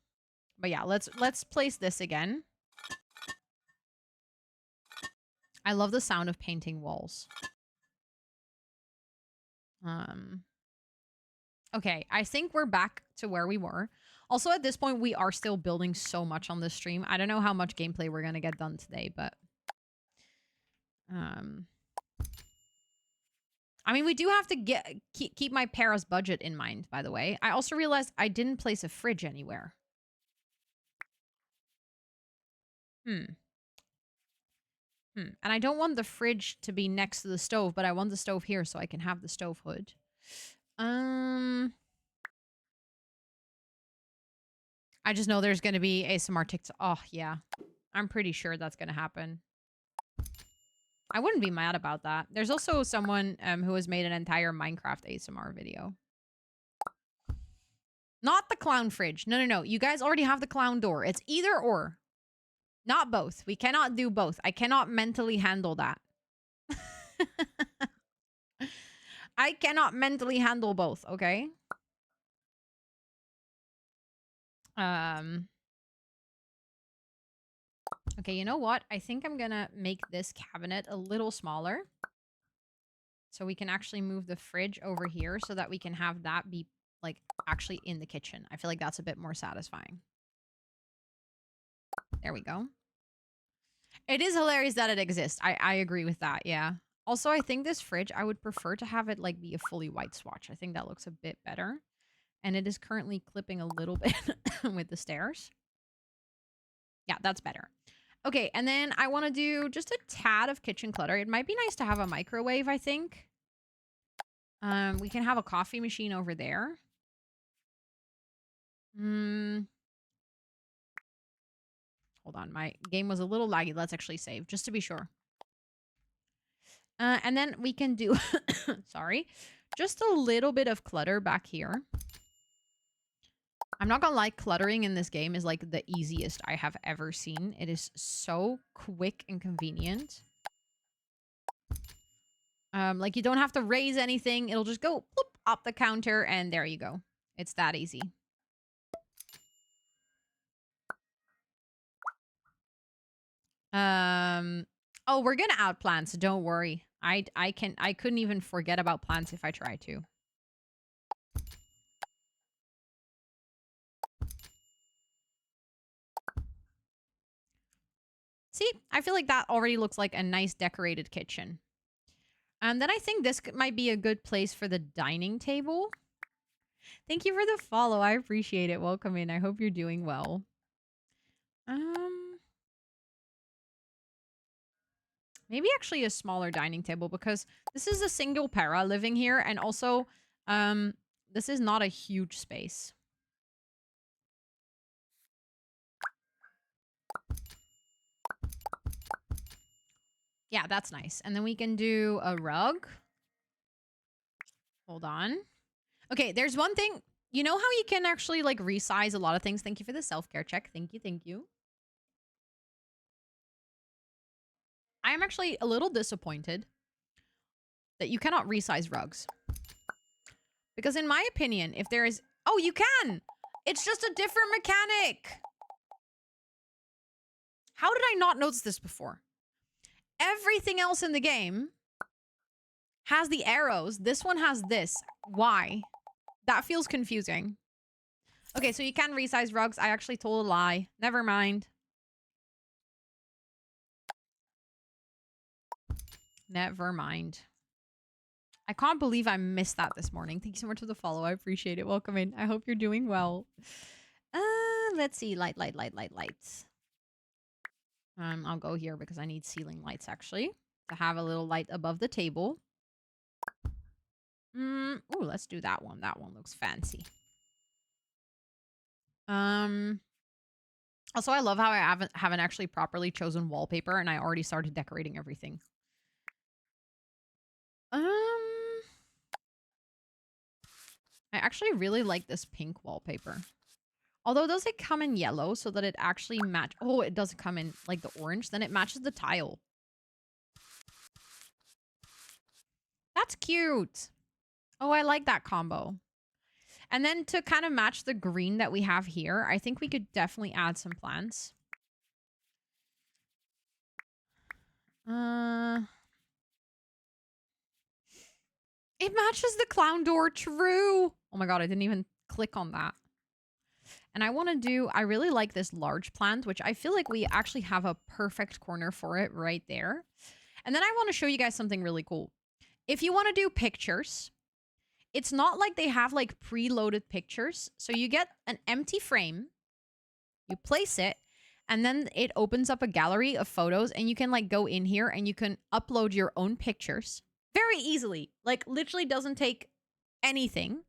Speaker 1: But yeah, let's place this again. I love the sound of painting walls. Okay, I think we're back to where we were. Also, at this point, we are still building so much on this stream. I don't know how much gameplay we're gonna get done today, but... I mean, we do have to keep my Paris budget in mind, by the way. I also realized I didn't place a fridge anywhere. And I don't want the fridge to be next to the stove, but I want the stove here so I can have the stove hood. I just know there's going to be ASMR TikTok. Oh, yeah. I'm pretty sure that's going to happen. I wouldn't be mad about that. There's also someone who has made an entire Minecraft ASMR video. Not the clown fridge. No. You guys already have the clown door. It's either or. Not both. We cannot do both. I cannot mentally handle that. I cannot mentally handle both, okay? Okay, you know what? I think I'm gonna make this cabinet a little smaller. So we can actually move the fridge over here so that we can have that be, like, actually in the kitchen. I feel like that's a bit more satisfying. There we go. It is hilarious that it exists. I agree with that, yeah. Also, I think this fridge, I would prefer to have it, like, be a fully white swatch. I think that looks a bit better. And it is currently clipping a little bit with the stairs. Yeah, that's better. Okay, and then I want to do just a tad of kitchen clutter. It might be nice to have a microwave, I think. We can have a coffee machine over there. Hold on, my game was a little laggy. Let's actually save, just to be sure. And then we can do, sorry, just a little bit of clutter back here. I'm not gonna lie, cluttering in this game is like the easiest I have ever seen. It is so quick and convenient. Like you don't have to raise anything. It'll just go bloop, up the counter and there you go. It's that easy. Oh, we're gonna add plants. Don't worry. I couldn't even forget about plants if I tried to. See, I feel like that already looks like a nice decorated kitchen. And then I think this might be a good place for the dining table. Thank you for the follow. I appreciate it. Welcome in. I hope you're doing well. Maybe actually a smaller dining table because this is a single para living here. And also, this is not a huge space. Yeah, that's nice. And then we can do a rug. Hold on. Okay, there's one thing. You know how you can actually like resize a lot of things? Thank you for the self-care check. Thank you. Thank you. I'm actually a little disappointed that you cannot resize rugs. Because in my opinion, if there is... Oh, you can! It's just a different mechanic! How did I not notice this before? Everything else in the game has the arrows. This one has this. Why? That feels confusing. Okay, so you can resize rugs. I actually told a lie. Never mind. Never mind. I can't believe I missed that this morning. Thank you so much for the follow. I appreciate it. Welcome in. I hope you're doing well. Let's see. Lights. I'll go here because I need ceiling lights, actually. To have a little light above the table. Ooh, let's do that one. That one looks fancy. Also, I love how I haven't actually properly chosen wallpaper and I already started decorating everything. I actually really like this pink wallpaper. Although, does it come in yellow so that it actually match? Oh, it does come in like the orange. Then it matches the tile. That's cute. Oh, I like that combo. And then to kind of match the green that we have here, I think we could definitely add some plants. It matches the clown door. True. Oh my god, I didn't even click on that. And I want to do, I really like this large plant, which I feel like we actually have a perfect corner for it right there. And then I want to show you guys something really cool. If you want to do pictures, it's not like they have like preloaded pictures. So you get an empty frame, you place it, and then it opens up a gallery of photos and you can like go in here and you can upload your own pictures very easily. Like literally doesn't take anything.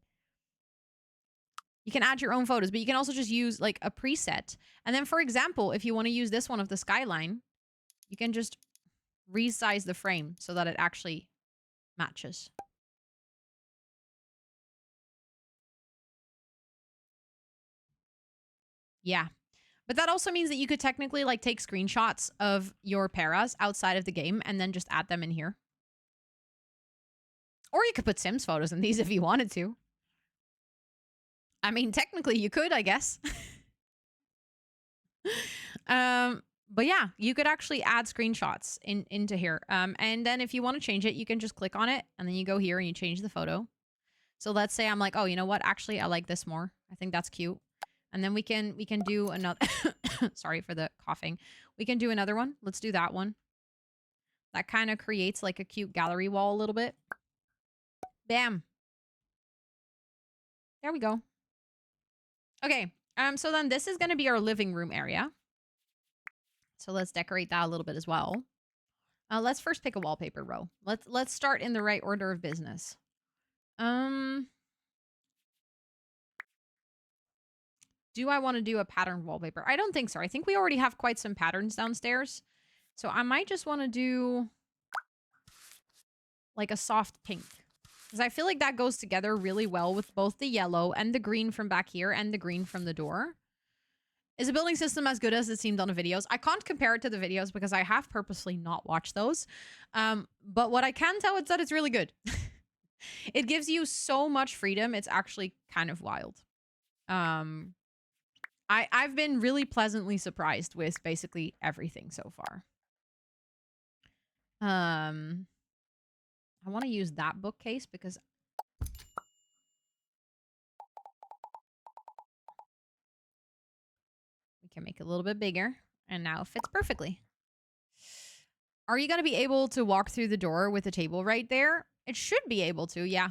Speaker 1: You can add your own photos, but you can also just use like a preset. And then, for example, if you want to use this one of the skyline, you can just resize the frame so that it actually matches. Yeah. But that also means that you could technically like take screenshots of your paras outside of the game and then just add them in here. Or you could put Sims photos in these if you wanted to. I mean, technically you could, I guess. But yeah, you could actually add screenshots into here. And then if you want to change it, you can just click on it and then you go here and you change the photo. So let's say I'm like, oh, you know what? Actually, I like this more. I think that's cute. And then we can do another. Sorry for the coughing. We can do another one. Let's do that one. That kind of creates like a cute gallery wall a little bit. Bam. There we go. Okay. So then this is going to be our living room area. So let's decorate that a little bit as well. Let's first pick a wallpaper row. Let's start in the right order of business. Do I want to do a pattern wallpaper? I don't think so. I think we already have quite some patterns downstairs. So I might just want to do like a soft pink. Because I feel like that goes together really well with both the yellow and the green from back here and the green from the door. Is the building system as good as it seemed on the videos? I can't compare it to the videos because I have purposely not watched those. But what I can tell is that it's really good. It gives you so much freedom. It's actually kind of wild. I've been really pleasantly surprised with basically everything so far. I want to use that bookcase because we can make it a little bit bigger and now it fits perfectly. Are you going to be able to walk through the door with the table right there? It should be able to, yeah.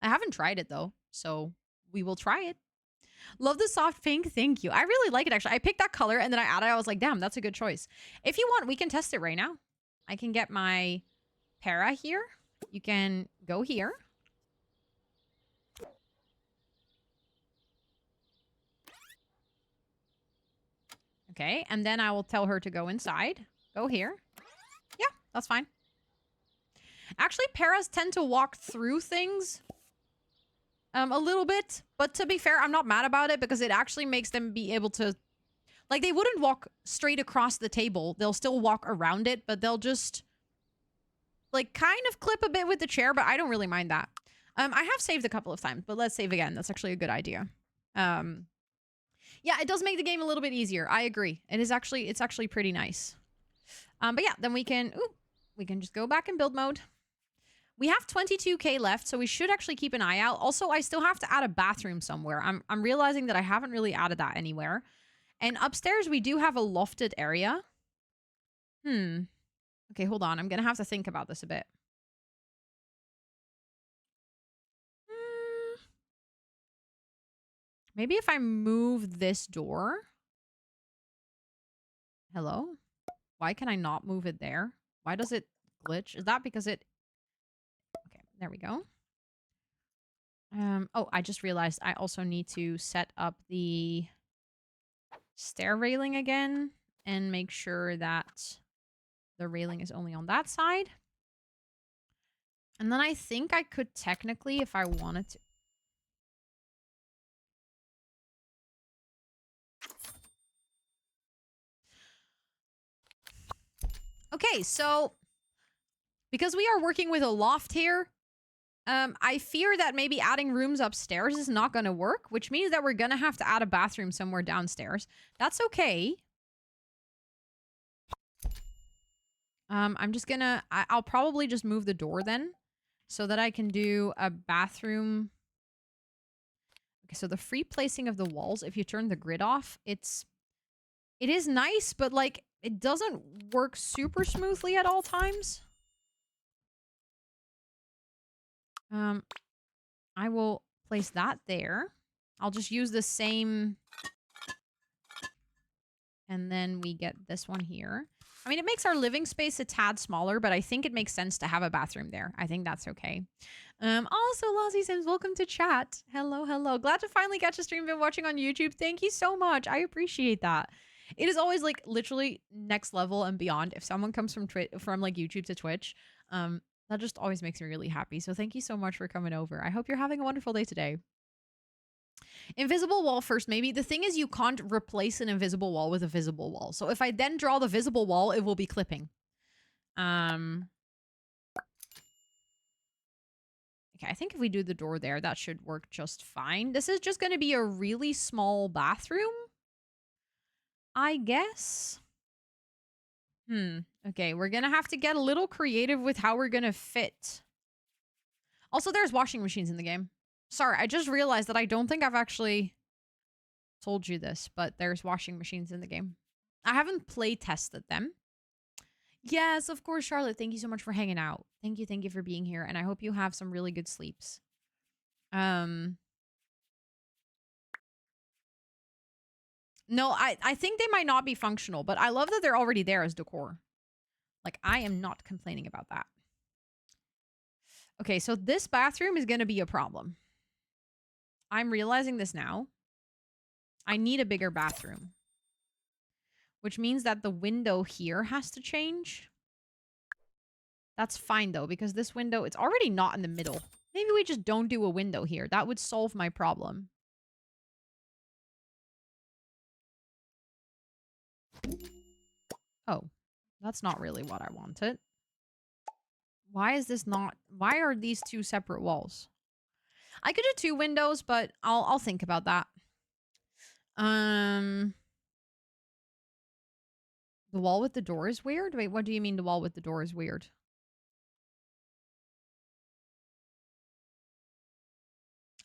Speaker 1: I haven't tried it though, so we will try it. Love the soft pink. Thank you. I really like it, actually. I picked that color and then I added it. I was like, damn, that's a good choice. If you want, we can test it right now. I can get my para here. You can go here. Okay, and then I will tell her to go inside. Go here. Yeah, that's fine. Actually, paras tend to walk through things a little bit. But to be fair, I'm not mad about it because it actually makes them be able to... Like, they wouldn't walk straight across the table. They'll still walk around it, but they'll just... like, kind of clip a bit with the chair, but I don't really mind that. I have saved a couple of times, but let's save again. That's actually a good idea. Yeah, it does make the game a little bit easier. I agree. It's actually pretty nice. But yeah, then we can just go back in build mode. We have 22k left, so we should actually keep an eye out. Also, I still have to add a bathroom somewhere. I'm realizing that I haven't really added that anywhere. And upstairs, we do have a lofted area. Okay, hold on. I'm going to have to think about this a bit. Maybe if I move this door. Hello? Why can I not move it there? Why does it glitch? Is that because it... Okay, there we go. Oh, I just realized I also need to set up the stair railing again and make sure that the railing is only on that side. And then I think I could technically, if I wanted to... Okay, so because we are working with a loft here, I fear that maybe adding rooms upstairs is not going to work, which means that we're going to have to add a bathroom somewhere downstairs. That's okay. I'm just gonna... I'll probably just move the door then so that I can do a bathroom. Okay, so the free placing of the walls, if you turn the grid off, it is nice, but like it doesn't work super smoothly at all times. I will place that there. I'll just use the same. And then we get this one here. I mean, it makes our living space a tad smaller, but I think it makes sense to have a bathroom there. I think that's okay. Also, Lozzie Sims, welcome to chat. Hello, hello. Glad to finally catch a stream. Been watching on YouTube. Thank you so much. I appreciate that. It is always like literally next level and beyond. If someone comes from like YouTube to Twitch, that just always makes me really happy. So thank you so much for coming over. I hope you're having a wonderful day today. Invisible wall first, maybe. The thing is, you can't replace an invisible wall with a visible wall. So if I then draw the visible wall, it will be clipping. Okay, I think if we do the door there, that should work just fine. This is just going to be a really small bathroom, I guess. Okay, we're going to have to get a little creative with how we're going to fit. Also, there's washing machines in the game. Sorry, I just realized that I don't think I've actually told you this, but there's washing machines in the game. I haven't play tested them. Yes, of course, Charlotte. Thank you so much for hanging out. Thank you for being here, and I hope you have some really good sleeps. No, I think they might not be functional, but I love that they're already there as decor. Like, I am not complaining about that. Okay, so this bathroom is going to be a problem. I'm realizing this now. I need a bigger bathroom. Which means that the window here has to change. That's fine, though, because this window, it's already not in the middle. Maybe we just don't do a window here. That would solve my problem. Oh, that's not really what I wanted. Why is this not... Why are these two separate walls? I could do 2 windows, but I'll think about that. The wall with the door is weird? Wait, what do you mean the wall with the door is weird?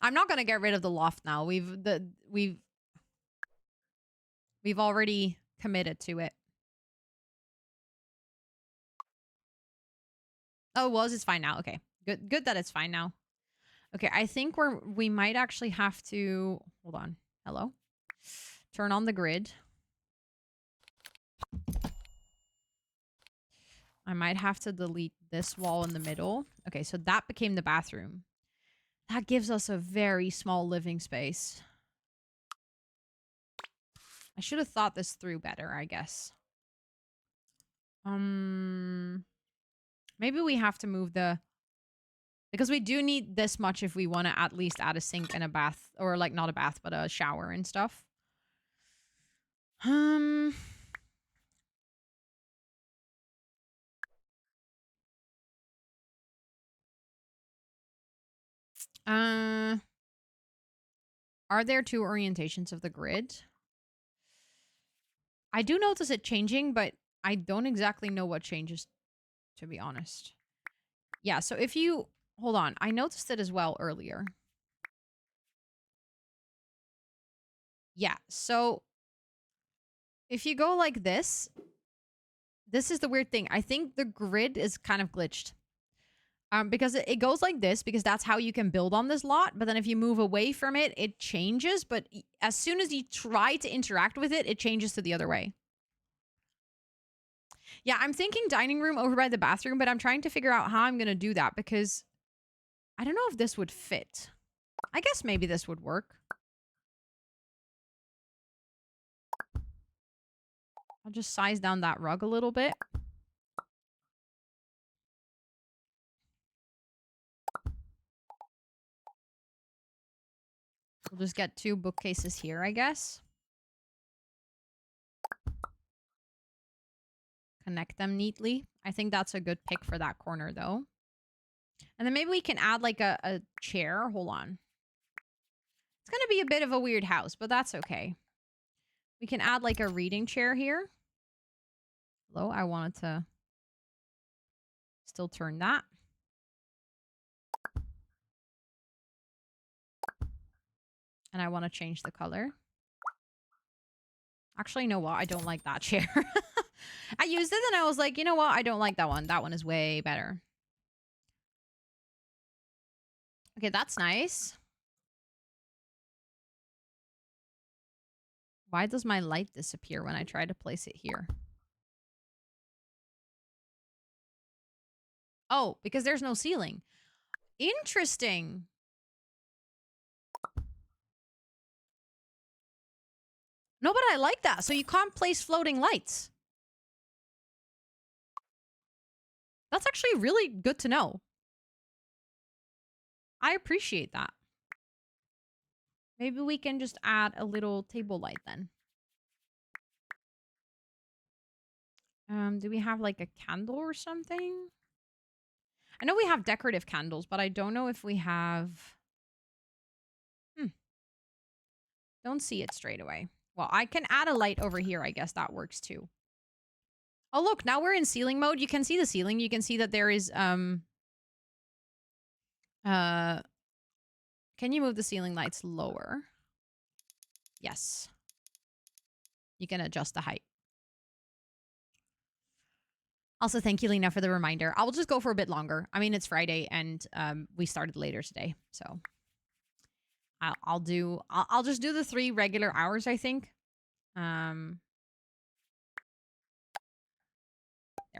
Speaker 1: I'm not gonna get rid of the loft now. We've already committed to it. Oh, it was. It's fine now. Okay. Good that it's fine now. Okay, I think we might actually have to... Hold on. Hello? Turn on the grid. I might have to delete this wall in the middle. Okay, so that became the bathroom. That gives us a very small living space. I should have thought this through better, I guess. Maybe we have to move the... Because we do need this much if we want to at least add a sink and a bath. Or, like, not a bath, but a shower and stuff. Are there 2 orientations of the grid? I do notice it changing, but I don't exactly know what changes, to be honest. Yeah, so if you... Hold on. I noticed it as well earlier. Yeah, so... If you go like this... This is the weird thing. I think the grid is kind of glitched. Because it goes like this, because that's how you can build on this lot. But then if you move away from it, it changes. But as soon as you try to interact with it, it changes to the other way. Yeah, I'm thinking dining room over by the bathroom, but I'm trying to figure out how I'm going to do that because I don't know if this would fit. I guess maybe this would work. I'll just size down that rug a little bit. We'll just get 2 bookcases here, I guess. Connect them neatly. I think that's a good pick for that corner, though. And then maybe we can add, like, a chair. Hold on. It's going to be a bit of a weird house, but that's okay. We can add, like, a reading chair here. Hello, I wanted to still turn that. And I want to change the color. Actually, you know what? I don't like that chair. I used it and I was like, you know what? I don't like that one. That one is way better. Okay, that's nice. Why does my light disappear when I try to place it here? Oh, because there's no ceiling. Interesting. No, but I like that. So you can't place floating lights. That's actually really good to know. I appreciate that. Maybe we can just add a little table light then. Do we have like a candle or something? I know we have decorative candles, but I don't know if we have... Don't see it straight away. Well, I can add a light over here. I guess that works too. Oh, look, now we're in ceiling mode. You can see the ceiling. You can see that there is, can you move the ceiling lights lower? Yes. You can adjust the height. Also, thank you, Lena, for the reminder. I will just go for a bit longer. I mean, it's Friday and we started later today, so I'll just do the 3 regular hours, I think. There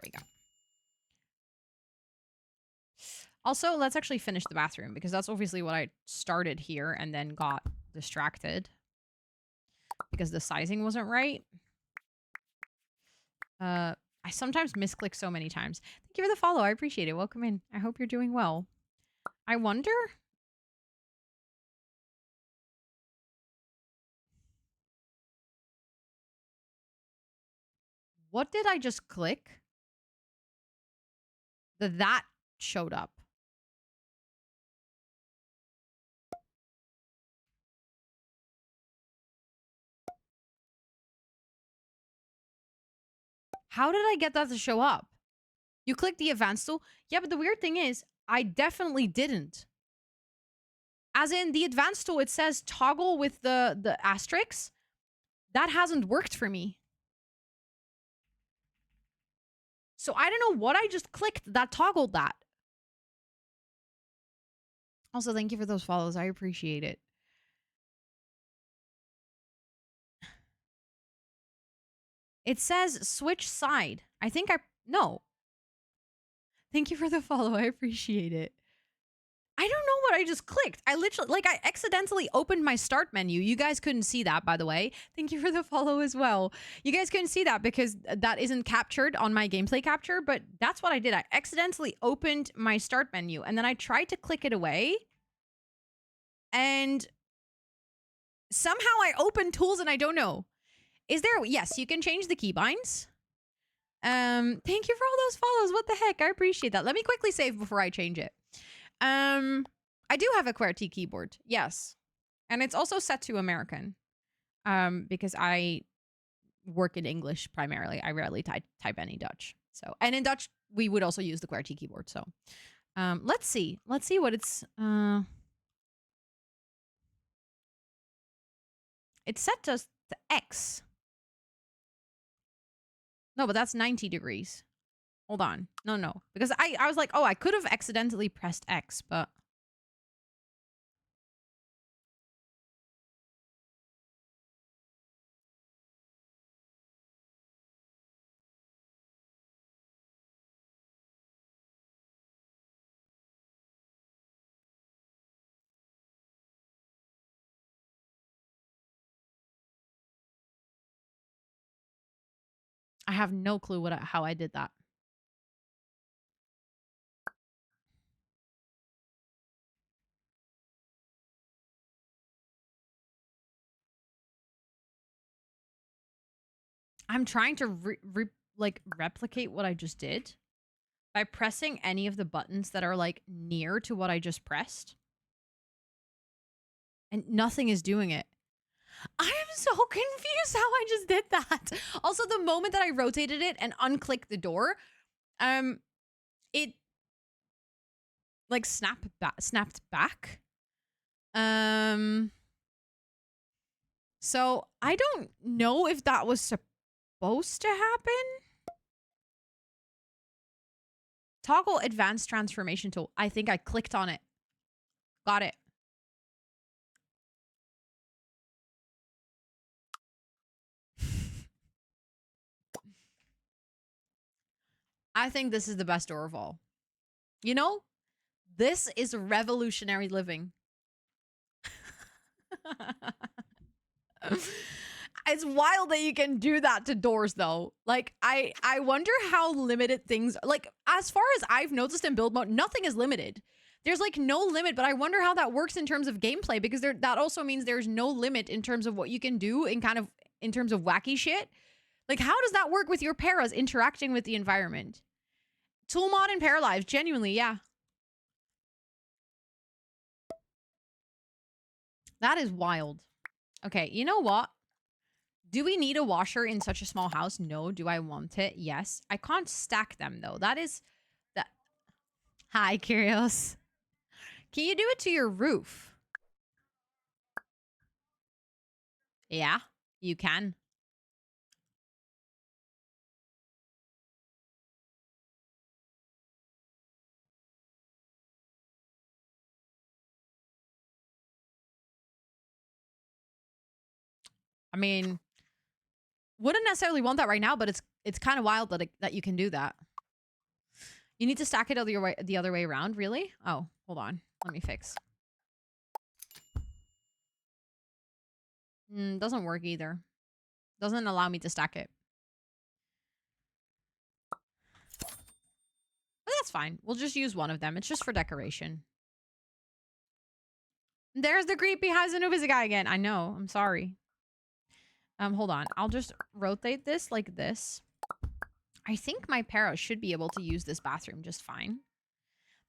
Speaker 1: we go. Also, let's actually finish the bathroom because that's obviously what I started here and then got distracted because the sizing wasn't right. I sometimes misclick so many times. Thank you for the follow. I appreciate it. Welcome in. I hope you're doing well. I wonder... What did I just click? That showed up. How did I get that to show up? You click the advanced tool? Yeah, but the weird thing is, I definitely didn't. As in, the advanced tool, it says toggle with the asterisks. That hasn't worked for me. So I don't know what I just clicked that toggled that. Also, thank you for those follows. I appreciate it. It says switch side. I think no. Thank you for the follow. I appreciate it. I don't know what I just clicked. I literally, like, I accidentally opened my start menu. You guys couldn't see that, by the way. Thank you for the follow as well. You guys couldn't see that because that isn't captured on my gameplay capture, but that's what I did. I accidentally opened my start menu and then I tried to click it away. And somehow I opened tools and I don't know. Is there, yes, you can change the keybinds. Thank you for all those follows. What the heck? I appreciate that. Let me quickly save before I change it. I do have a QWERTY keyboard. Yes. And it's also set to American. Because I work in English primarily. I rarely type any Dutch. So, and in Dutch, we would also use the QWERTY keyboard. So, let's see. Let's see what it's set to X. No, but that's 90 degrees. Hold on. No. Because I was like, oh, I could have accidentally pressed X, but... I have no clue how I did that. I'm trying to replicate what I just did by pressing any of the buttons that are like near to what I just pressed. And nothing is doing it. I am so confused how I just did that. Also, the moment that I rotated it and unclicked the door, it like snapped back. So I don't know if that was supposed to happen. Toggle advanced transformation tool. I think I clicked on it. Got it. I think this is the best door of all. You know, this is revolutionary living. It's wild that you can do that to doors, though. Like, I wonder how limited things... Like, as far as I've noticed in build mode, nothing is limited. There's, like, no limit, but I wonder how that works in terms of gameplay, because that also means there's no limit in terms of what you can do in terms of wacky shit. Like, how does that work with your paras interacting with the environment? Tool mod and PARALIVES, genuinely, yeah. That is wild. Okay, you know what? Do we need a washer in such a small house? No. Do I want it? Yes. I can't stack them though. That is that. Hi, Curios. Can you do it to your roof? Yeah, you can. I mean, wouldn't necessarily want that right now, but it's kind of wild that that you can do that. You need to stack it the other way around, really? Oh, hold on. Let me fix. Doesn't work either. Doesn't allow me to stack it. But that's fine. We'll just use one of them. It's just for decoration. There's the creepy Hazanubis guy again. I know. I'm sorry. Hold on. I'll just rotate this like this. I think my para should be able to use this bathroom just fine.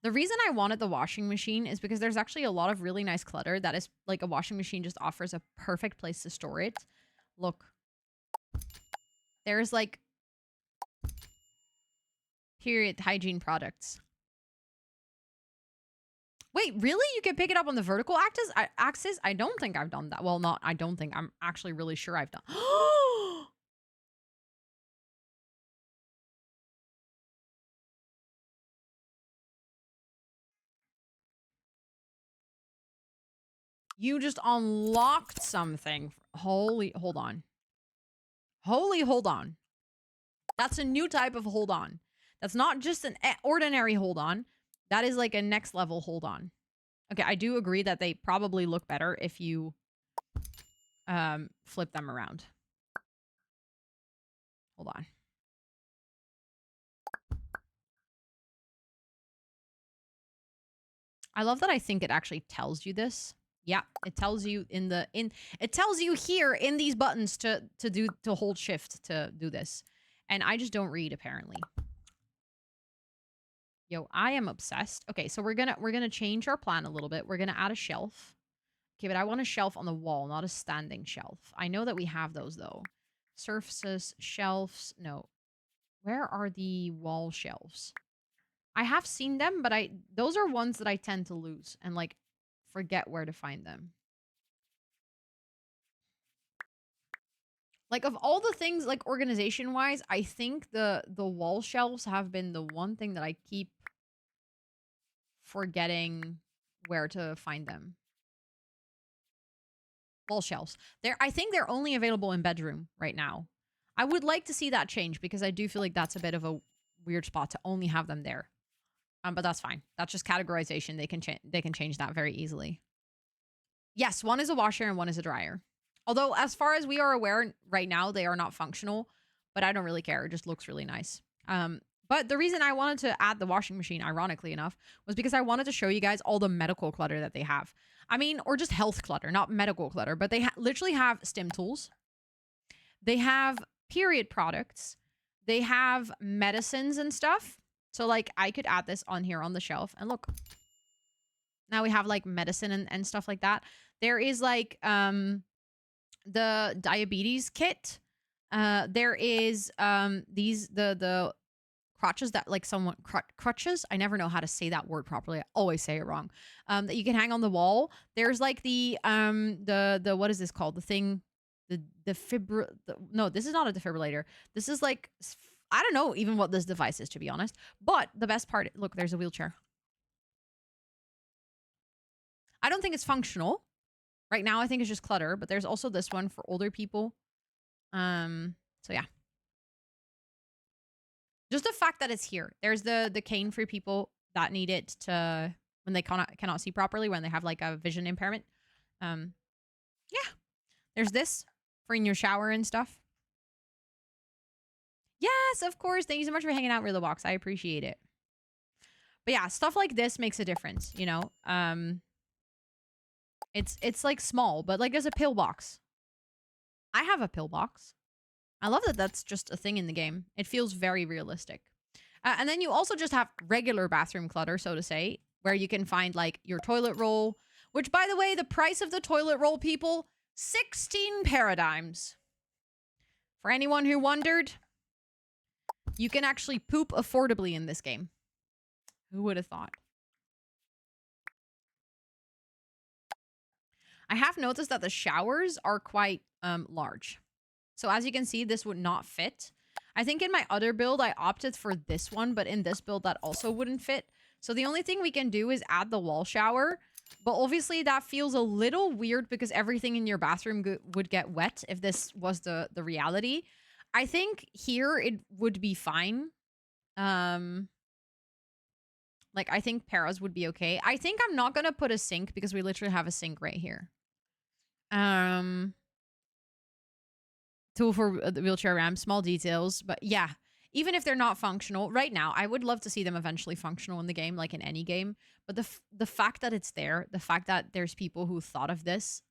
Speaker 1: The reason I wanted the washing machine is because there's actually a lot of really nice clutter that is like a washing machine just offers a perfect place to store it. Look. There's like period hygiene products. Wait, really? You can pick it up on the vertical axis? I don't think I've done that. Well, not I don't think. I'm actually really sure I've done. You just unlocked something. Holy, hold on. Holy, hold on. That's a new type of hold on. That's not just an ordinary hold on. That is like a next level hold on. Okay, I do agree that they probably look better if you flip them around. Hold on. I love that I think it actually tells you this. Yeah, it tells you it tells you here in these buttons to hold shift to do this. And I just don't read apparently. Yo, I am obsessed. Okay, so we're gonna change our plan a little bit. We're gonna add a shelf. Okay, but I want a shelf on the wall, not a standing shelf. I know that we have those though. Surfaces, shelves. No. Where are the wall shelves? I have seen them, but those are ones that I tend to lose and like forget where to find them. Like of all the things like organization wise, I think the wall shelves have been the one thing that I keep forgetting where to find them. Wall shelves. I think they're only available in bedroom right now. I would like to see that change because I do feel like that's a bit of a weird spot to only have them there. But that's fine. That's just categorization. They can change that very easily. Yes, one is a washer and one is a dryer. Although, as far as we are aware right now, they are not functional, but I don't really care. It just looks really nice. But the reason I wanted to add the washing machine, ironically enough, was because I wanted to show you guys all the medical clutter that they have. I mean, or just health clutter, not medical clutter, but they literally have stim tools. They have period products. They have medicines and stuff. So, like, I could add this on here on the shelf. And look, now we have, like, medicine and stuff like that. There is, like, the diabetes kit. There is the crutches that like someone crutches. I never know how to say that word properly. I always say it wrong. That you can hang on the wall. There's like the what is this called? The thing, no, this is not a defibrillator. This is like I don't know even what this device is, to be honest. But the best part, look, there's a wheelchair. I don't think it's functional. Right now, I think it's just clutter, but there's also this one for older people. So yeah. Just the fact that it's here. There's the cane for people that need it to when they cannot see properly, when they have like a vision impairment. Yeah. There's this for in your shower and stuff. Yes, of course. Thank you so much for hanging out, Rillabox. I appreciate it. But yeah, stuff like this makes a difference, you know? It's like small, but like there's a pill box. I have a pill box. I love that that's just a thing in the game. It feels very realistic. And then you also just have regular bathroom clutter, so to say, where you can find like your toilet roll, Which, by the way, the price of the toilet roll, people, 16 paradigms. For anyone who wondered, you can actually poop affordably in this game. Who would have thought? I have noticed that the showers are quite large. So as you can see, this would not fit. I think in my other build, I opted for this one, but in this build, that also wouldn't fit. So the only thing we can do is add the wall shower. But obviously, that feels a little weird because everything in your bathroom would get wet if this was the reality. I think here it would be fine. Like, I think Paras would be okay. I think I'm not going to put a sink because we literally have a sink right here. Tool for the wheelchair ramp, small details. But yeah, even if they're not functional right now, I would love to see them eventually functional in the game, like in any game. But the fact that it's there, the fact that there's people who thought of this,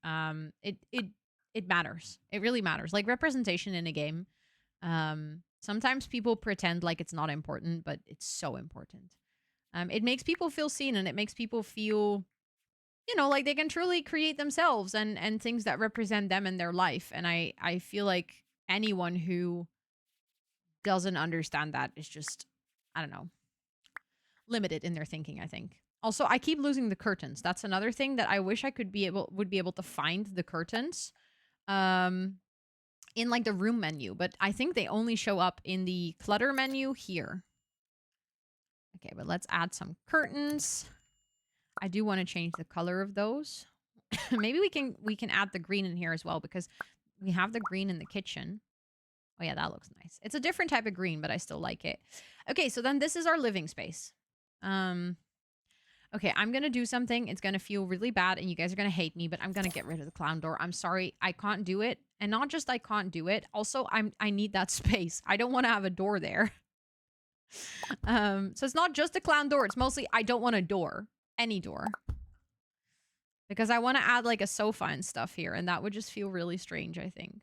Speaker 1: it matters. It really matters. Like representation in a game. Sometimes people pretend like it's not important, but it's so important. It makes people feel seen, and it makes people feel, you know, like they can truly create themselves and things that represent them in their life. And I feel like anyone who doesn't understand that is just, I don't know, limited in their thinking, I think. Also, I keep losing the curtains. That's another thing that I wish I would be able to find the curtains in like the room menu, but I think they only show up in the clutter menu here. Okay, but let's add some curtains. I do want to change the color of those. Maybe we can add the green in here as well because we have the green in the kitchen. Oh yeah, that looks nice. It's a different type of green, but I still like it. Okay, so then this is our living space. Okay, I'm going to do something. It's going to feel really bad and you guys are going to hate me, but I'm going to get rid of the clown door. I'm sorry. I can't do it. And not just I can't do it. Also, I need that space. I don't want to have a door there. So it's not just a clown door. It's mostly I don't want a door. Any door. Because I want to add like a sofa and stuff here. And that would just feel really strange, I think.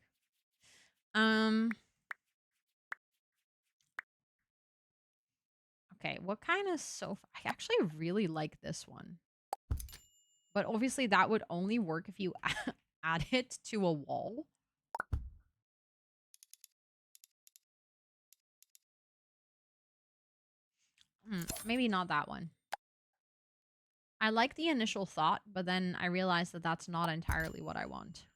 Speaker 1: Okay, what kind of sofa? I actually really like this one. But obviously that would only work if you add it to a wall. Maybe not that one. I like the initial thought, but then I realized that that's not entirely what I want.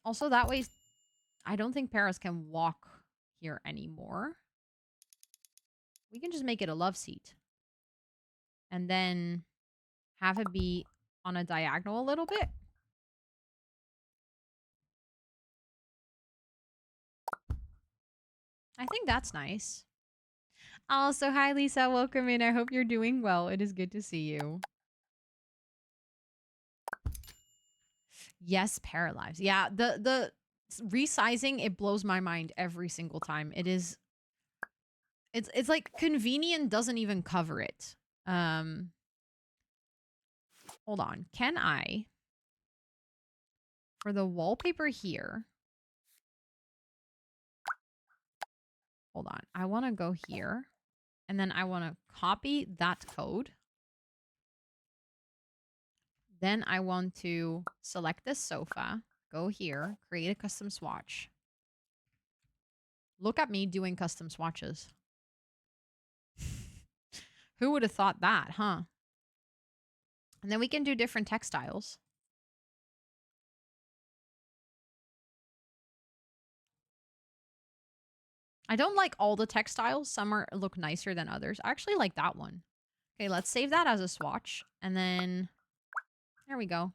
Speaker 1: Also, that way, I don't think Paris can walk here anymore. We can just make it a love seat. And then have it be on a diagonal a little bit. I think that's nice. Also, hi, Lisa. Welcome in. I hope you're doing well. It is good to see you. Yes, PARALIVES. Yeah, the resizing, it blows my mind every single time. It is... It's like convenient doesn't even cover it. Hold on. Can I... For the wallpaper here... Hold on. I want to go here. And then I want to copy that code. Then I want to select this sofa. Go here. Create a custom swatch. Look at me doing custom swatches. Who would have thought that, huh? And then we can do different textiles. I don't like all the textiles. Some look nicer than others. I actually like that one. Okay, let's save that as a swatch. And then... There we go.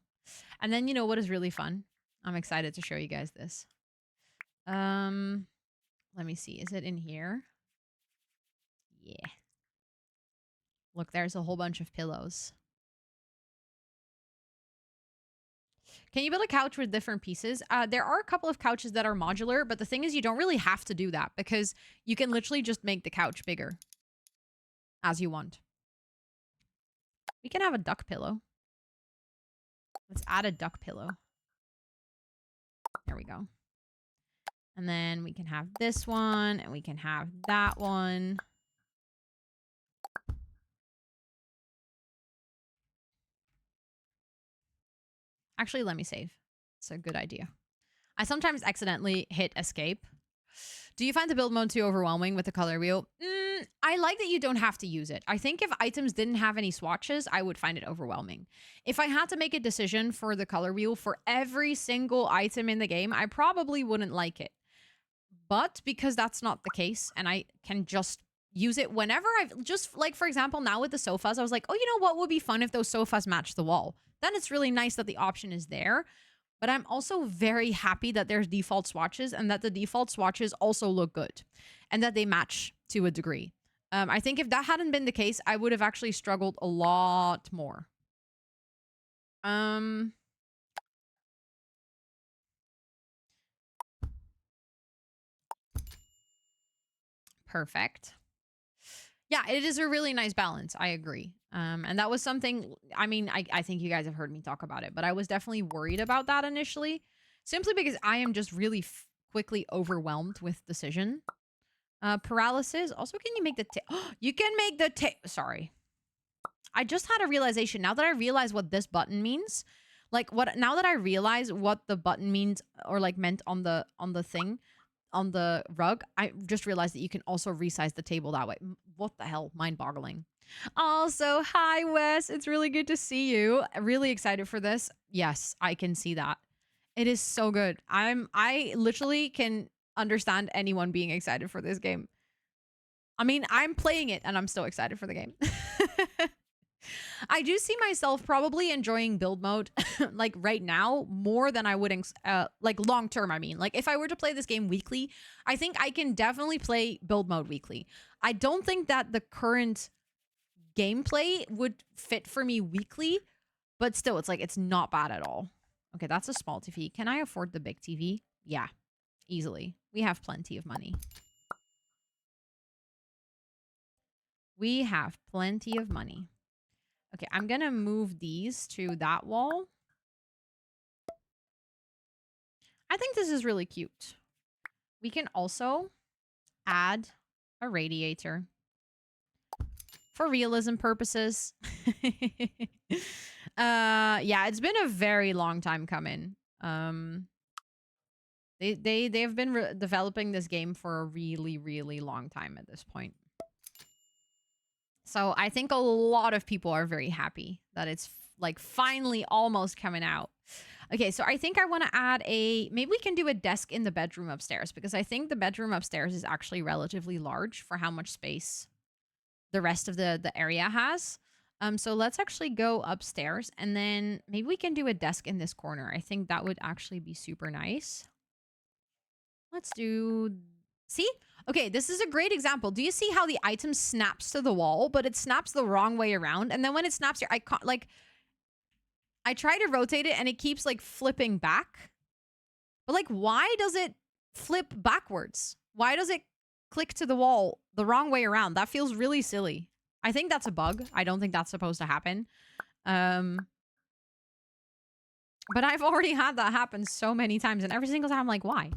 Speaker 1: And then you know what is really fun? I'm excited to show you guys this. Let me see. Is it in here? Yeah. Look, there's a whole bunch of pillows. Can you build a couch with different pieces? There are a couple of couches that are modular, but the thing is you don't really have to do that because you can literally just make the couch bigger as you want. We can have a duck pillow. Let's add a duck pillow. There we go. And then we can have this one and we can have that one. Actually, let me save. It's a good idea. I sometimes accidentally hit escape. Do you find the build mode too overwhelming with the color wheel? I like that you don't have to use it. I think if items didn't have any swatches, I would find it overwhelming. If I had to make a decision for the color wheel for every single item in the game, I probably wouldn't like it. But because that's not the case, and I can just use it whenever I've just, like, for example, now with the sofas, I was like, oh, you know what would be fun if those sofas match the wall? Then it's really nice that the option is there. But I'm also very happy that there's default swatches and that the default swatches also look good and that they match to a degree. I think if that hadn't been the case, I would have actually struggled a lot more. Perfect. Yeah, it is a really nice balance. I agree. And that was something, I mean, I think you guys have heard me talk about it, but I was definitely worried about that initially, simply because I am just really quickly overwhelmed with decision paralysis. Also, can you make the you can make the sorry. I just had a realization now that I realize what this button means. Like now that I realize what the button means or like meant on the thing on the rug, I just realized that you can also resize the table that way. What the hell? Mind-boggling. Also, hi, Wes. It's really good to see you. Really excited for this. Yes, I can see that. It is so good. I literally can understand anyone being excited for this game. I mean, I'm playing it and I'm still excited for the game. I do see myself probably enjoying build mode like right now more than I would like long term. I mean, like if I were to play this game weekly, I think I can definitely play build mode weekly. I don't think that the current gameplay would fit for me weekly, but still it's like it's not bad at all. Okay, that's a small TV. Can I afford the big TV? Yeah, easily. We have plenty of money. We have plenty of money. Okay, I'm going to move these to that wall. I think this is really cute. We can also add a radiator for realism purposes. Yeah, it's been a very long time coming. They have been developing this game for a really, really long time at this point. So I think a lot of people are very happy that it's like finally almost coming out. Okay, so I think I want to add maybe we can do a desk in the bedroom upstairs because I think the bedroom upstairs is actually relatively large for how much space the rest of the area has. So let's actually go upstairs and then maybe we can do a desk in this corner. I think that would actually be super nice. Let's do, see? Okay, this is a great example. Do you see how the item snaps to the wall, but it snaps the wrong way around? And then when it snaps here, I try to rotate it and it keeps like flipping back. But like, why does it flip backwards? Why does it click to the wall the wrong way around? That feels really silly. I think that's a bug. I don't think that's supposed to happen. But I've already had that happen so many times. And every single time I'm like, why?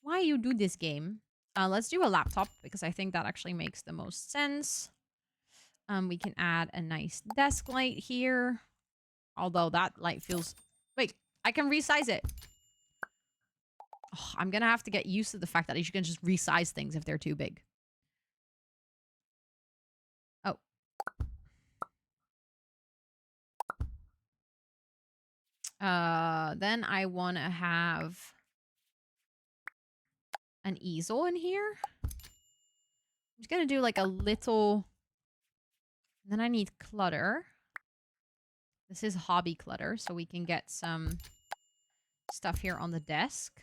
Speaker 1: Why you do this game? Let's do a laptop because I think that actually makes the most sense. We can add a nice desk light here. Although that light feels... Wait, I can resize it. Oh, I'm going to have to get used to the fact that you can just resize things if they're too big. Oh. Then I want to have an easel in here. I'm just going to do like a little... Then I need clutter. This is hobby clutter, so we can get some stuff here on the desk.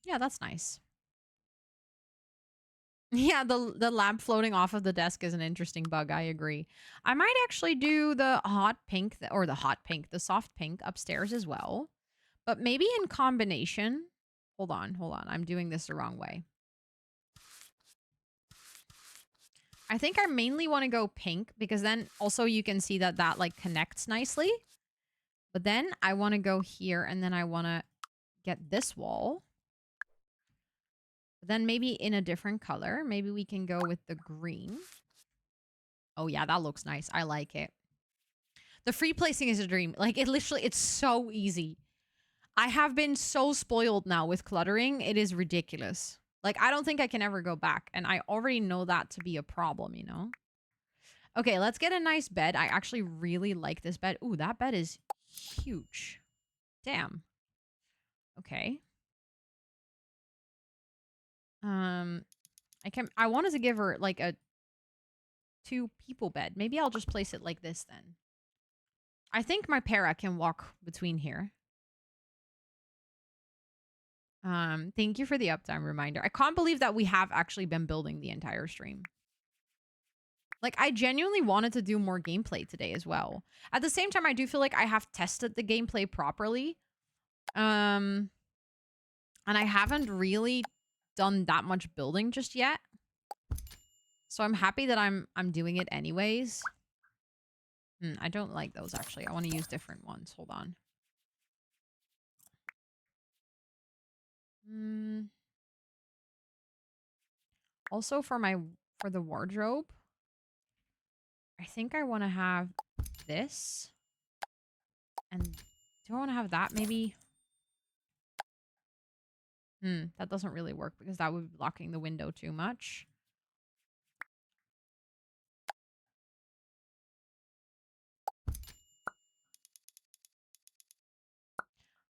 Speaker 1: Yeah, that's nice. Yeah, the lamp floating off of the desk is an interesting bug. I agree. I might actually do the hot pink, or the soft pink upstairs as well. But maybe in combination. Hold on. I'm doing this the wrong way. I think I mainly want to go pink because then also you can see that like connects nicely. But then I want to go here and then I want to get this wall. But then maybe in a different color. Maybe we can go with the green. Oh yeah, that looks nice. I like it. The free placing is a dream. Like, it literally, it's so easy. I have been so spoiled now with cluttering. It is ridiculous. Like, I don't think I can ever go back. And I already know that to be a problem, you know? Okay, let's get a nice bed. I actually really like this bed. Ooh, that bed is huge. Damn. Okay. I wanted to give her like a 2 people bed. Maybe I'll just place it like this then. I think my para can walk between here. Thank you for the uptime reminder. I can't believe that we have actually been building the entire stream. Like, I genuinely wanted to do more gameplay today as well. At the same time, I do feel like I have tested the gameplay properly. And I haven't really done that much building just yet. So I'm happy that I'm doing it anyways. I don't like those actually. I want to use different ones. Hold on. Also for the wardrobe, I think I want to have this. And do I want to have that maybe? That doesn't really work because that would be blocking the window too much.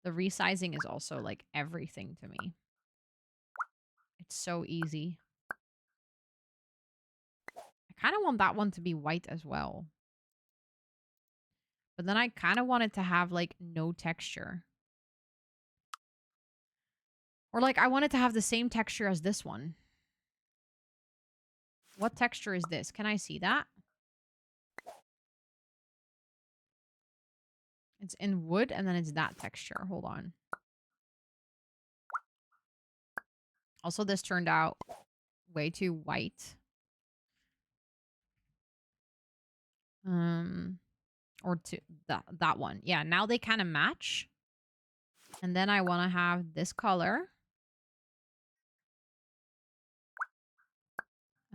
Speaker 1: The resizing is also like everything to me. It's so easy. I kind of want that one to be white as well. But then I kind of want it to have like no texture. Or like I want it to have the same texture as this one. What texture is this? Can I see that? It's in wood and then it's that texture. Hold on. Also, this turned out way too white. Or to that one. Yeah, now they kind of match. And then I want to have this color.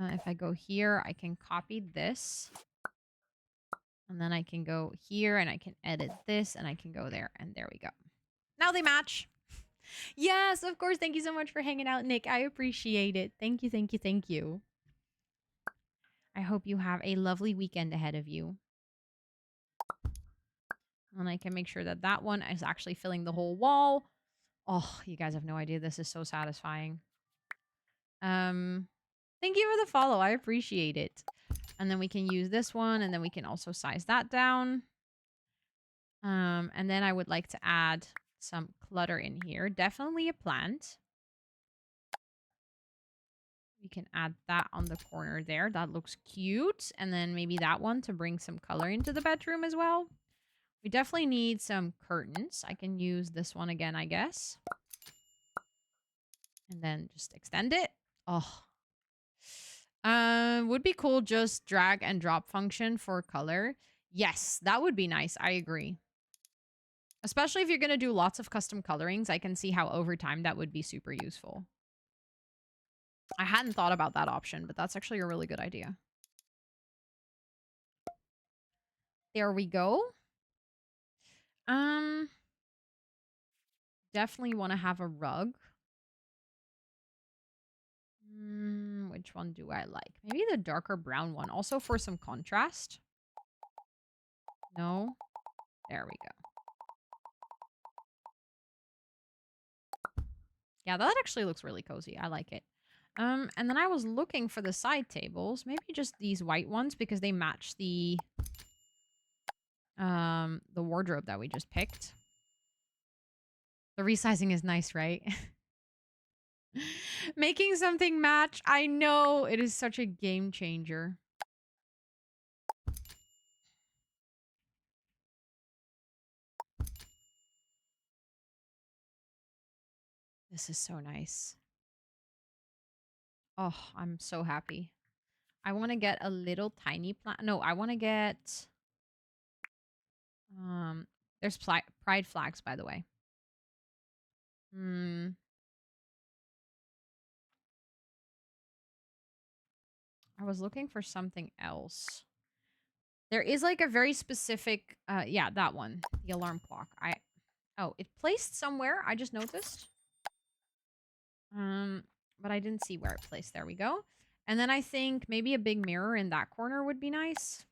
Speaker 1: If I go here, I can copy this. And then I can go here and I can edit this and I can go there. And there we go. Now they match. Yes, of course. Thank you so much for hanging out, Nick. I appreciate it. Thank you, thank you, thank you. I hope you have a lovely weekend ahead of you. And I can make sure that that one is actually filling the whole wall. Oh, you guys have no idea. This is so satisfying. Thank you for the follow. I appreciate it. And then we can use this one, and then we can also size that down. And then I would like to add some clutter in here. Definitely a plant. We can add that on the corner there. That looks cute. And then maybe that one to bring some color into the bedroom as well. We definitely need some curtains. I can use this one again, I guess. And then just extend it. Oh. Would be cool just drag and drop function for color. Yes, that would be nice. I agree. Especially if you're going to do lots of custom colorings, I can see how over time that would be super useful. I hadn't thought about that option, but that's actually a really good idea. There we go. Definitely want to have a rug. Which one do I like? Maybe the darker brown one. Also for some contrast. No. There we go. Yeah, that actually looks really cozy. I like it. And then I was looking for the side tables. Maybe just these white ones because they match the wardrobe that we just picked. The resizing is nice, right? Making something match. I know it is such a game changer. This is so nice. Oh, I'm so happy. I want to get a little tiny plant. No, I want to get... there's pride flags, by the way. I was looking for something else. There is like a very specific, yeah, that one, the alarm clock. Oh, it placed somewhere. I just noticed. But I didn't see where it placed. There we go. And then I think maybe a big mirror in that corner would be nice.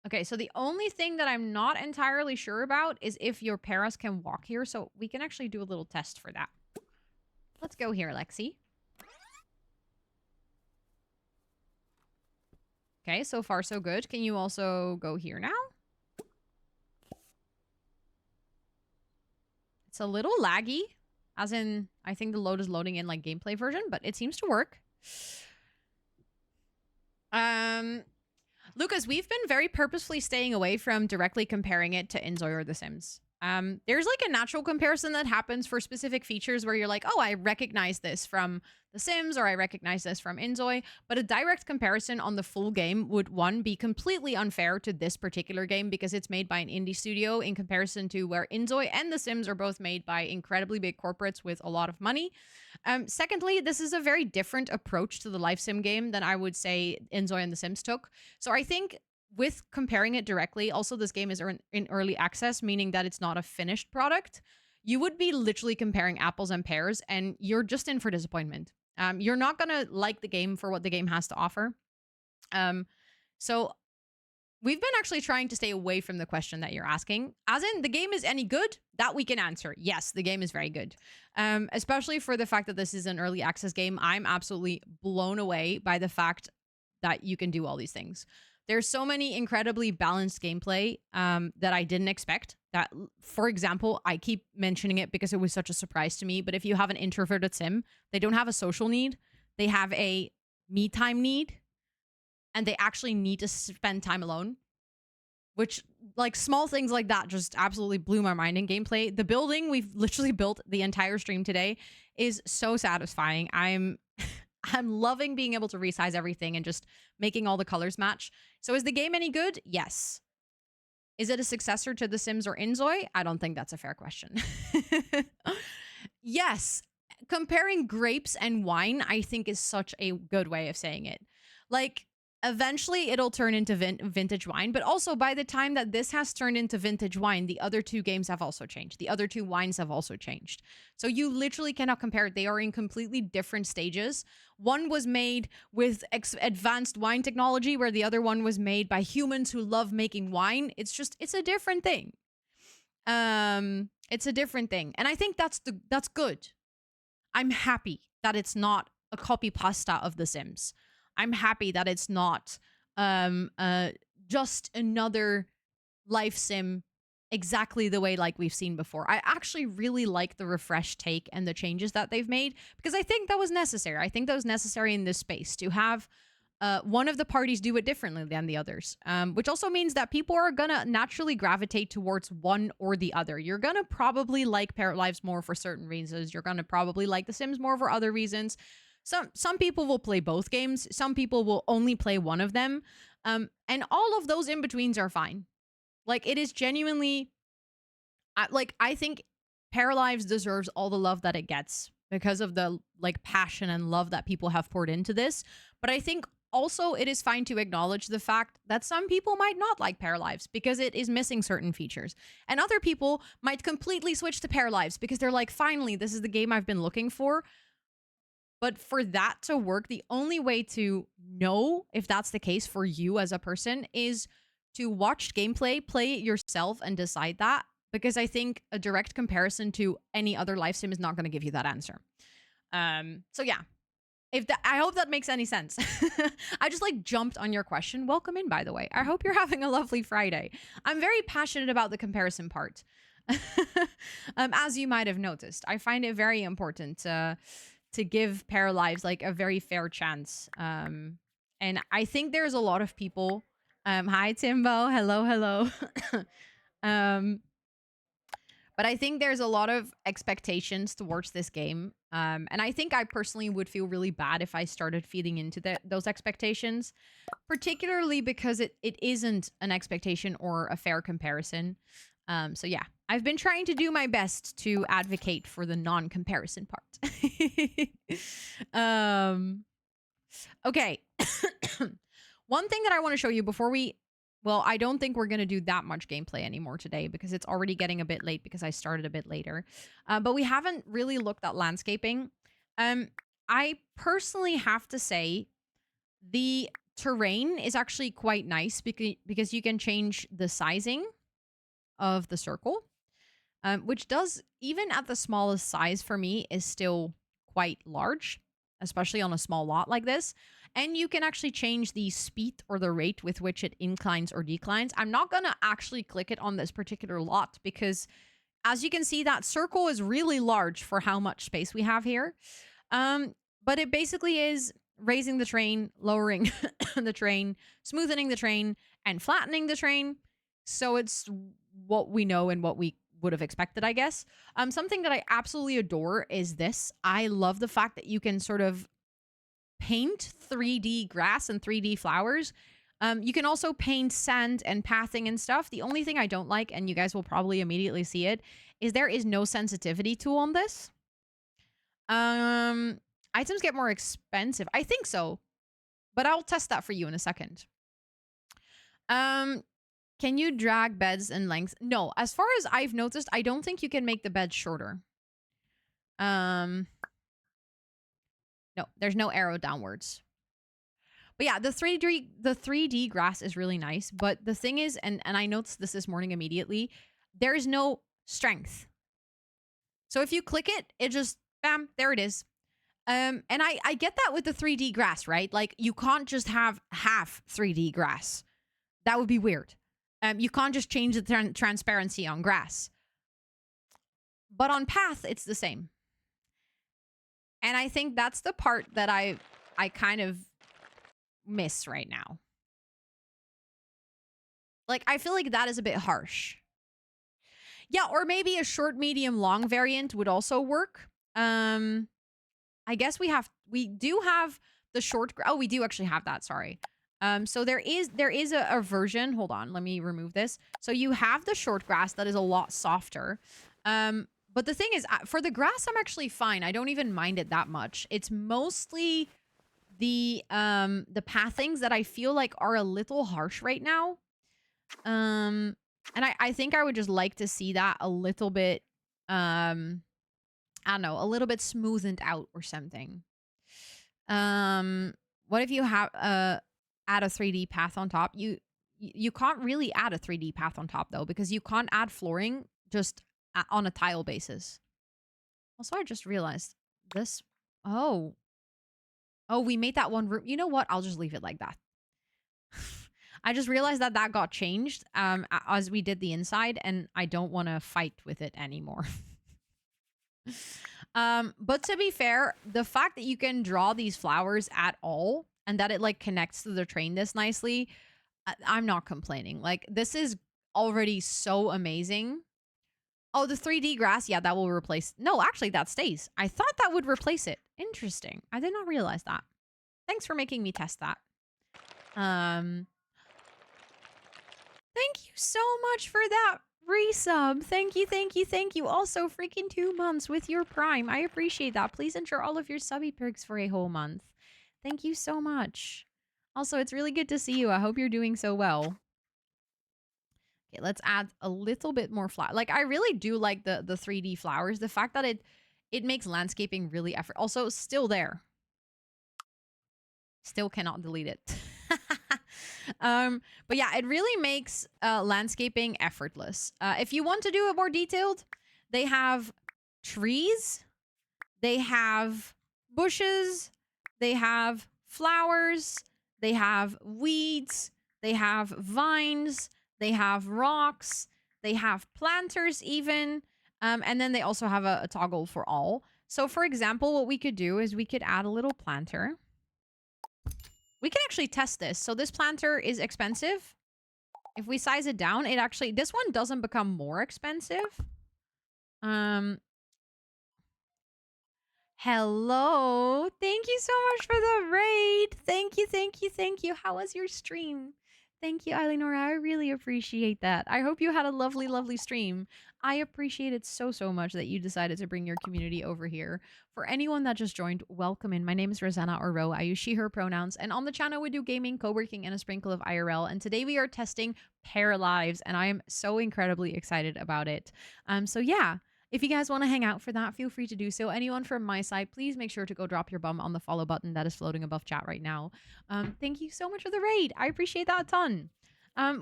Speaker 1: Okay, so the only thing that I'm not entirely sure about is if your paras can walk here. So we can actually do a little test for that. Let's go here, Lexi. Okay, so far so good. Can you also go here now? It's a little laggy, as in, I think the load is loading in like gameplay version, but it seems to work. Lucas, we've been very purposefully staying away from directly comparing it to Inzoi or The Sims. There's like a natural comparison that happens for specific features where you're like, oh, I recognize this from The Sims or I recognize this from Inzoi. But a direct comparison on the full game would, one, be completely unfair to this particular game because it's made by an indie studio in comparison to where Inzoi and The Sims are both made by incredibly big corporates with a lot of money. Secondly, this is a very different approach to the life sim game than I would say Inzoi and The Sims took. So I think with comparing it directly, also this game is in early access, meaning that it's not a finished product. You would be literally comparing apples and pears, and you're just in for disappointment. You're not gonna like the game for what the game has to offer. So we've been actually trying to stay away from the question that you're asking. As in, the game is any good? That we can answer. Yes, the game is very good. Especially for the fact that this is an early access game. I'm absolutely blown away by the fact that you can do all these things. There's so many incredibly balanced gameplay that I didn't expect. That, for example, I keep mentioning it because it was such a surprise to me. But if you have an introverted sim, they don't have a social need. They have a me time need. And they actually need to spend time alone. Which, like, small things like that just absolutely blew my mind in gameplay. The building we've literally built the entire stream today is so satisfying. I'm loving being able to resize everything and just making all the colors match. So is the game any good? Yes. Is it a successor to The Sims or Inzoi? I don't think that's a fair question. Yes. Comparing grapes and wine, I think, is such a good way of saying it. Like, eventually it'll turn into vintage wine, but also by the time that this has turned into vintage wine, the other two games have also changed. The other two wines have also changed. So you literally cannot compare it. They are in completely different stages. One was made with advanced wine technology, where the other one was made by humans who love making wine. It's a different thing. It's a different thing. And I think that's good. I'm happy that it's not a copy pasta of The Sims. I'm happy that it's not just another life sim exactly the way like we've seen before. I actually really like the refreshed take and the changes that they've made because I think that was necessary. I think that was necessary in this space to have one of the parties do it differently than the others, which also means that people are gonna naturally gravitate towards one or the other. You're gonna probably like PARALIVES more for certain reasons. You're gonna probably like The Sims more for other reasons. Some people will play both games. Some people will only play one of them. And all of those in-betweens are fine. Like, it is genuinely... I think PARALIVES deserves all the love that it gets because of the, like, passion and love that people have poured into this. But I think also it is fine to acknowledge the fact that some people might not like PARALIVES because it is missing certain features. And other people might completely switch to PARALIVES because they're like, finally, this is the game I've been looking for. But for that to work, the only way to know if that's the case for you as a person is to watch gameplay, play it yourself, and decide that. Because I think a direct comparison to any other life sim is not going to give you that answer. So yeah, I hope that makes any sense. I just like jumped on your question. Welcome in, by the way. I hope you're having a lovely Friday. I'm very passionate about the comparison part. As you might have noticed, I find it very important to give PARALIVES like a very fair chance. And I think there's a lot of people. Hi, Timbo. Hello. But I think there's a lot of expectations towards this game. And I think I personally would feel really bad if I started feeding into those expectations, particularly because it isn't an expectation or a fair comparison. So yeah, I've been trying to do my best to advocate for the non-comparison part. Okay. One thing that I want to show you before well, I don't think we're going to do that much gameplay anymore today because it's already getting a bit late because I started a bit later. But we haven't really looked at landscaping. I personally have to say the terrain is actually quite nice because you can change the sizing of the circle, which does, even at the smallest size for me, is still quite large, especially on a small lot like this. And you can actually change the speed or the rate with which it inclines or declines. I'm not going to actually click it on this particular lot because, as you can see, that circle is really large for how much space we have here. But it basically is raising the terrain, lowering the terrain, smoothing the terrain, and flattening the terrain. So it's what we know and what we would have expected, I guess. Something that I absolutely adore is this. I love the fact that you can sort of paint 3D grass and 3D flowers. You can also paint sand and pathing and stuff. The only thing I don't like, and you guys will probably immediately see it, is there is no sensitivity tool on this. Items get more expensive. I think so, but I'll test that for you in a second. Can you drag beds in length? No, as far as I've noticed, I don't think you can make the bed shorter. No, there's no arrow downwards. But yeah, the 3D grass is really nice. But the thing is, and I noticed this morning immediately, there is no strength. So if you click it, it just, bam, there it is. And I get that with the 3D grass, right? Like, you can't just have half 3D grass. That would be weird. You can't just change the transparency on grass. But on path, it's the same. And I think that's the part that I kind of miss right now. Like, I feel like that is a bit harsh. Yeah, or maybe a short, medium, long variant would also work. I guess we do have the short. Oh, we do actually have that. Sorry. So there is a version. Hold on, let me remove this. So you have the short grass that is a lot softer. But the thing is, for the grass, I'm actually fine. I don't even mind it that much. It's mostly the pathings that I feel like are a little harsh right now. And I think I would just like to see that a little bit, I don't know, a little bit smoothened out or something. What if you have add a 3D path on top? You can't really add a 3D path on top though, because you can't add flooring just on a tile basis. Also, I just realized this. Oh, we made that one room. You know what? I'll just leave it like that. I just realized that got changed as we did the inside, and I don't want to fight with it anymore. But to be fair, the fact that you can draw these flowers at all and that it like connects to the train this nicely, I'm not complaining. Like, this is already so amazing. Oh, the 3D grass, yeah, that will replace. No, actually, that stays. I thought that would replace it. Interesting. I did not realize that. Thanks for making me test that. Thank you so much for that resub. Thank you, thank you, thank you. Also, freaking 2 months with your Prime. I appreciate that. Please ensure all of your subby perks for a whole month. Thank you so much. Also, it's really good to see you. I hope you're doing so well. Okay, let's add a little bit more flower. Like, I really do like the 3D flowers. The fact that it makes landscaping really effort. Also, still there. Still cannot delete it. But yeah, it really makes landscaping effortless. If you want to do it more detailed, they have trees, they have bushes, they have flowers, they have weeds, they have vines, they have rocks, they have planters even, and then they also have a toggle for all. So for example, what we could do is we could add a little planter. We can actually test this. So this planter is expensive. If we size it down, it actually, this one doesn't become more expensive. Hello. Thank you so much for the raid. Thank you, thank you, thank you. How was your stream? Thank you, Eileen. I really appreciate that. I hope you had a lovely, lovely stream. I appreciate it so, so much that you decided to bring your community over here. For anyone that just joined, welcome in. My name is Rosanna or Ro. I use she, her pronouns. And on the channel, we do gaming, co-working, and a sprinkle of IRL. And today we are testing PARALIVES, and I am so incredibly excited about it. So yeah, if you guys want to hang out for that, feel free to do so. Anyone from my side, please make sure to go drop your bum on the follow button that is floating above chat right now. Thank you so much for the raid. I appreciate that a ton.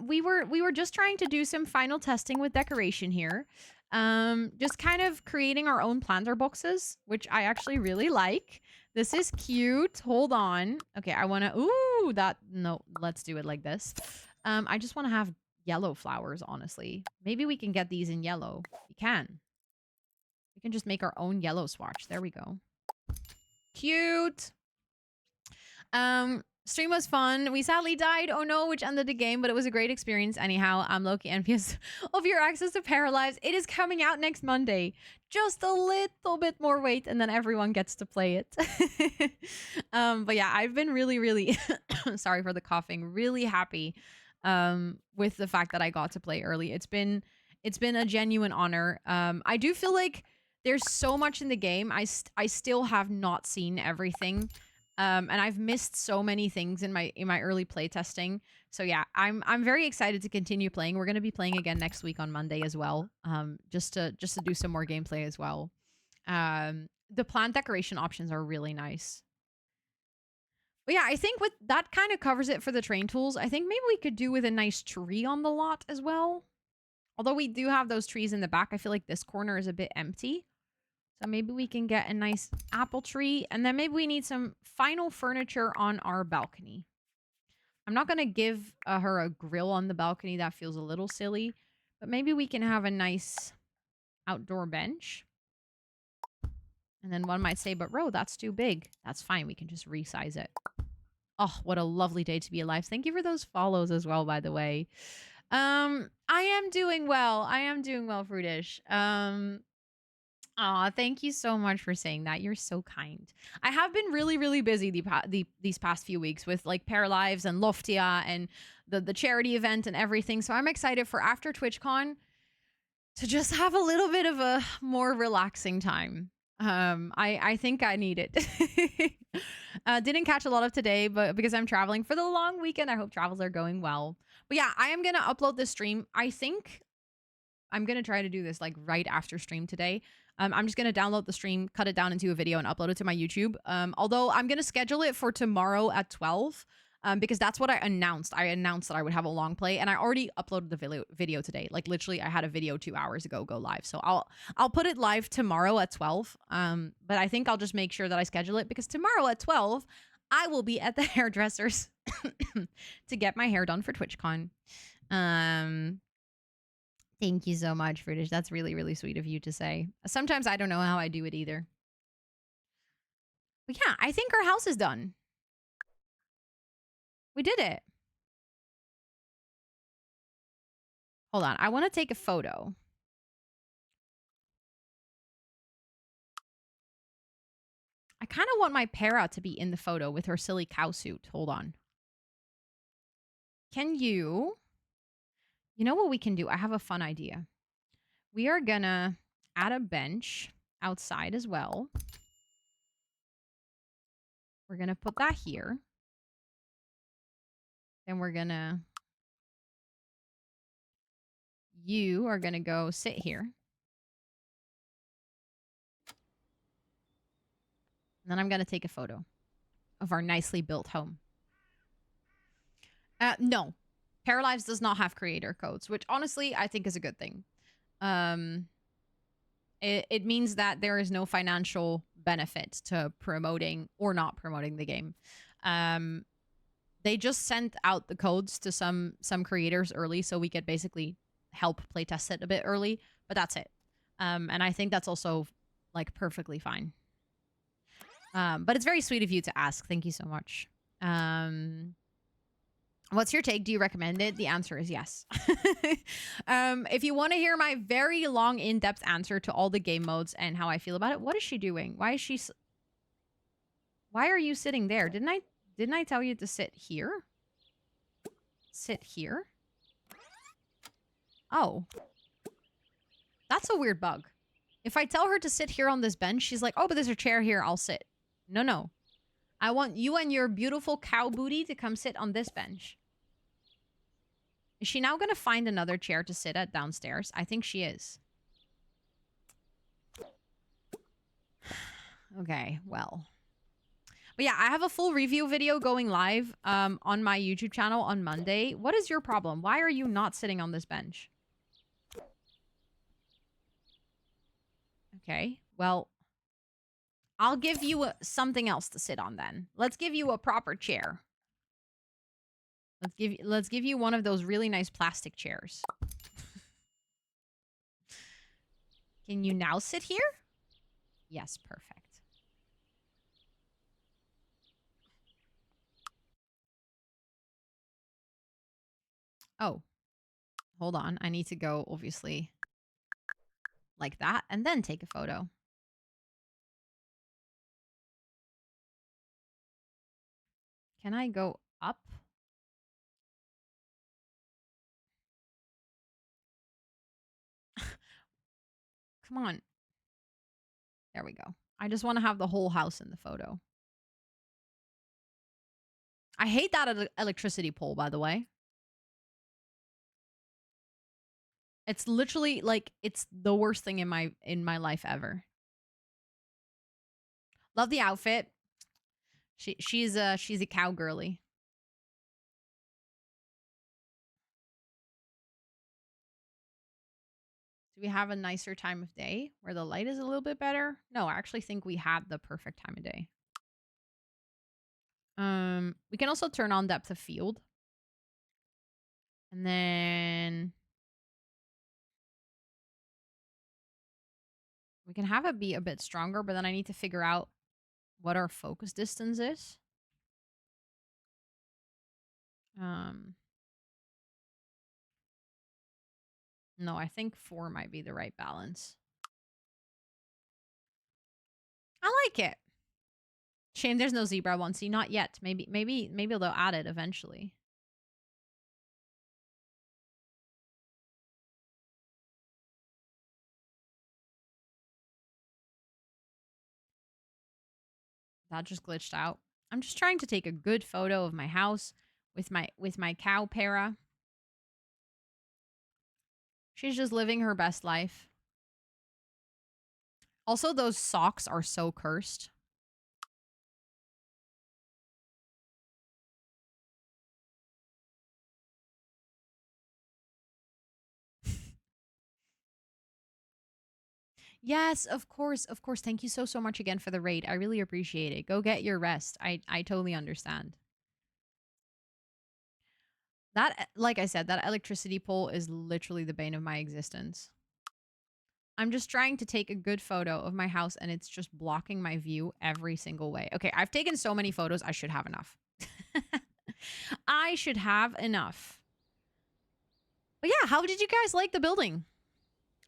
Speaker 1: We were just trying to do some final testing with decoration here. Just kind of creating our own planter boxes, which I actually really like. This is cute. Hold on. Okay, I want to... Ooh, that... No, let's do it like this. I just want to have yellow flowers, honestly. Maybe we can get these in yellow. We can. We can just make our own yellow swatch. There we go. Cute. Stream was fun. We sadly died, oh no, which ended the game, but it was a great experience anyhow. I'm low-key envious of your access to PARALIVES. It is coming out next Monday. Just a little bit more wait, and then everyone gets to play it. But yeah, I've been really, really, sorry for the coughing, really happy with the fact that I got to play early. It's been a genuine honor. I do feel like there's so much in the game. I still have not seen everything. And I've missed so many things in my early playtesting. So yeah, I'm very excited to continue playing. We're going to be playing again next week on Monday as well. Just to do some more gameplay as well. The plant decoration options are really nice. But yeah, I think with that kind of covers it for the train tools. I think maybe we could do with a nice tree on the lot as well. Although we do have those trees in the back, I feel like this corner is a bit empty. So maybe we can get a nice apple tree. And then maybe we need some final furniture on our balcony. I'm not going to give her a grill on the balcony. That feels a little silly. But maybe we can have a nice outdoor bench. And then one might say, but Ro, that's too big. That's fine. We can just resize it. Oh, what a lovely day to be alive. Thank you for those follows as well, by the way. I am doing well. I am doing well, Fruitish. Aw, thank you so much for saying that. You're so kind. I have been really, really busy these past few weeks with like PARALIVES and Loftia and the charity event and everything. So I'm excited for after TwitchCon to just have a little bit of a more relaxing time. I think I need it. Didn't catch a lot of today, but because I'm traveling for the long weekend, I hope travels are going well. But yeah, I am going to upload this stream. I think I'm going to try to do this like right after stream today. I'm just going to download the stream, cut it down into a video, and upload it to my YouTube. Although I'm going to schedule it for tomorrow at 12 because that's what I announced. I announced that I would have a long play, and I already uploaded the video today. Like literally, I had a video 2 hours ago go live. So I'll put it live tomorrow at 12. But I think I'll just make sure that I schedule it because tomorrow at 12, I will be at the hairdresser's to get my hair done for TwitchCon. Thank you so much, Fruitish. That's really, really sweet of you to say. Sometimes I don't know how I do it either. But yeah, I think our house is done. We did it. Hold on. I want to take a photo. I kind of want my para to be in the photo with her silly cow suit. Hold on. Can you... You know what we can do? I have a fun idea. We are gonna add a bench outside as well. We're gonna put that here. Then we're gonna... You are gonna go sit here. And then I'm gonna take a photo of our nicely built home. No. PARALIVES does not have creator codes, which honestly I think is a good thing. It means that there is no financial benefit to promoting or not promoting the game. They just sent out the codes to some creators early so we could basically help playtest it a bit early, but that's it. And I think that's also like perfectly fine. But it's very sweet of you to ask. Thank you so much. What's your take? Do you recommend it? The answer is yes. If you want to hear my very long, in-depth answer to all the game modes and how I feel about it, what is she doing? Why is she... Why are you sitting there? Didn't I tell you to sit here? sit here? Oh. That's a weird bug. If I tell her to sit here on this bench, she's like, oh, but there's a chair here. I'll sit. No, no. I want you and your beautiful cow booty to come sit on this bench. Is she now going to find another chair to sit at downstairs? I think she is. Okay, well. But yeah, I have a full review video going live on my YouTube channel on Monday. What is your problem? Why are you not sitting on this bench? Okay, well, I'll give you something else to sit on then. Let's give you a proper chair. Let's give you one of those really nice plastic chairs. Can you now sit here? Yes, perfect. Oh, hold on. I need to go, obviously, like that, and then take a photo. Can I go up? Come on. There we go. I just want to have the whole house in the photo. I hate that electricity pole, by the way. It's literally like it's the worst thing in my life ever. Love the outfit. She's a cowgirly. Do we have a nicer time of day where the light is a little bit better? No, I actually think we had the perfect time of day. We can also turn on depth of field. And then we can have it be a bit stronger, but then I need to figure out what our focus distance is. No, I think 4 might be the right balance. I like it. Shame there's no zebra onesie. Not yet. Maybe they'll add it eventually. That just glitched out. I'm just trying to take a good photo of my house with my cow para. She's just living her best life. Also, those socks are so cursed. Yes, of course. Of course. Thank you so much again for the raid. I really appreciate it. Go get your rest. I totally understand. That, like I said, that electricity pole is literally the bane of my existence. I'm just trying to take a good photo of my house and it's just blocking my view every single way. Okay, I've taken so many photos. I should have enough. I should have enough. But yeah, how did you guys like the building?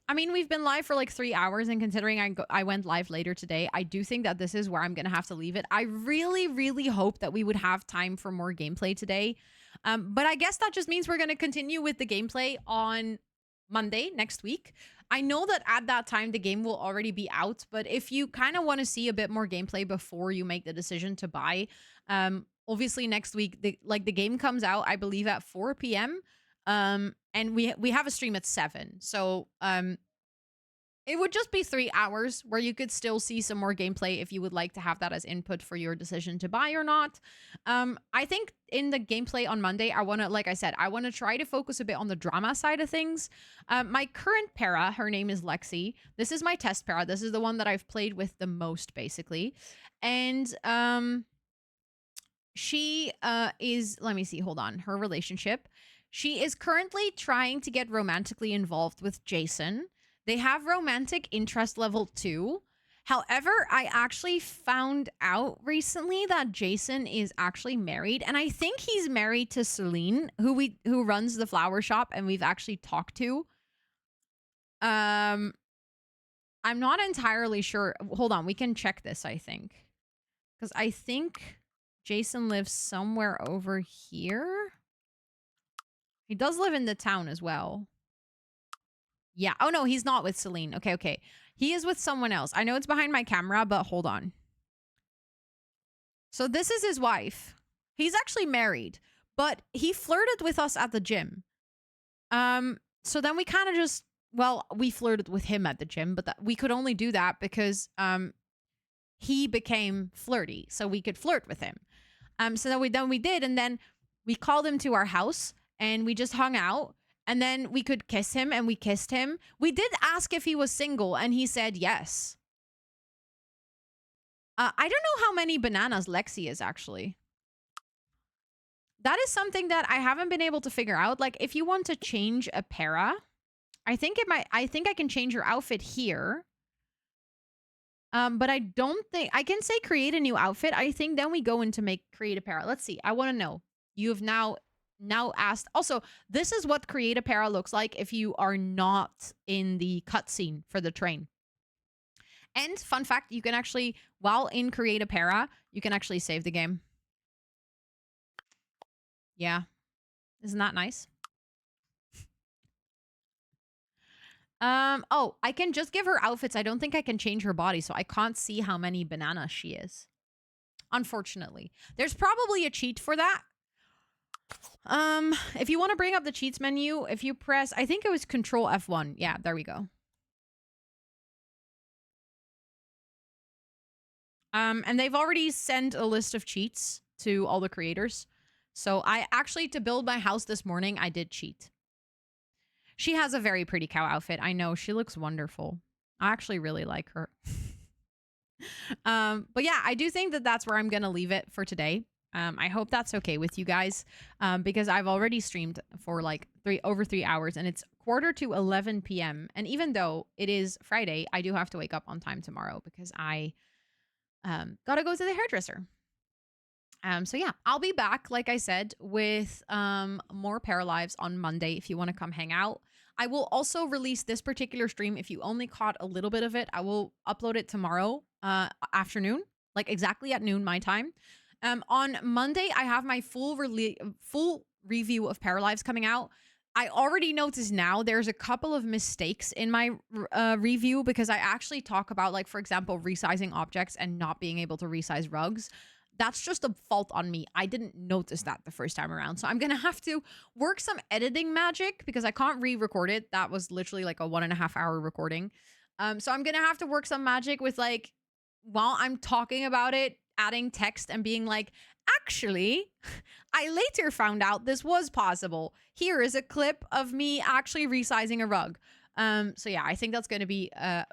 Speaker 1: I mean, we've been live for like 3 hours, and considering I went live later today, I do think that this is where I'm going to have to leave it. I really, really hope that we would have time for more gameplay today. But I guess that just means we're going to continue with the gameplay on Monday next week. I know that at that time, the game will already be out, but if you kind of want to see a bit more gameplay before you make the decision to buy, obviously next week, the game comes out, I believe, at 4 p.m. And we have a stream at 7. So, it would just be 3 hours where you could still see some more gameplay if you would like to have that as input for your decision to buy or not. I think in the gameplay on Monday, I want to, like I said, I want to try to focus a bit on the drama side of things. My current para, her name is Lexi. This is my test para. This is the one that I've played with the most, basically. And she is, let me see, hold on, her relationship. She is currently trying to get romantically involved with Jason. They have romantic interest level 2. However, I actually found out recently that Jason is actually married, and I think he's married to Celine, who runs the flower shop, and we've actually talked to. I'm not entirely sure. Hold on, we can check this, I think. Because I think Jason lives somewhere over here. He does live in the town as well. Yeah. Oh, no, he's not with Celine. Okay, okay. He is with someone else. I know it's behind my camera, but hold on. So this is his wife. He's actually married, but he flirted with us at the gym. So then we kind of just, well, we flirted with him at the gym, but we could only do that because he became flirty, so we could flirt with him. So then we did, and then we called him to our house and we just hung out. And then we could kiss him, and we kissed him. We did ask if he was single, and he said yes. I don't know how many bananas Lexi is actually. That is something that I haven't been able to figure out. Like, if you want to change a para, I think I can change your outfit here. But I don't think I can say create a new outfit. I think then we go into create a para. Let's see. I want to know. You have now asked. Also, this is what create a para looks like if you are not in the cutscene for the train. And fun fact, you can actually, while in create a para, you can actually save the game. Yeah. Isn't that nice? Oh, I can just give her outfits. I don't think I can change her body, so I can't see how many bananas she is. Unfortunately. There's probably a cheat for that. If you want to bring up the cheats menu, if you press, I think it was Control F1. Yeah, there we go. And they've already sent a list of cheats to all the creators. So I actually, to build my house this morning, I did cheat. She has a very pretty cow outfit. I know, she looks wonderful. I actually really like her. But yeah, I do think that that's where I'm going to leave it for today. I hope that's okay with you guys, because I've already streamed for like over 3 hours, and it's 11:45 p.m. And even though it is Friday, I do have to wake up on time tomorrow because I gotta go to the hairdresser. So yeah, I'll be back, like I said, with more PARALIVES on Monday if you want to come hang out. I will also release this particular stream. If you only caught a little bit of it, I will upload it tomorrow afternoon, like exactly at noon my time. On Monday, I have my full review of PARALIVES coming out. I already noticed now there's a couple of mistakes in my review because I actually talk about, like, for example, resizing objects and not being able to resize rugs. That's just a fault on me. I didn't notice that the first time around. So I'm going to have to work some editing magic because I can't re-record it. That was literally like a 1.5 hour recording. So I'm going to have to work some magic with, like, while I'm talking about it, adding text and being like, actually, I later found out this was possible. Here is a clip of me actually resizing a rug. So yeah, I think that's going to be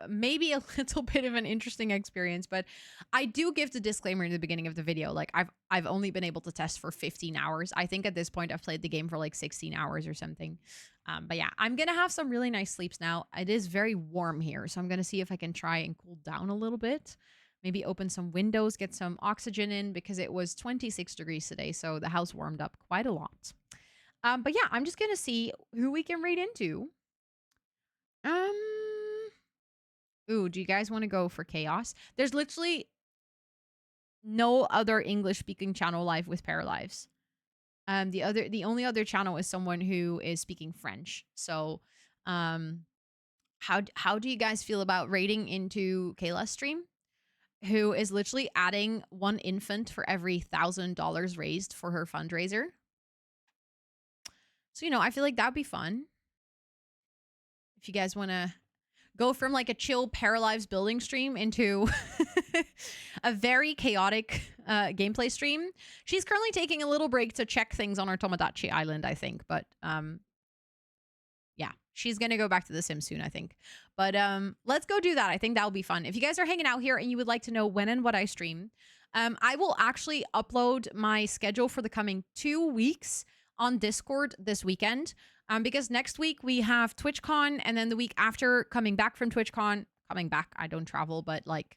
Speaker 1: maybe a little bit of an interesting experience, but I do give the disclaimer in the beginning of the video. Like, I've only been able to test for 15 hours. I think at this point I've played the game for like 16 hours or something. But yeah, I'm going to have some really nice sleeps now. It is very warm here, so I'm going to see if I can try and cool down a little bit. Maybe open some windows, get some oxygen in because it was 26 degrees today, so the house warmed up quite a lot. But yeah, I'm just going to see who we can raid into. Ooh, do you guys want to go for chaos? There's literally no other English speaking channel live with PARALIVES. The only other channel is someone who is speaking French. So, how do you guys feel about raiding into Kayla's stream, who is literally adding 1 infant for every $1,000 raised for her fundraiser? So, I feel like that'd be fun. If you guys want to go from like a chill PARALIVES building stream into a very chaotic gameplay stream. She's currently taking a little break to check things on her Tomodachi Island, I think. But yeah, she's going to go back to The Sims soon, I think. But let's go do that. I think that'll be fun. If you guys are hanging out here and you would like to know when and what I stream, I will actually upload my schedule for the coming 2 weeks on Discord this weekend. Because next week we have TwitchCon, and then the week after, coming back from TwitchCon, I don't travel, but like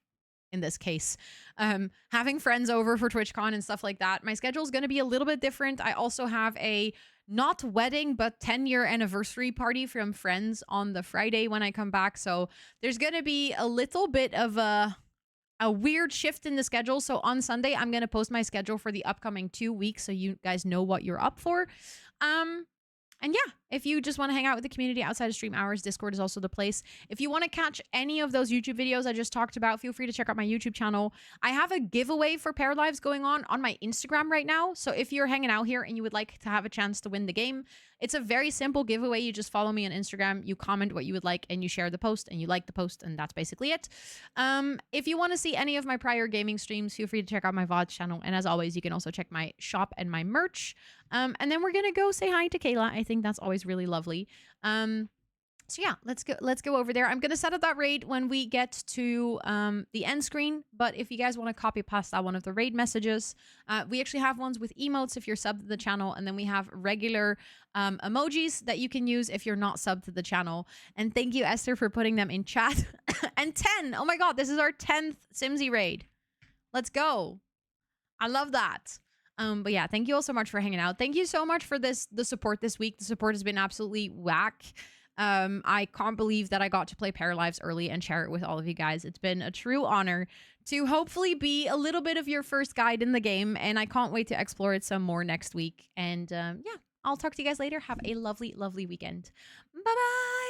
Speaker 1: in this case, having friends over for TwitchCon and stuff like that. My schedule is going to be a little bit different. I also have a not wedding, but 10-year anniversary party from friends on the Friday when I come back. So there's going to be a little bit of a weird shift in the schedule. So on Sunday, I'm going to post my schedule for the upcoming 2 weeks so you guys know what you're up for. And yeah, if you just want to hang out with the community outside of stream hours, Discord is also the place. If you want to catch any of those YouTube videos I just talked about, feel free to check out my YouTube channel. I have a giveaway for Paralives going on my Instagram right now. So if you're hanging out here and you would like to have a chance to win the game, it's a very simple giveaway. You just follow me on Instagram, you comment what you would like, and you share the post, and you like the post, and that's basically it. If you want to see any of my prior gaming streams, feel free to check out my VOD channel. And as always, you can also check my shop and my merch. And then we're gonna go say hi to Kayla. I think that's always really lovely. So yeah, let's go over there. I'm gonna set up that raid when we get to the end screen. But if you guys want to copy past that one of the raid messages, we actually have ones with emotes if you're subbed to the channel, and then we have regular emojis that you can use if you're not subbed to the channel. And thank you, Esther, for putting them in chat. And 10. Oh my god, this is our 10th Simsy raid. Let's go. I love that. But yeah, thank you all so much for hanging out. Thank you so much for the support this week. The support has been absolutely whack. I can't believe that I got to play Paralives early and share it with all of you guys. It's been a true honor to hopefully be a little bit of your first guide in the game, and I can't wait to explore it some more next week. And yeah, I'll talk to you guys later. Have a lovely, lovely weekend. Bye-bye!